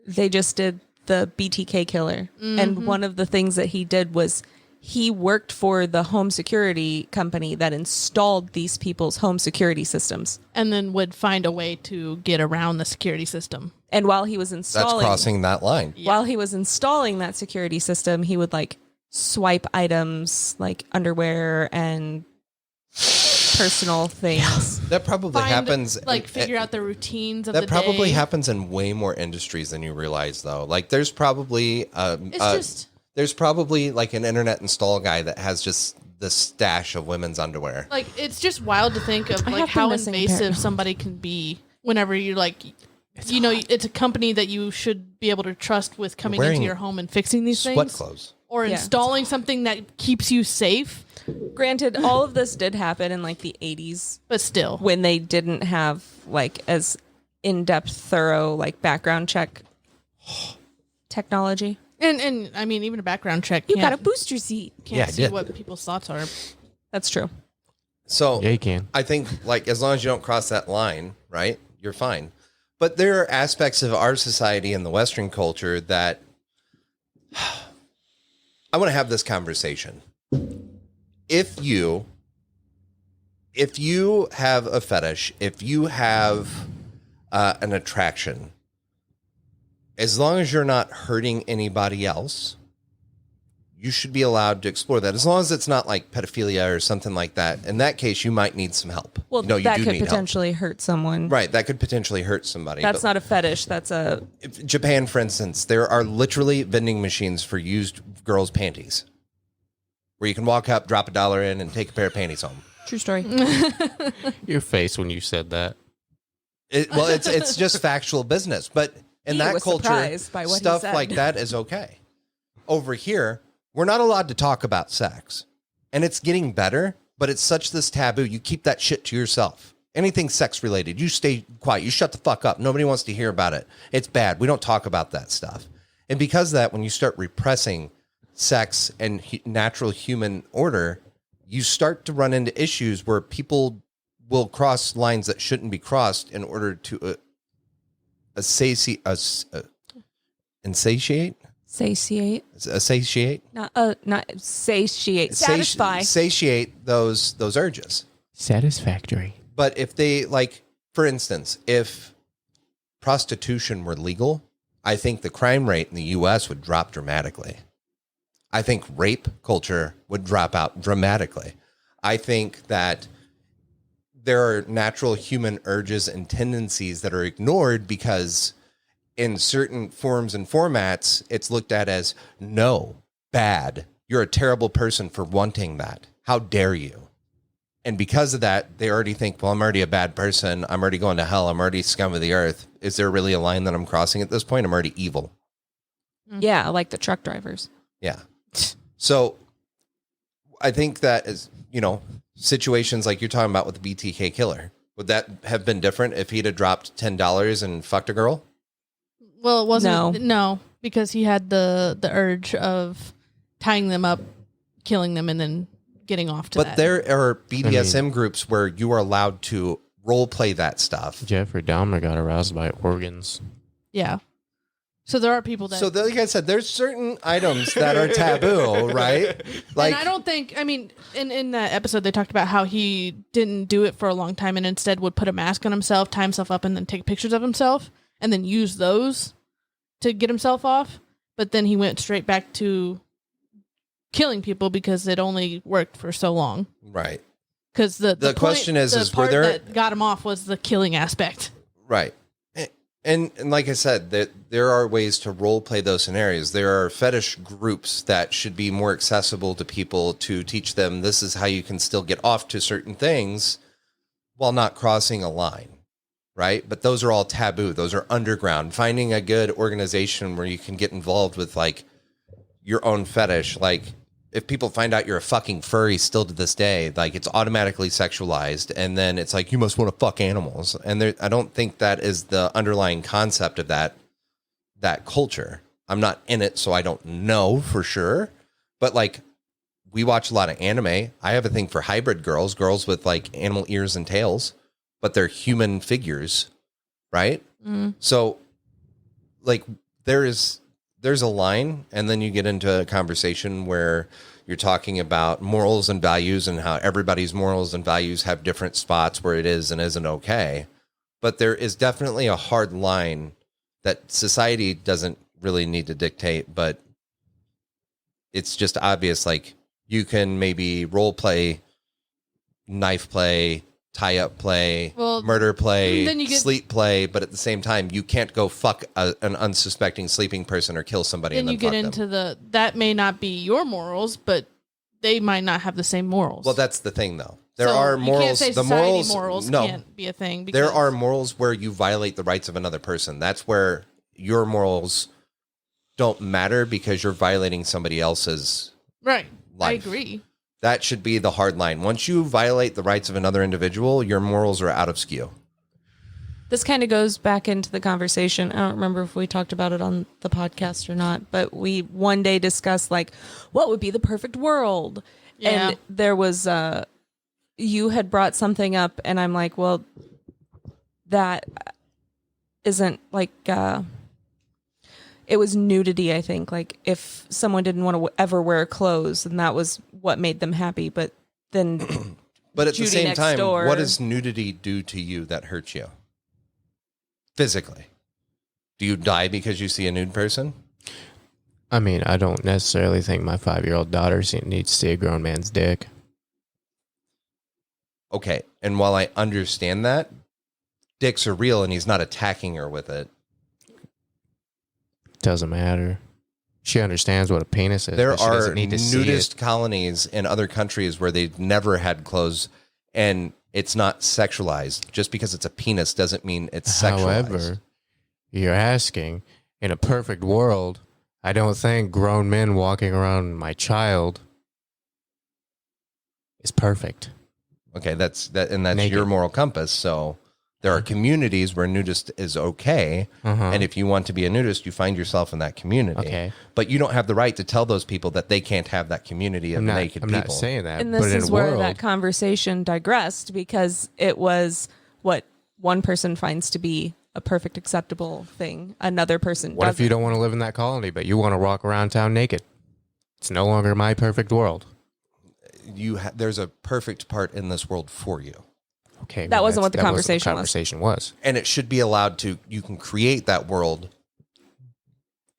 They just did the BTK killer. And one of the things that he did was he worked for the home security company that installed these people's home security systems. And then would find a way to get around the security system. And while he was That's installing crossing that line. while he was installing that security system, he would like swipe items like underwear and personal things. That probably happens. Like figure out the routines of that the probably day. happens in way more industries than you realize, though. Like, there's probably there's probably like an internet install guy that has just the stash of women's underwear. Like, it's just wild to think of I like have how been missing a invasive pair. somebody can be whenever you're like, it's a company that you should be able to trust with coming Wearing into your home and fixing these Sweat things. clothes. Or Yeah. installing something that keeps you safe, Granted, all of this did happen in like the 80s but still. when they didn't have like as in-depth, thorough like background check technology. And I mean, even a background check You can't, got a booster seat. can't Yeah, I see did. what people's thoughts are. That's true. So Yeah, you can. I think, like, as long as you don't cross that line, right, you're fine. But there are aspects of our society and the Western culture that I want to have this conversation. If you have a fetish, if you have an attraction, as long as you're not hurting anybody else, you should be allowed to explore that. As long as it's not like pedophilia or something like that. In that case, you might need some help. Well, No, you that do could need help. potentially hurt someone. Right, that could potentially hurt somebody. That's but not a fetish. That's a if Japan, for instance, there are literally vending machines for used girls' panties, where you can walk up, drop $1 in, and take a pair of panties home. true story. Your face when you said that. Well, it's just factual business, but in He that was culture, surprised by what he stuff said. like that is okay. Over here, we're not allowed to talk about sex, and it's getting better, but it's such this taboo. You keep that shit to yourself. Anything sex related, you stay quiet. You shut the fuck up. Nobody wants to hear about it. It's bad. We don't talk about that stuff. And because of that, when you start repressing sex and natural human order, you start to run into issues where people will cross lines that shouldn't be crossed in order to insatiate, Not satiate. Satisfy. satiate those urges. Satisfactory. But if they, like, for instance, if prostitution were legal, I think the crime rate in the U.S. would drop dramatically. I think rape culture would drop out dramatically. I think that there are natural human urges and tendencies that are ignored because in certain forms and formats, it's looked at as, no, bad. You're a terrible person for wanting that. How dare you? And because of that, they already think, well, I'm already a bad person. I'm already going to hell. I'm already scum of the earth. Is there really a line that I'm crossing at this point? I'm already evil. Yeah, like the truck drivers. Yeah. So I think that is, situations like you're talking about with the BTK killer. Would that have been different if he'd have dropped $10 and fucked a girl? Well, it wasn't. No, because he had the urge of tying them up, killing them, and then getting off to that. But there are BDSM groups where you are allowed to role play that stuff. Jeffrey Dahmer got aroused by organs. Yeah. So there are people that. So like I said, there's certain items that are taboo, right? Like, and I don't think, in that episode, they talked about how he didn't do it for a long time and instead would put a mask on himself, tie himself up, and then take pictures of himself and then use those to get himself off. But then he went straight back to killing people because it only worked for so long. right. Because the question point, is the were part there- that got him off was the killing aspect. Right. And like I said, that there are ways to role play those scenarios. There are fetish groups that should be more accessible to people to teach them this is how you can still get off to certain things while not crossing a line, right? But those are all taboo. Those are underground. Finding a good organization where you can get involved with like your own fetish, like if people find out you're a fucking furry still to this day, like it's automatically sexualized, and then it's like you must want to fuck animals. And I don't think that is the underlying concept of that culture. I'm not in it, so I don't know for sure. But like, we watch a lot of anime. I have a thing for hybrid girls with like animal ears and tails, but they're human figures, right? So like there's a line, and then you get into a conversation where you're talking about morals and values and how everybody's morals and values have different spots where it is and isn't okay. But there is definitely a hard line that society doesn't really need to dictate, but it's just obvious. Like, you can maybe role play, knife play, tie up play, murder play, then sleep play, but at the same time, you can't go fuck an unsuspecting sleeping person or kill somebody. Then you get into that may not be your morals, but they might not have the same morals. Well, that's the thing, though. There are morals. You can't say morals can't be a thing. There are morals where you violate the rights of another person. That's where your morals don't matter because you're violating somebody else's life. I agree. That should be the hard line. Once you violate the rights of another individual, your morals are out of skew. This kind of goes back into the conversation. I don't remember if we talked about it on the podcast or not, but we one day discussed like what would be the perfect world. Yeah. And there was you had brought something up, and I'm like, well, that isn't like it was nudity, I think. Like, if someone didn't want to ever wear clothes, and that was what made them happy. But then, but at the same time, what does nudity do to you that hurts you physically? Do you die because you see a nude person? I mean, I don't necessarily think my 5-year-old daughter needs to see a grown man's dick. Okay, and while I understand that, dicks are real, and he's not attacking her with it. Doesn't matter. She understands what a penis is. There are nudist colonies in other countries where they've never had clothes, and it's not sexualized. Just because it's a penis doesn't mean it's sexualized. However, you're asking, in a perfect world, I don't think grown men walking around my child is perfect. Okay, that's naked. Your moral compass. So there are Mm-hmm. communities where nudist is okay, and if you want to be a nudist, you find yourself in that community. Okay, but you don't have the right to tell those people that they can't have that community of naked people. I'm not saying that. And this is where that conversation digressed, because it was what one person finds to be a perfect acceptable thing, another person What if you don't want to live in that colony, but you want to walk around town naked? It's no longer my perfect world. There's a perfect part in this world for you. Okay, that wasn't what the conversation was. And it should be allowed to, you can create that world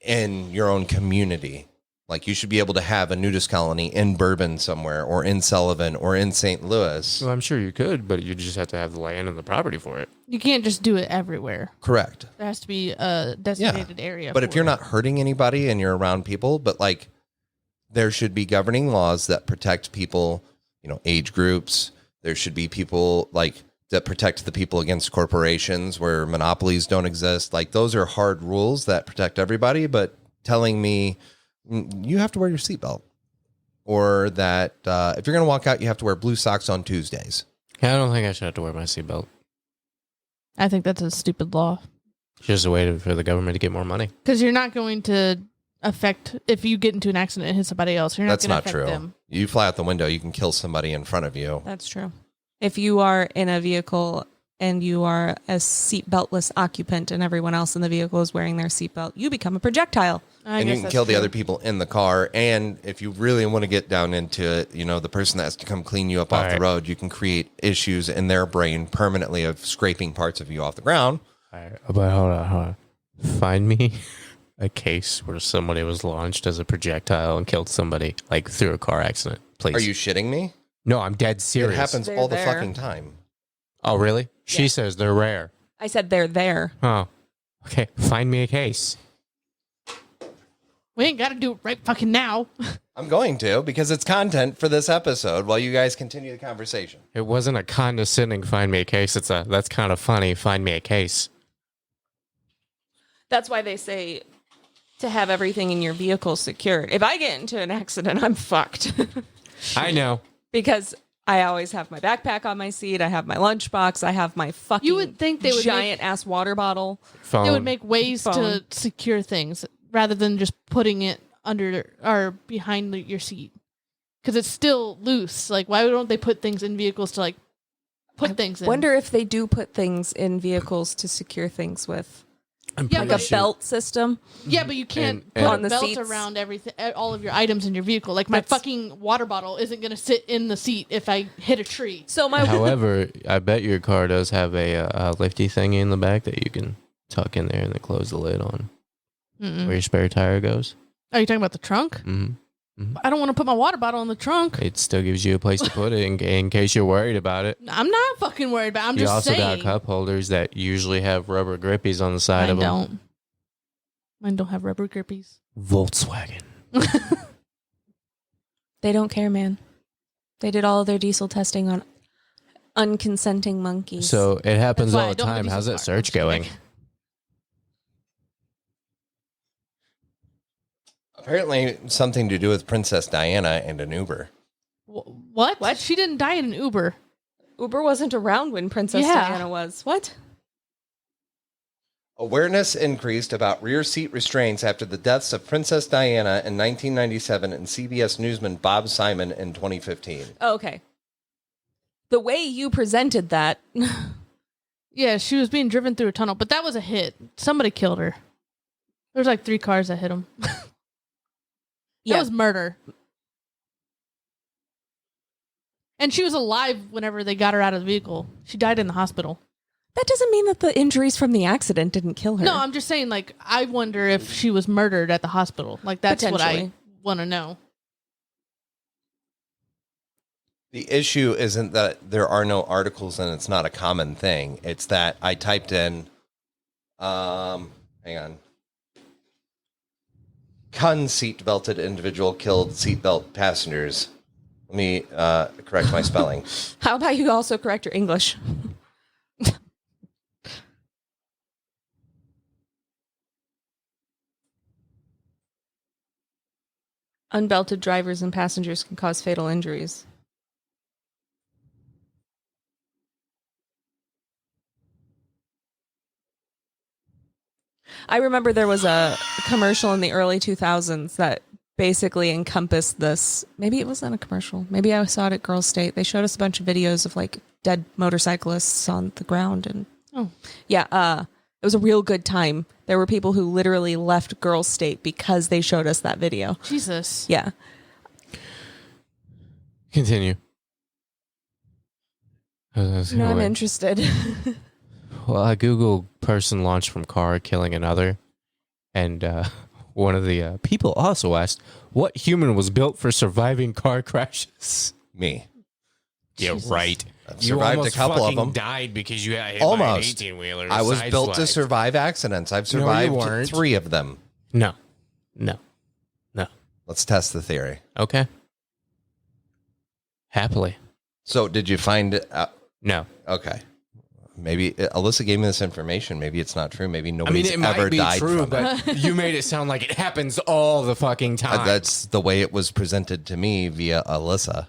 in your own community. Like, you should be able to have a nudist colony in Bourbon somewhere, or in Sullivan, or in St. Louis. Well, I'm sure you could, but you just have to have the land and the property for it. You can't just do it everywhere. Correct. There has to be a designated area. But if you're not hurting anybody and you're around people, but like, there should be governing laws that protect people, age groups. There should be people that protect the people against corporations where monopolies don't exist. Like, those are hard rules that protect everybody. But telling me you have to wear your seatbelt, or that if you're going to walk out, you have to wear blue socks on Tuesdays. I don't think I should have to wear my seatbelt. I think that's a stupid law. It's just a way for the government to get more money. Because you're not going to affect, if you get into an accident and hit somebody else, you're not going to affect them. That's not true. You fly out the window, you can kill somebody in front of you. That's true. If you are in a vehicle and you are a seatbeltless occupant and everyone else in the vehicle is wearing their seatbelt, you become a projectile. And you can kill the other people in the car. And if you really want to get down into it, the person that has to come clean you up off the road, you can create issues in their brain permanently of scraping parts of you off the ground. All right. But hold on. Find me a case where somebody was launched as a projectile and killed somebody, like through a car accident, please. Are you shitting me? No, I'm dead serious. It happens all the fucking time. Oh, really? She says they're rare. I said they're there. Oh, okay. Find me a case. We ain't got to do it right fucking now. I'm going to, because it's content for this episode while you guys continue the conversation. It wasn't a condescending find me a case. That's kind of funny. Find me a case. That's why they say to have everything in your vehicle secured. If I get into an accident, I'm fucked. I know. Because I always have my backpack on my seat. I have my lunchbox. I have my fucking You would think they would giant ass water bottle. Phone. They would make ways Phone. to secure things rather than just putting it under or behind your seat. Because it's still loose. Like, why don't they put things in vehicles to, like, put things in? Wonder if they do put things in vehicles to secure things with. Yeah, Like a belt system. Yeah, but you can't And- put on a the belt seats. around everything, all of your items in your vehicle. Like, my That's- fucking water bottle isn't going to sit in the seat if I hit a tree. So my However, I bet your car does have a lifty thingy in the back that you can tuck in there and then close the lid on where your spare tire goes. Are you talking about the trunk? Mm-hmm. I don't want to put my water bottle in the trunk. It still gives you a place to put it in case you're worried about it. I'm not fucking worried about it. I'm You just also saying. got cup holders that usually have rubber grippies on the side Mine of them. don't. Mine don't have rubber grippies. Volkswagen. They don't care, man. They did all of their diesel testing on unconsenting monkeys. So it happens That's why all I the don't have a time. diesel How's that car. search I'm just going? kidding. Apparently, something to do with Princess Diana and an Uber. What? She didn't die in an Uber. Uber wasn't around when Princess Yeah. Diana was. What? Awareness increased about rear seat restraints after the deaths of Princess Diana in 1997 and CBS newsman Bob Simon in 2015. Oh, okay. The way you presented that. Yeah, she was being driven through a tunnel, but that was a hit. Somebody killed her. There's like 3 cars that hit him. That was murder. And she was alive whenever they got her out of the vehicle. She died in the hospital. That doesn't mean that the injuries from the accident didn't kill her. No, I'm just saying, like, I wonder if she was murdered at the hospital. Like, that's what I Potentially. want to know. The issue isn't that there are no articles and it's not a common thing. It's that I typed in, hang on. Seat-belted individual killed seatbelt passengers. Let me correct my spelling. How about you also correct your English? Unbelted drivers and passengers can cause fatal injuries. I remember there was a commercial in the early 2000s that basically encompassed this. Maybe it wasn't a commercial. Maybe I saw it at Girls State. They showed us a bunch of videos of like dead motorcyclists on the ground. And it was a real good time. There were people who literally left Girls State because they showed us that video. Jesus. Yeah. Continue. No, I'm interested. Well, I Googled person launched from car killing another. And one of the people also asked, what human was built for surviving car crashes? Me. Yeah, right. I've survived a couple of them. Died because you got hit Almost. by an 18-wheeler. I was built to survive accidents. I've survived weren't. 3 of them. No. Let's test the theory. Okay. Happily. So did you find it? No. Okay. Maybe Alyssa gave me this information. Maybe it's not true. Maybe I mean, nobody's it ever might be died true, from it. but you made it sound like it happens all the fucking time. That's the way it was presented to me via Alyssa.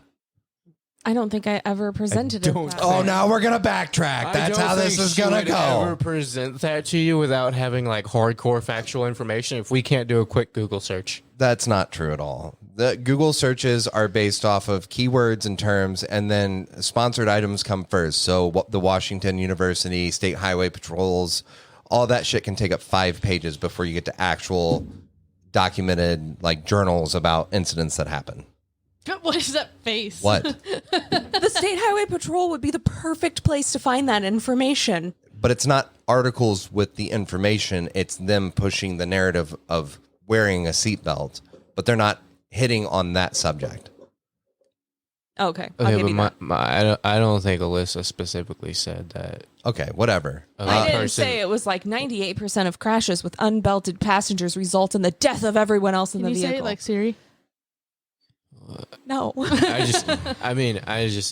I don't think I ever presented it. don't that think- way. Oh, now we're going to backtrack. That's how this is going to Ever go. present that to you without having like hardcore factual information? If we can't do a quick Google search, That's not true at all. The Google searches are based off of keywords and terms, and then sponsored items come first. So the Washington University, State Highway Patrols, all that shit can take up 5 pages before you get to actual documented like journals about incidents that happen. What is that face? What? The State Highway Patrol would be the perfect place to find that information. But it's not articles with the information. It's them pushing the narrative of wearing a seatbelt, but they're not hitting on that subject. Okay, I'll okay, give you but that. I don't think Alyssa specifically said that. Okay, whatever. I didn't say it was like 98% of crashes with unbelted passengers result in the death of everyone else in Can the you vehicle. say it like Siri? No. I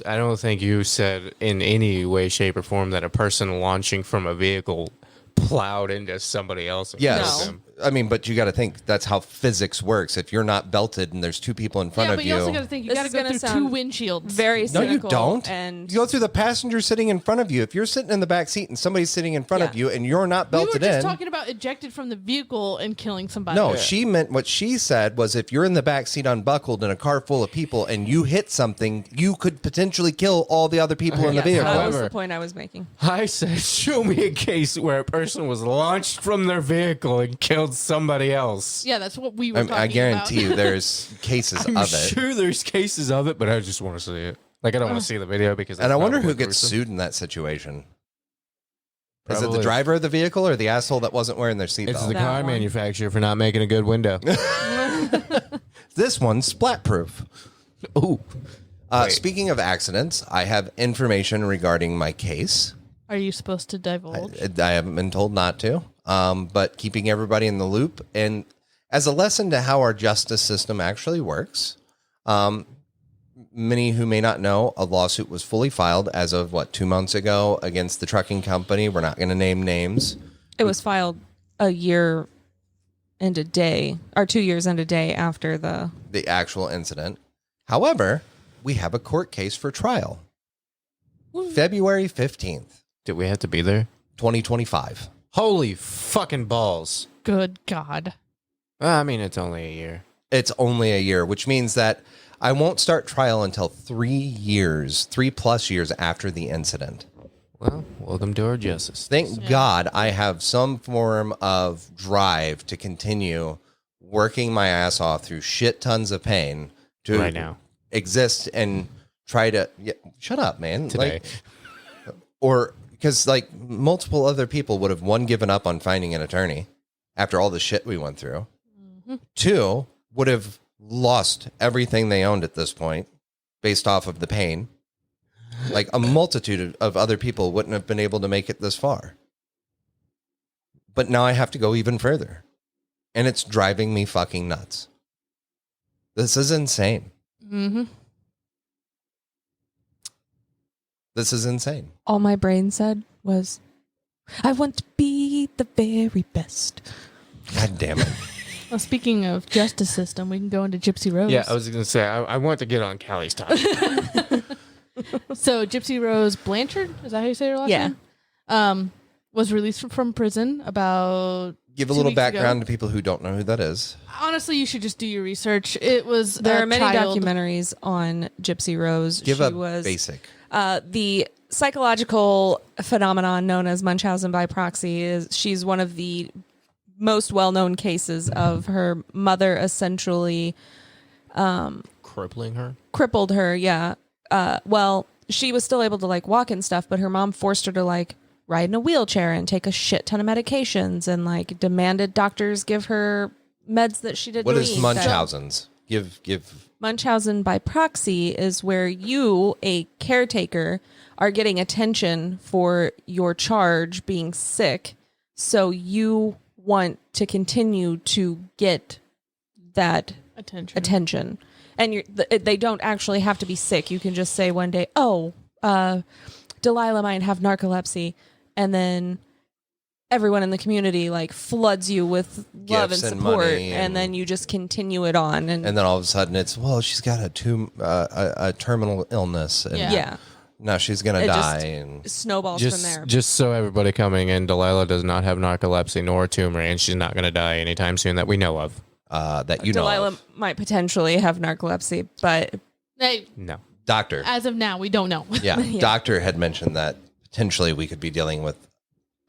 don't think you said in any way, shape, or form that a person launching from a vehicle plowed into somebody else. And Yes. killed them. I mean, but you got to think that's how physics works. If you're not belted and there's two people in front of but you also got to think you This got to is go gonna through sound 2 windshields. Very No, you cynical. don't. And You go through the passenger sitting in front of you. If you're sitting in the back seat and somebody's sitting in front of you and you're not we were belted just in. talking about ejected from the vehicle and killing somebody. No, she meant what she said was if you're in the back seat unbuckled in a car full of people and you hit something, you could potentially kill all the other people in the yes, vehicle. that was However- the point I was making. I said, show me a case where a person was launched from their vehicle and killed somebody else. Yeah, that's what we were talking I guarantee about. you there's cases I'm of it. sure there's cases of it, but I just want to see it. Like, I don't want to see the video because And I wonder who probably gets gruesome. sued in that situation. Is it the Probably- driver of the vehicle or the asshole that wasn't wearing their It's seatbelt? the That car one. manufacturer for not making a good window. This one's splat proof. Ooh. Wait. Speaking of accidents, I have information regarding my case. Are you supposed to divulge? I haven't been told not to, but keeping everybody in the loop. And as a lesson to how our justice system actually works, many who may not know, a lawsuit was fully filed as of, 2 months ago against the trucking company. We're not going to name names. It was filed a year and a day, or 2 years and a day after the. The actual incident. However, we have a court case for trial. February 15th, Did we have to be there? 2025. Holy fucking balls. Good God. I mean, it's only a year. It's only a year, which means that I won't start trial until 3+ years after the incident. Well, welcome to our justice. Thank God I have some form of drive to continue working my ass off through shit tons of pain to Right now. exist and try to shut up, man. Today. Or because multiple other people would have, 1, given up on finding an attorney after all the shit we went through. 2, would have lost everything they owned at this point based off of the pain. Like a multitude of other people wouldn't have been able to make it this far. But now I have to go even further. And it's driving me fucking nuts. This is insane. Mm-hmm. This is insane. All my brain said was, I want to be the very best. God damn it. Well, speaking of justice system, we can go into Gypsy Rose. Yeah, I was going to say, I want to get on Callie's topic. So Gypsy Rose Blanchard, is that how you say her last Yeah. name? Was released from prison about Give a 2 little weeks background ago. to people who don't know who that is. Honestly, you should just do your research. It was There a are many child. documentaries on Gypsy Rose. Give she a was basic. the psychological phenomenon known as Munchausen by proxy. Is she's one of the most well-known cases of her mother essentially Crippling her? crippled her. Yeah. Well, she was still able to walk and stuff, but her mom forced her to ride in a wheelchair and take a shit ton of medications and demanded doctors give her meds that she didn't What need. is Munchausen's? Give. Munchausen by proxy is where you, a caretaker, are getting attention for your charge being sick. So you want to continue to get that attention. And they don't actually have to be sick. You can just say one day, Delilah might have narcolepsy. And then everyone in the community floods you with love and Gifts and support. money And then you just continue it on. And then all of a sudden it's, she's got a terminal illness. And yeah. now she's going to It die. just And snowballs from there. Just so everybody coming in, Delilah does not have narcolepsy nor a tumor, and she's not going to die anytime soon that we know of. that you know Delilah of. might potentially have narcolepsy, but Hey, No. Doctor. as of now, we don't know. Yeah. Doctor had mentioned that potentially we could be dealing with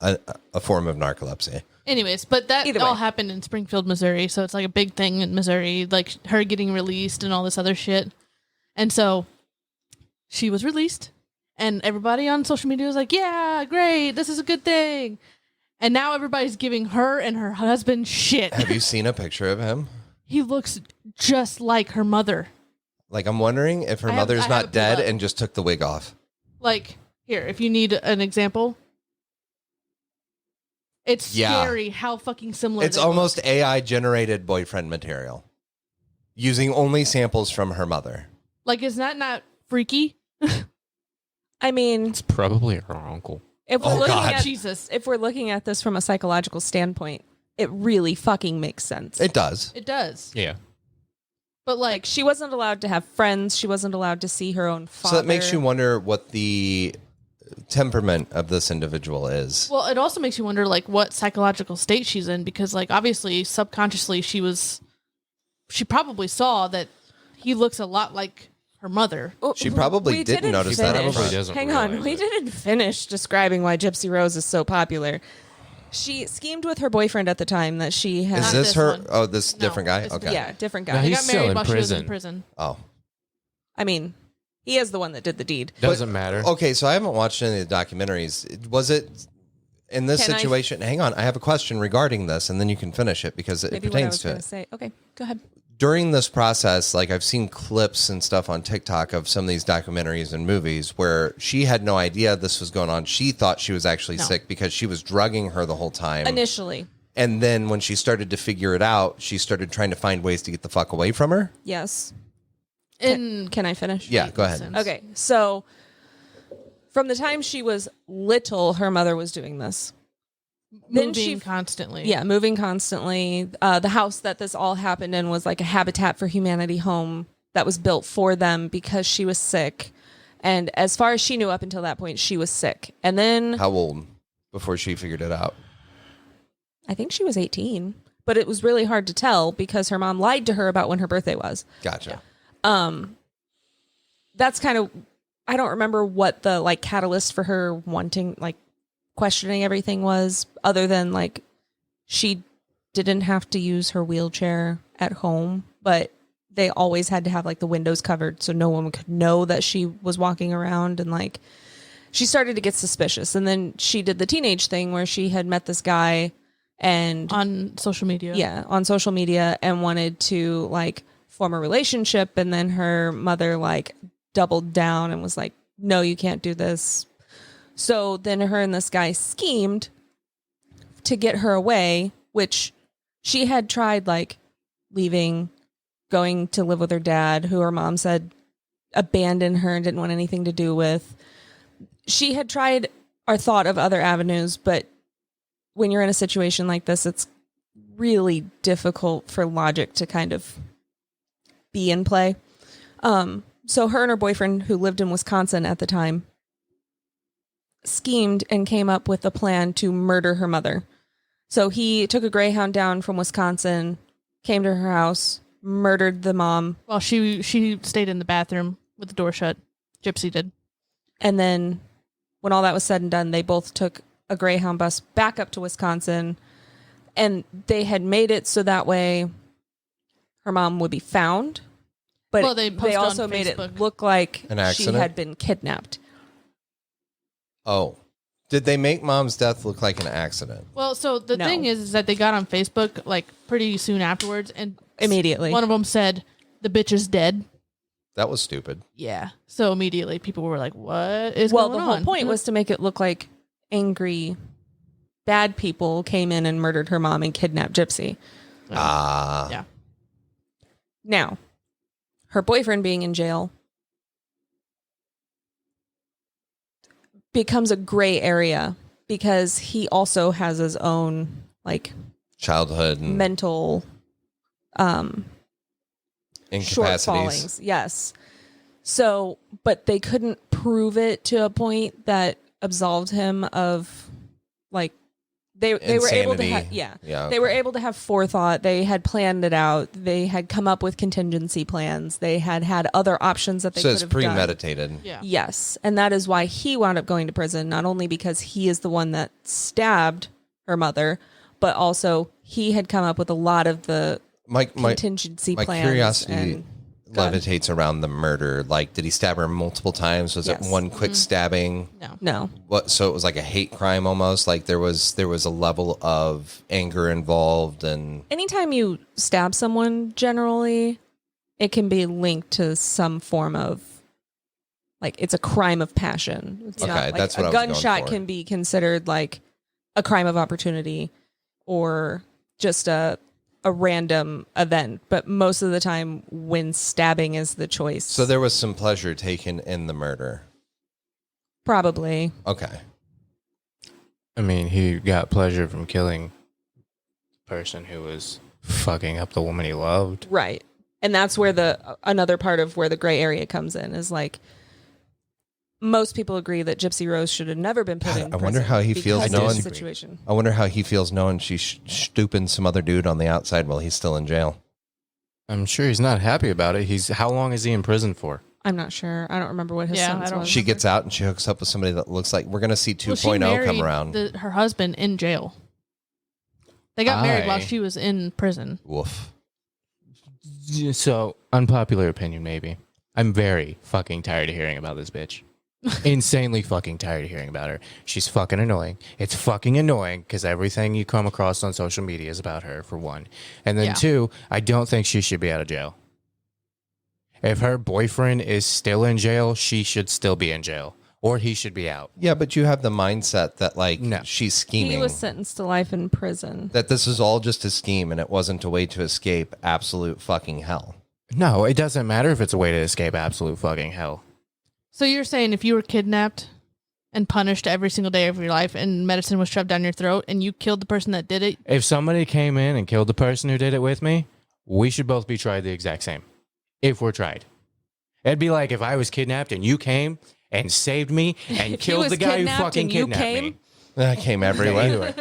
a form of narcolepsy. Anyways, but that Either all way. happened in Springfield, Missouri. So it's a big thing in Missouri, her getting released and all this other shit. And so she was released, and everybody on social media was like, yeah, great, this is a good thing. And now everybody's giving her and her husband shit. Have you seen a picture of him? He looks just like her mother. I'm wondering if her I have mother's it not pulled dead up. and just took the wig off. Here, if you need an example. It's Yeah. scary how fucking similar It's they almost look. AI generated boyfriend material using only samples from her mother. Is that not freaky? I mean, It's probably her uncle. if we're Oh, looking God. at Jesus. if we're looking at this from a psychological standpoint, it really fucking makes sense. It does. It does. Yeah. But Like, she wasn't allowed to have friends. She wasn't allowed to see her own father. So that makes you wonder what the temperament of this individual is. well, it also makes you wonder like what psychological state she's in, because like obviously subconsciously she probably saw that he looks a lot like her mother. She probably We didn't notice that up finish. front. doesn't Hang on, realize we it. didn't finish describing why Gypsy Rose is so popular. She schemed with her boyfriend at the time that she had. Is Not this this her? one. Oh, this No, different guy? it's Okay. Yeah, different guy. No, They he's got still married in while she was in prison. prison. Oh. I mean, he is the one that did the deed. Doesn't matter. Okay, so I haven't watched any of the documentaries. Was it in this Can I- situation? Hang on, I have a question regarding this, and then you can finish it because it Maybe what I pertains was to going it. to say. Okay, go ahead. During this process, like I've seen clips and stuff on TikTok of some of these documentaries and movies where she had no idea this was going on. She thought she was actually No. sick because she was drugging her the whole time. Initially, And then when she started to figure it out, she started trying to find ways to get the fuck away from her. yes. In Can I finish? Yeah, go ahead. sense. Okay, so from the time she was little, her mother was doing this. Then moving she- constantly. Yeah, moving constantly. The house that this all happened in was like a Habitat for Humanity home that was built for them because she was sick. And as far as she knew up until that point, she was sick. And then How old before she figured it out? I think she was 18, but it was really hard to tell because her mom lied to her about when her birthday was. Gotcha. That's kind of, I don't remember what the like catalyst for her wanting, like questioning everything was, other than like she didn't have to use her wheelchair at home, but they always had to have like the windows covered so no one could know that she was walking around, and like she started to get suspicious. And then she did the teenage thing where she had met this guy and On social media. yeah, on social media, and wanted to like form a relationship. And then her mother like doubled down and was like, no, you can't do this. So then her and this guy schemed to get her away, which she had tried like leaving, going to live with her dad, who her mom said abandoned her and didn't want anything to do with. She had tried or thought of other avenues, but when you're in a situation like this, it's really difficult for logic to kind of be in play. So her and her boyfriend, who lived in Wisconsin at the time, schemed and came up with a plan to murder her mother. So he took a Greyhound down from Wisconsin, came to her house, murdered the mom, Well, she stayed in the bathroom with the door shut. Gypsy did. and then when all that was said and done, they both took a Greyhound bus back up to Wisconsin, and they had made it so that way her mom would be found. But Well, they posted on also made it Facebook. look like An she accident? had been kidnapped. Oh. Did they make mom's death look like an accident? Well, so the No. thing is that they got on Facebook like pretty soon afterwards, and Immediately. one of them said the bitch is dead. That was stupid. Yeah. So immediately people were like, "What is Well, going the on?" whole point was to make it look like angry, bad people came in and murdered her mom and kidnapped Gypsy. Ah. Yeah. Now, her boyfriend being in jail becomes a gray area because he also has his own like Childhood and mental incapacities. shortfallings. Yes. So, but they couldn't prove it to a point that absolved him of like they were able to have Insanity. Yeah, they were okay. able to have forethought. They had planned it out. They had come up with contingency plans. They had had other options that they So could it's have done. premeditated. Yeah. Yes, and that is why he wound up going to prison, not only because he is the one that stabbed her mother, but also he had come up with a lot of the My contingency my plans. curiosity and- Go ahead. levitates around the murder. Like, did he stab her multiple times? Was Yes. it one quick stabbing? No. No. What? So it was like a hate crime almost. Like there was a level of anger involved, and Anytime you stab someone, generally, it can be linked to some form of, like, it's a crime of passion. It's Okay, not, like, that's what a I was going gunshot for. can be considered like a crime of opportunity or just a random event. But most of the time, when stabbing is the choice, so there was some pleasure taken in the murder. probably. Okay. I mean, he got pleasure from killing the person who was fucking up the woman he loved. Right. And that's where another part of where the gray area comes in is like most people agree that Gypsy Rose should have never been put in prison. I wonder how he feels because of knowing the situation. I wonder how he feels knowing she's stooping some other dude on the outside while he's still in jail. I'm sure he's not happy about it. How long is he in prison for? I'm not sure. I don't remember what his sentence was. She gets out and she hooks up with somebody that looks like we're going to see 2.0 come around. Her husband in jail. They got married while she was in prison. Woof. So, unpopular opinion, maybe. I'm very fucking tired of hearing about this bitch. Insanely fucking tired of hearing about her. She's fucking annoying. It's fucking annoying because everything you come across on social media is about her, for one. And then two, I don't think she should be out of jail. If her boyfriend is still in jail, she should still be in jail. Or he should be out. Yeah, but you have the mindset that, like, she's scheming. He was sentenced to life in prison. That this is all just a scheme and it wasn't a way to escape absolute fucking hell. No, it doesn't matter if it's a way to escape absolute fucking hell. So you're saying if you were kidnapped and punished every single day of your life and medicine was shoved down your throat and you killed the person that did it? If somebody came in and killed the person who did it with me, we should both be tried the exact same. If we're tried. It'd be like if I was kidnapped and you came and saved me and killed the guy who fucking kidnapped me. I came everywhere.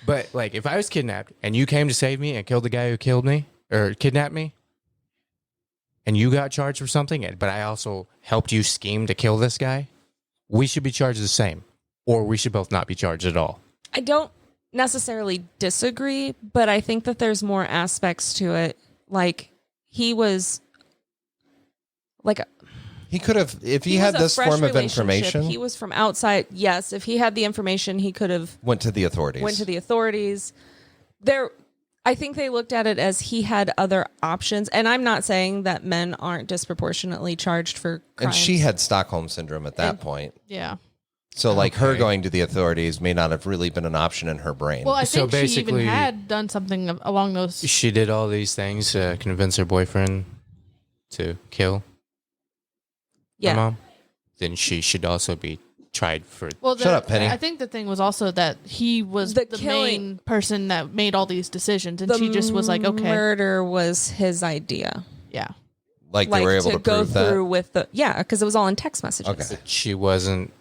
But like if I was kidnapped and you came to save me and killed the guy who killed me or kidnapped me, and you got charged for something, but I also helped you scheme to kill this guy, we should be charged the same. Or we should both not be charged at all. I don't necessarily disagree, but I think that there's more aspects to it. Like, he was like... He could have, if he had this form of information... He was from outside. Yes, if he had the information, he could have... Went to the authorities. I think they looked at it as he had other options. And I'm not saying that men aren't disproportionately charged for crimes. And she had Stockholm Syndrome at that point. Yeah. So, like, her going to the authorities may not have really been an option in her brain. Well, I think she even had done something along those... She did all these things to convince her boyfriend to kill her mom. Then she should also be tried for... Well, shut up, Penny. I think the thing was also that he was the main person that made all these decisions, and she just was like, okay. Murder was his idea. Yeah. Like they were able to go prove that? through with the... Yeah, because it was all in text messages. Okay. She wasn't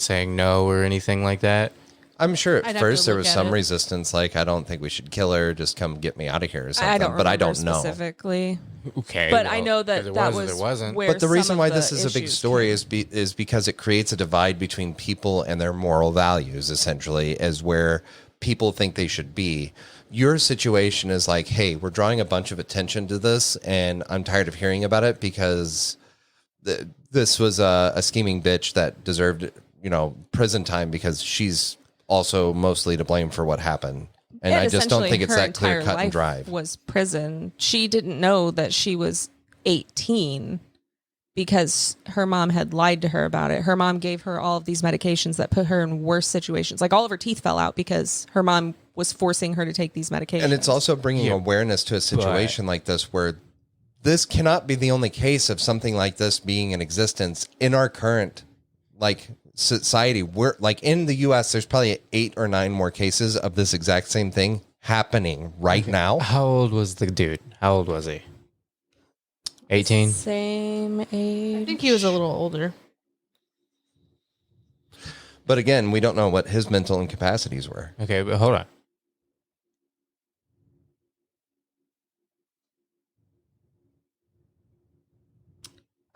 saying no or anything like that. I'm sure at first there was some resistance, like, I don't think we should kill her, just come get me out of here or something. But I don't know. Specifically. Okay. But I know that wasn't. But the reason why this is a big story is because it creates a divide between people and their moral values, essentially, as where people think they should be. Your situation is like, hey, we're drawing a bunch of attention to this, and I'm tired of hearing about it because this was a scheming bitch that deserved, prison time because she's also mostly to blame for what happened. And I just don't think it's that clear cut and dry. Was prison. She didn't know that she was 18 because her mom had lied to her about it. Her mom gave her all of these medications that put her in worse situations. Like all of her teeth fell out because her mom was forcing her to take these medications. And it's also bringing awareness to a situation like this where this cannot be the only case of something like this being in existence in our current society. We're like in the US, there's probably 8 or 9 more cases of this exact same thing happening right now. How old was the dude? How old was he? 18? Same age. I think he was a little older. But again, we don't know what his mental incapacities were. Okay, but hold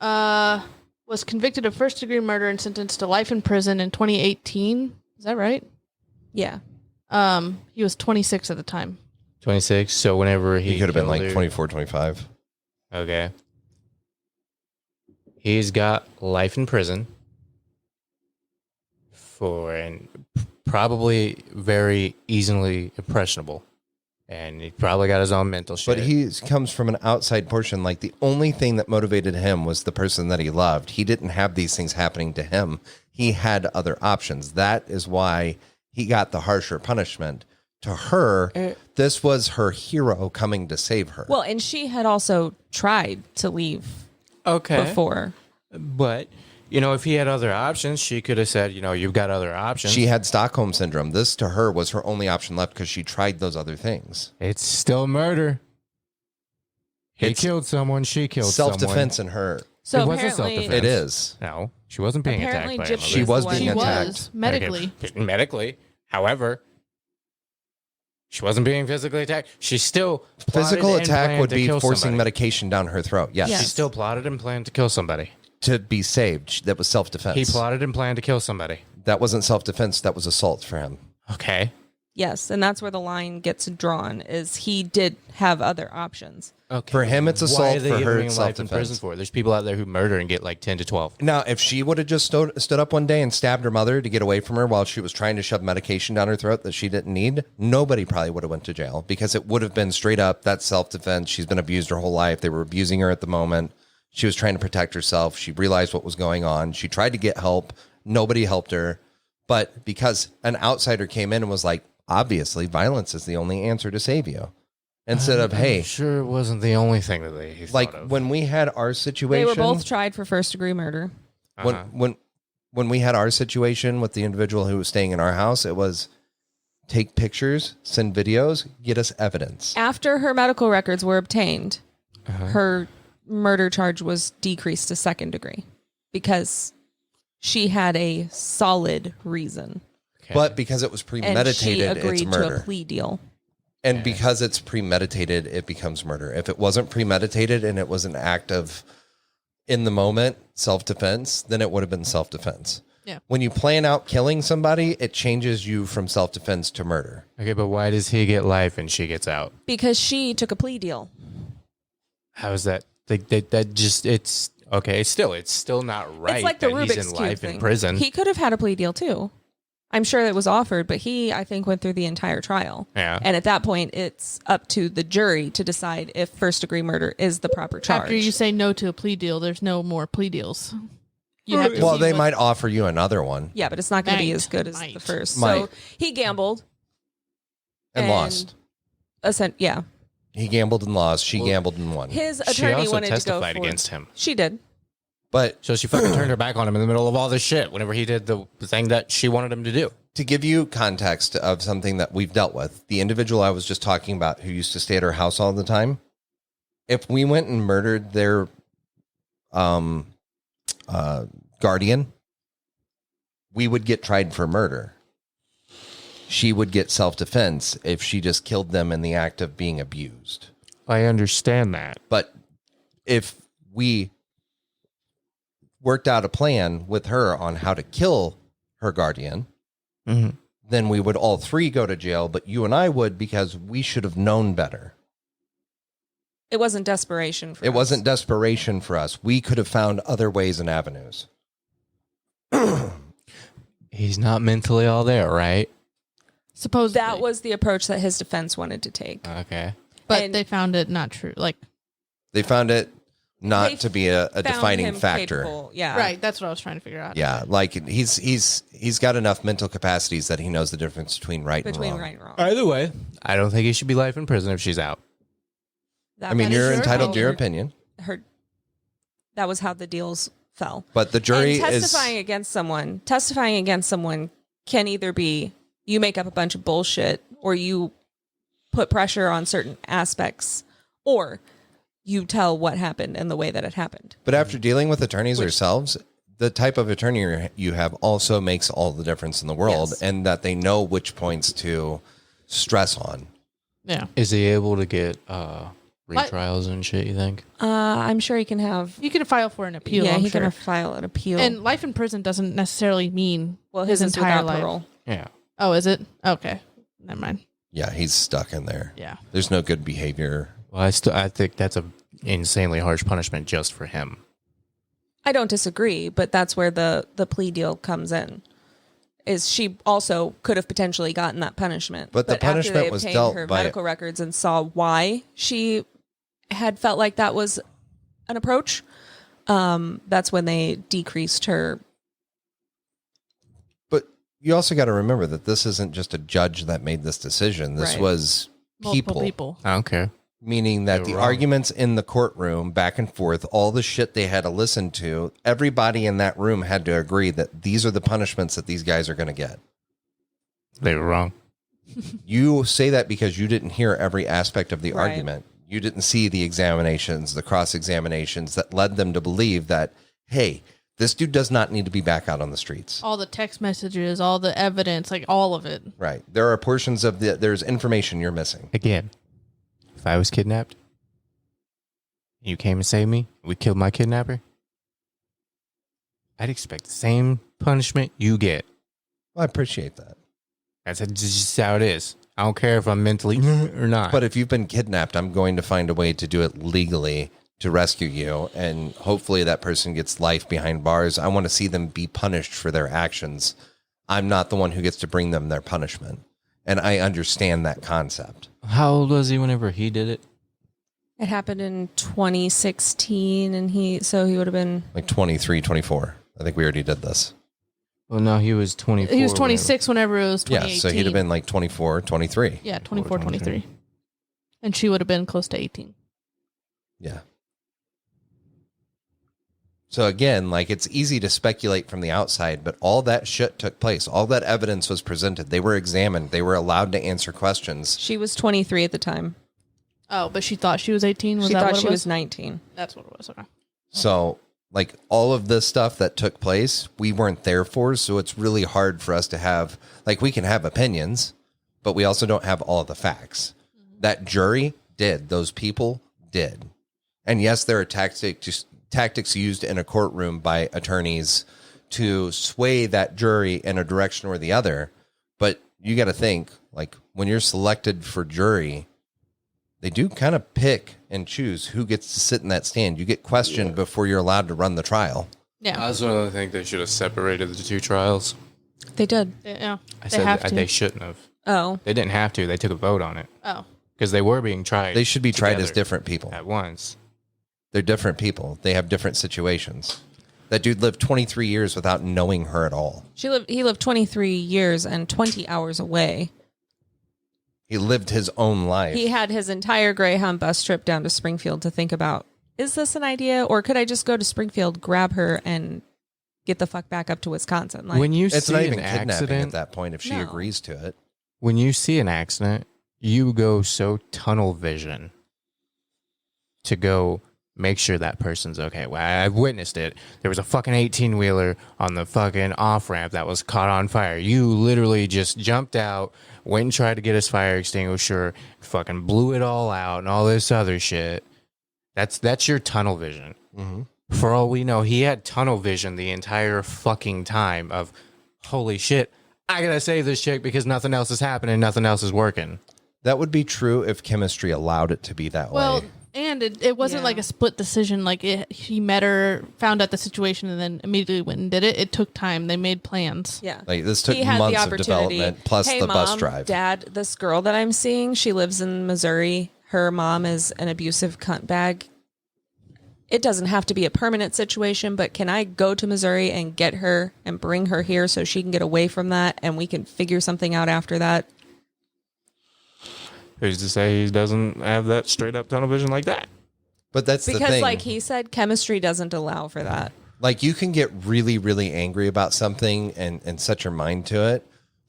on. Was convicted of first-degree murder and sentenced to life in prison in 2018. Is that right? Yeah. He was 26 at the time. 26. So whenever he could have been like 24, 25. Okay. He's got life in prison and probably very easily impressionable. And he probably got his own mental shit. But he comes from an outside portion. Like the only thing that motivated him was the person that he loved. He didn't have these things happening to him. He had other options. That is why he got the harsher punishment. To her, this was her hero coming to save her. Well, and she had also tried to leave before. But if he had other options, she could have said, you've got other options. She had Stockholm syndrome. This to her was her only option left because she tried those other things. It's still murder. He killed someone. She killed someone. Self-defense in her. So It wasn't apparently, self-defense. It is. No, she wasn't being Apparently attacked by Gypsy She another. was the one- being She attacked. was medically. Medically. However, she wasn't being physically attacked. She still Physical plotted and attack planned would to be kill forcing somebody. medication down her throat. Yes. Yes. She still plotted and planned to kill somebody. To be saved. That was self-defense. He plotted and planned to kill somebody. That wasn't self-defense. That was assault for him. Okay. yes, and that's where the line gets drawn. Is he did have other options? Okay. For him, it's Why assault. are they For giving her, him it's life in prison self-defense. for? There's people out there who murder and get like 10 to 12. Now, if she would have just stood up one day and stabbed her mother to get away from her while she was trying to shove medication down her throat that she didn't need, nobody probably would have went to jail because it would have been straight up, that's self-defense. She's been abused her whole life. They were abusing her at the moment. She was trying to protect herself. She realized what was going on. She tried to get help. Nobody helped her. But because an outsider came in and was like, obviously, violence is the only answer to save you. Instead of, hey, I'm sure it wasn't the only thing that they like thought of. when we had our situation. They were both tried for first degree murder. When we had our situation with the individual who was staying in our house, it was take pictures, send videos, get us evidence. After her medical records were obtained, her murder charge was decreased to second degree because she had a solid reason. Okay. But because it was And she premeditated, agreed it's to murder. a plea deal. And because it's premeditated, it becomes murder. If it wasn't premeditated and it was an act of in the moment self-defense, then it would have been self-defense. Yeah. When you plan out killing somebody, it changes you from self-defense to murder. Okay, but why does he get life and she gets out? Because she took a plea deal. How is that? That just, it's okay. It's still not right. It's like the that Rubik's he's in Cube life thing. in prison. He could have had a plea deal too. I'm sure it was offered, but he, I think, went through the entire trial. Yeah. And at that point, it's up to the jury to decide if first degree murder is the proper charge. After you say no to a plea deal, there's no more plea deals. You have to Well, see they what- might offer you another one Yeah, but it's not going to be Might. as good as Might. the first. Might. So he gambled. and lost. Yeah. He gambled and lost. She gambled and won. His She attorney also wanted to go testified for against him. She did. But So she fucking turned her back on him in the middle of all this shit whenever he did the thing that she wanted him to do. to give you context of something that we've dealt with, the individual I was just talking about who used to stay at her house all the time, if we went and murdered their guardian, we would get tried for murder. She would get self-defense if she just killed them in the act of being abused. I understand that. But if we worked out a plan with her on how to kill her guardian, then we would all three go to jail, but you and I would because we should have known better. It wasn't desperation for It us. wasn't desperation for us. We could have found other ways and avenues. He's not mentally all there, right? supposedly. That was the approach that his defense wanted to take. Okay. but and- they found it not true. Like, They found it not They to be a Found defining him factor. capable, Yeah. right. That's what I was trying to figure out. Yeah, like he's got enough mental capacities that he knows the difference between right Between and wrong. right and wrong. Either way, I don't think he should be life in prison if she's out. That I mean, was you're your entitled to your opinion. opinion, That was how the deals fell. but the jury and is testifying against someone can either be you make up a bunch of bullshit or you put pressure on certain aspects or you tell what happened and the way that it happened. But after dealing with attorneys ourselves, the type of attorney you have also makes all the difference in the world, Yes. and that they know which points to stress on. Yeah. Is he able to get retrials and shit, you think? I'm sure he can have. You can file for an appeal. Yeah, I'm he sure. can file an appeal. And life in prison doesn't necessarily mean well, his is entire without life. parole. Yeah. Oh, is it? Okay. Never mind. Yeah, he's stuck in there. Yeah. There's no good behavior. Well, I think that's a insanely harsh punishment just for him. I don't disagree, but that's where the plea deal comes in. Is she also could have potentially gotten that punishment, But the after punishment they was obtained dealt her by- medical records and saw why she had felt like that was an approach. That's when they decreased her. But you also got to remember that this isn't just a judge that made this decision. This Right. was Multiple people. people. I don't care. Meaning that the arguments in the courtroom, back and forth, all the shit they had to listen to, everybody in that room had to agree that these are the punishments that these guys are going to get. They were wrong. You say that because you didn't hear every aspect of the Right. argument. You didn't see the examinations, the cross-examinations that led them to believe that, hey, this dude does not need to be back out on the streets. All the text messages, all the evidence, like all of it. Right. There are portions of there's information you're missing. Again, if I was kidnapped, you came to save me, we killed my kidnapper, I'd expect the same punishment you get. Well, I appreciate that. That's just how it is. I don't care if I'm mentally or not. But if you've been kidnapped, I'm going to find a way to do it legally to rescue you. And hopefully that person gets life behind bars. I want to see them be punished for their actions. I'm not the one who gets to bring them their punishment. And I understand that concept. How old was he whenever he did it? It happened in 2016, and he would have been. Like 23, 24. I think we already did this. Well, no, he was 24. He was 26 whenever it was 2018. Yeah, so he'd have been like 24, 23. Yeah, 24, 23. And she would have been close to 18. Yeah. So again, like it's easy to speculate from the outside, but all that shit took place. All that evidence was presented. They were examined. They were allowed to answer questions. She was 23 at the time. Oh, but she thought she was 18? She thought she was 19. That's what it was. Okay. So like all of this stuff that took place, we weren't there for. So it's really hard for us to have, like we can have opinions, but we also don't have all of the facts. That jury did. Those people did. And yes, there are tactics used in a courtroom by attorneys to sway that jury in a direction or the other. But you got to think, like when you're selected for jury, they do kind of pick and choose who gets to sit in that stand. You get questioned before you're allowed to run the trial. Yeah. I also think they should have separated the two trials. They did. Yeah. I said have that to. they shouldn't have. Oh. They didn't have to. They took a vote on it. Oh. Because they were being tried. They should be tried as together different people. at once. They're different people. They have different situations. That dude lived 23 years without knowing her at all. He lived 23 years and 20 hours away. He lived his own life. He had his entire Greyhound bus trip down to Springfield to think about, is this an idea? Or could I just go to Springfield, grab her, and get the fuck back up to Wisconsin? Like, When you It's see not an even kidnapping accident, at that point if she No. agrees to it. when you see an accident, you go so tunnel vision to go make sure that person's okay. Well, I've witnessed it. There was a fucking 18-wheeler on the fucking off-ramp that was caught on fire. You literally just jumped out, went and tried to get his fire extinguisher, fucking blew it all out and all this other shit. That's your tunnel vision. Mm-hmm. For all we know, he had tunnel vision the entire fucking time of, holy shit, I gotta save this chick because nothing else is happening, nothing else is working. That would be true if chemistry allowed it to be that Well, way. and it wasn't Yeah. like a split decision. Like he met her, found out the situation, and then immediately went and did it. It took time. They made plans. yeah. Like this took He had the months of opportunity. development plus Hey, the bus Mom, drive. Dad, this girl that I'm seeing, she lives in Missouri. Her mom is an abusive cunt bag. It doesn't have to be a permanent situation, but can I go to Missouri and get her and bring her here so she can get away from that and we can figure something out after that? Who's to say he doesn't have that straight up tunnel vision like that? But that's the Because thing. like he said, chemistry doesn't allow for that. Like you can get really, really angry about something and set your mind to it.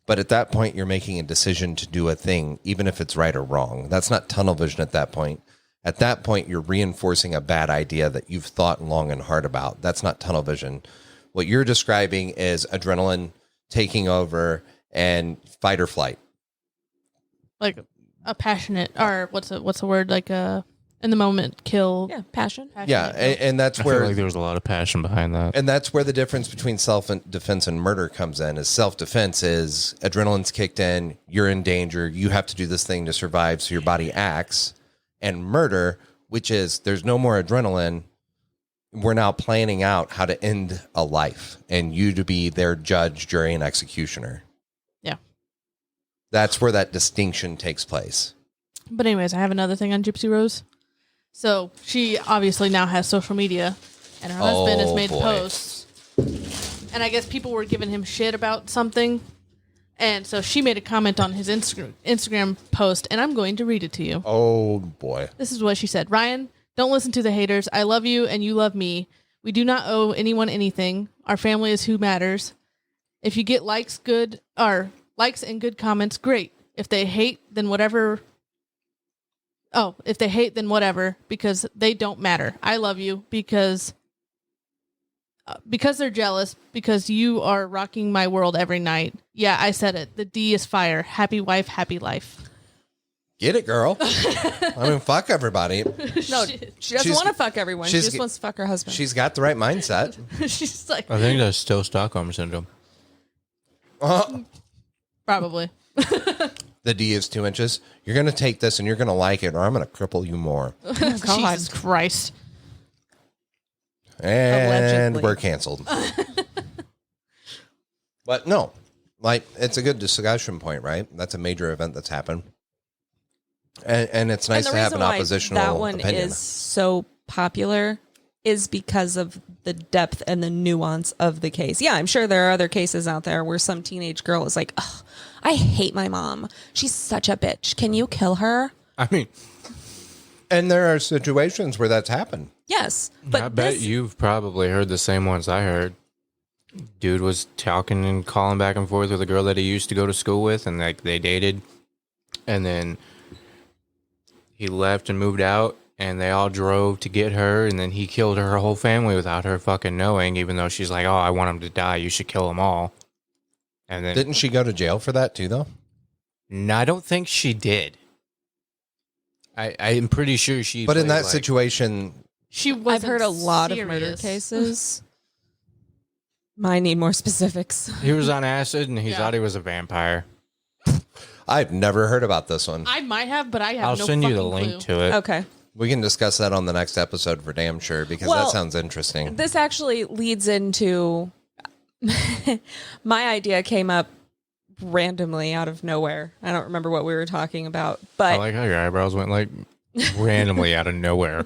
But at that point, you're making a decision to do a thing, even if it's right or wrong. That's not tunnel vision at that point. At that point, you're reinforcing a bad idea that you've thought long and hard about. That's not tunnel vision. What you're describing is adrenaline taking over and fight or flight. Like a passionate, or what's the word? Like in the moment kill. Yeah, passion. Yeah, and that's I feel where like there was a lot of passion behind that. and that's where the difference between self-defense and murder comes in. Is self-defense is adrenaline's kicked in, you're in danger, you have to do this thing to survive, so your body acts. And murder, which is there's no more adrenaline, we're now planning out how to end a life and you to be their judge, jury, and executioner. Yeah. That's where that distinction takes place. But anyways, I have another thing on Gypsy Rose. So she obviously now has social media, and her husband has made boy. posts. And I guess people were giving him shit about something. And so she made a comment on his Instagram post, and I'm going to read it to you. Oh, boy. This is what she said. Ryan, don't listen to the haters. I love you and you love me. We do not owe anyone anything. Our family is who matters. If you get likes and good comments, great. If they hate, then whatever. Oh, if they hate, then whatever, because they don't matter. I love you because they're jealous, because you are rocking my world every night. Yeah, I said it. The D is fire. Happy wife, happy life. Get it, girl. I mean, fuck everybody. No, she doesn't want to fuck everyone. She just wants to fuck her husband. She's got the right mindset. She's like, I think that's still Stockholm Syndrome. probably. The D is 2 inches. You're going to take this and you're going to like it, or I'm going to cripple you more. Jesus Christ. And Allegedly. we're canceled. But no, like, it's a good discussion point, right? That's a major event that's happened. And it's nice And the to have an reason why oppositional that one opinion. is so popular is because of the depth and the nuance of the case. Yeah, I'm sure there are other cases out there where some teenage girl is like, "Ugh, I hate my mom. She's such a bitch. Can you kill her?" I mean, And there are situations where that's happened. Yes, but I bet you've probably heard the same ones I heard. Dude was talking and calling back and forth with a girl that he used to go to school with, and like they dated, and then he left and moved out, and they all drove to get her, and then he killed her whole family without her fucking knowing, even though she's like, "Oh, I want him to die. You should kill them all." And then Didn't she go to jail for that too, though? No, I don't think she did. I'm pretty sure she. But in played, that like- situation, I've heard a lot of murder cases. Might need more specifics. he was on acid and he Yeah. thought he was a vampire. I've never heard about this one. I might have, but I have I'll no send you the fucking link clue. to it. Okay. We can discuss that on the next episode for damn sure, because Well, that sounds interesting. This actually leads into my idea came up randomly out of nowhere. I don't remember what we were talking about, I but like how your eyebrows went like randomly out of nowhere.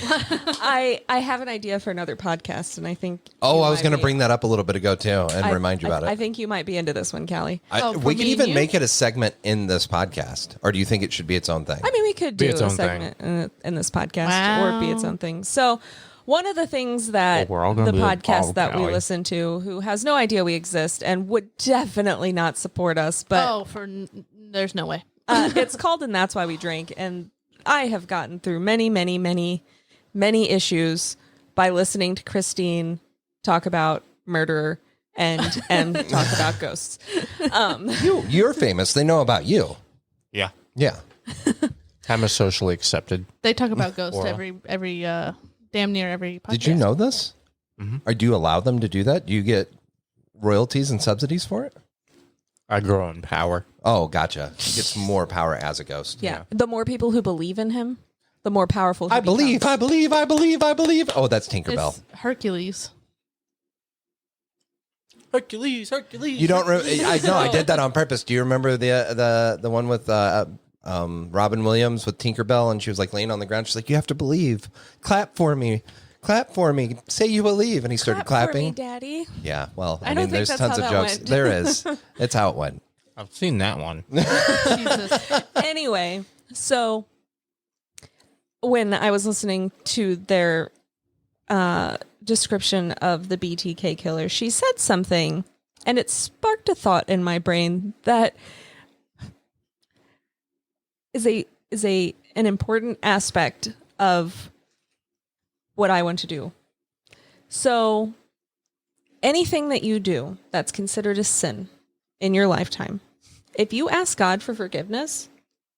I have an idea for another podcast, and I think Oh, you I was might going to be- bring that up a little bit ago too, and remind you about I it. think you might be into this one, Callie. Oh, for We can me and even you? make it a segment in this podcast, or do you think it should be its own thing? I mean, we could Be do its a own segment in this podcast, or be its Wow. own thing. So, one of the things that Well, we're all gonna the be like, podcast "Oh, that we Callie." listen to, who has no idea we exist and would definitely not support us, but There's no way. it's called "And That's Why We Drink," and I have gotten through many issues by listening to Christine talk about murder and talk about ghosts. You're famous. They know about you. Yeah. Yeah. I'm a socially accepted. They talk about ghosts Or- every damn near every podcast. Did you know this? Or do you allow them to do that? Do you get royalties and subsidies for it? I grow in power. Oh, gotcha. He gets more power as a ghost. Yeah. The more people who believe in him, the more powerful he I believe, becomes. I believe. Oh, that's Tinkerbell. It's Hercules. Hercules. You don't I know I did that on purpose. Do you remember the one with Robin Williams with Tinkerbell, and she was like laying on the ground? She's like, "You have to believe. Clap for me. Clap for me. Say you believe." And he started Clap for me, clapping. Daddy. Yeah, well, I I, don't mean, think there's that's tons how of that jokes. went. There is. It's how it went. I've seen that one. Jesus. Anyway, so when I was listening to their description of the BTK killer, she said something, and it sparked a thought in my brain that is an important aspect of what I want to do. So anything that you do that's considered a sin in your lifetime, if you ask God for forgiveness,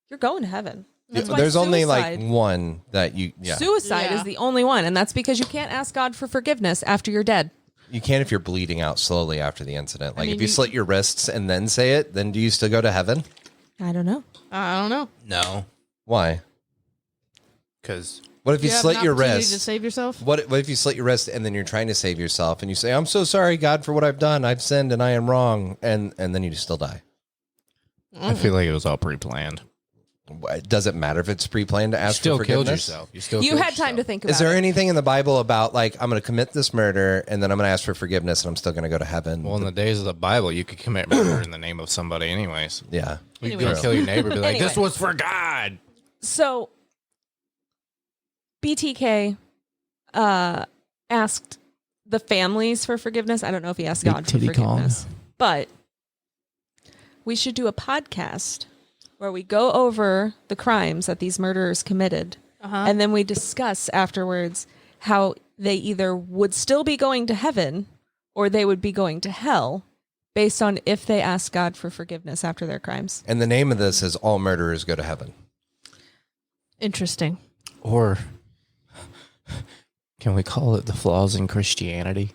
you're going to heaven. That's why There's only like suicide- one that you. Yeah, Suicide Yeah. is the only one, and that's because you can't ask God for forgiveness after you're dead. you can if you're bleeding out slowly after the incident. Like mean, if you slit your wrists and then say it, then do you still go to heaven? I don't know. I don't know. No. Why? Because What if you have slit an your opportunity wrist? to save yourself? What if you slit your wrist and then you're trying to save yourself and you say, "I'm so sorry, God, for what I've done. I've sinned and I am wrong," and then you still die. I feel like it was all pre-planned. Does it matter if it's pre-planned to ask Still for killed forgiveness? yourself. You still You killed had time yourself. to think about Is there it. anything in the Bible about like I'm going to commit this murder and then I'm going to ask for forgiveness and I'm still going to go to heaven? Well, in the days of the Bible, you could commit murder in the name of somebody, anyways. Yeah. You could Anyways. go kill your neighbor, be like, Anyway. "This was for God." So BTK asked the families for forgiveness. I don't know if he asked God for Titty Kong. forgiveness, but we should do a podcast where we go over the crimes that these murderers committed, and then we discuss afterwards how they either would still be going to heaven or they would be going to hell based on if they ask God for forgiveness after their crimes. And the name of this is All Murderers Go to Heaven. Interesting. Or can we call it the flaws in Christianity?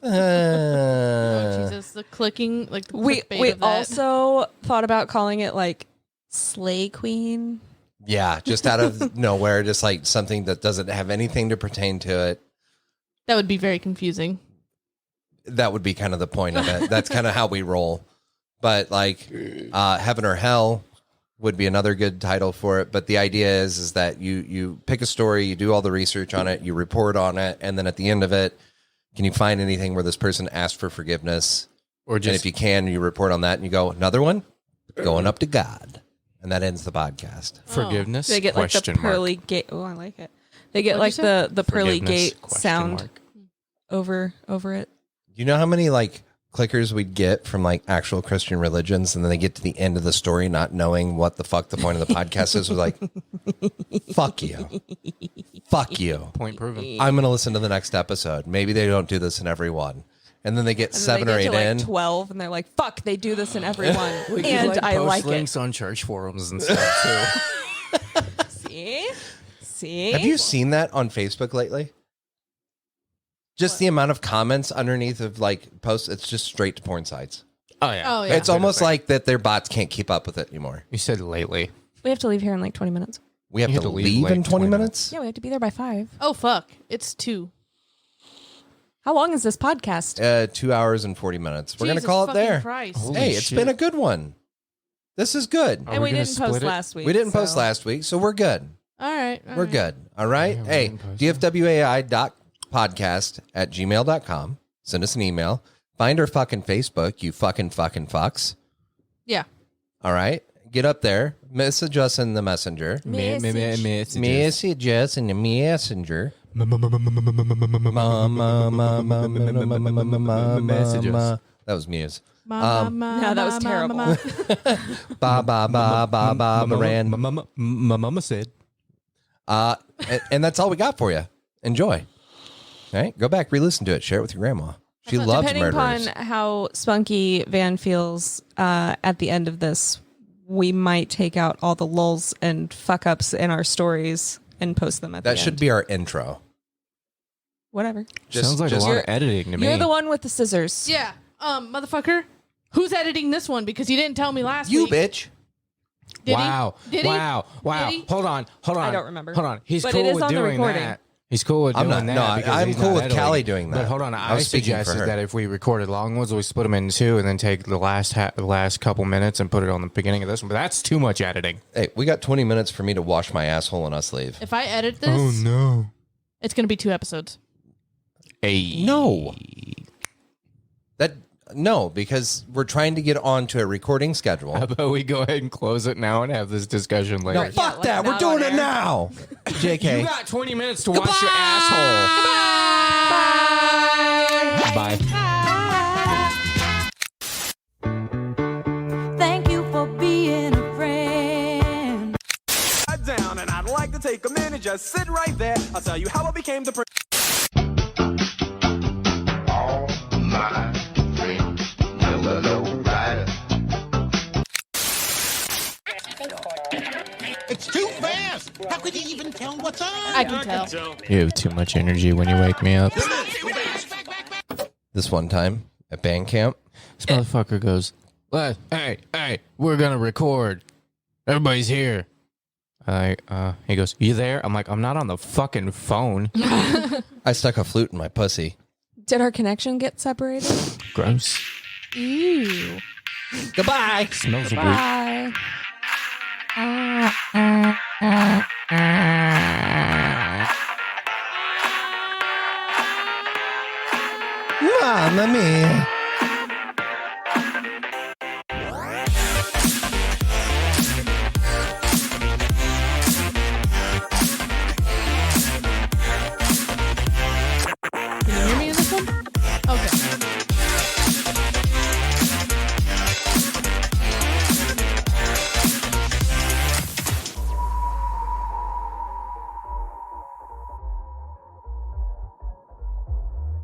Oh, Jesus, the clicking, like the We clickbait of that. also thought about calling it like Slay Queen. Yeah, just out of nowhere, just like something that doesn't have anything to pertain to it. That would be very confusing. That would be kind of the point of it. That's kind of how we roll. But like Heaven or Hell would be another good title for it. But the idea is that you pick a story, you do all the research on it, you report on it, and then at the end of it, can you find anything where this person asked for forgiveness? Or And just if you can, you report on that and you go, another one? Going up to God. And that ends the podcast. forgiveness? They get like the Question mark. pearly gate. Oh, I like it. They get What'd like you the pearly Forgiveness? gate Question sound mark. over it. You know how many like clickers we'd get from like actual Christian religions and then they get to the end of the story not knowing what the fuck the point of the podcast is? Was like, fuck you. Fuck you. Point proven. I'm going to listen to the next episode. Maybe they don't do this in every one. And then they get And then 7 they or get 8 to like in. 12 and they're like, fuck, they do this in every one. We could, And I post like links on church forums and stuff too. it. See? Have you seen that on Facebook lately? Just the amount of comments underneath of like posts, it's just straight to porn sites. Oh yeah. Oh, yeah. It's almost like that their bots can't keep up with it anymore. You said lately. We have to leave here in like 20 minutes. We have You to have to leave leave like in 20 20 minutes? Yeah, we have to be there by 5. Oh, fuck. It's 2. How long is this podcast? 2 hours and 40 minutes. We're going to Jesus call it fucking there. Christ. Holy Hey, it's shit. been a good one. This is good. Are and we we gonna didn't split post it? last week. We didn't post so- last week, so we're good. All right. We're good. All right. Yeah, we Hey, didn't post dfwai.podcast@gmail.com. Send us an email. Find our fucking Facebook, you fucking fucks. Yeah. All right. Get up there. Message us in the messenger. Messages. Message us in the messenger. Messages. That was Muse. No, that was terrible. Ba ba ba ba ba Moran. My mama said. And that's all we got for you. Enjoy. All right, go back, re-listen to it, share it with your grandma. She loves Depending murderers. upon how Spunky Van feels at the end of this, we might take out all the lulls and fuck ups in our stories and post them at the That should end. be our intro. Whatever. Sounds like a lot of editing to me. You're the one with the scissors. Yeah. Motherfucker. Who's editing this one? Because you didn't tell me last You week. bitch. Did Wow. he? Did he? Wow. Wow. Did he? Hold on. I don't remember. Hold on. He's But cool it is with on the doing recording. that. He's cool with I'm doing not- that. no, because I'm he's cool not with editing. Callie doing that. But hold on. I I was speaking for suggested her. that if we recorded long ones, we split them in 2 and then take the last couple minutes and put it on the beginning of this one. But that's too much editing. Hey, we got 20 minutes for me to wash my asshole and us leave. If I edit this, Oh, no. it's going to be 2 episodes. Hey. No. No, because we're trying to get on to a recording schedule. How about we go ahead and close it now and have this discussion later? No, fuck like that. We're not doing on it air. now. JK. You got 20 minutes to wash your asshole. Bye. Thank you for being a friend. Down, and I'd like to take a minute, just sit right there. I'll tell you how I became the All my friends never low rider. It's too fast. How could you even tell what's on? I can tell. You have too much energy when you wake me up. This one time at band camp, This motherfucker goes, hey, we're gonna record. Everybody's here. He goes, you there? I'm like, I'm not on the fucking phone. I stuck a flute in my pussy. Did our connection get separated? Gross. Ew. Goodbye. Smells weird. Bye. Mamma mia.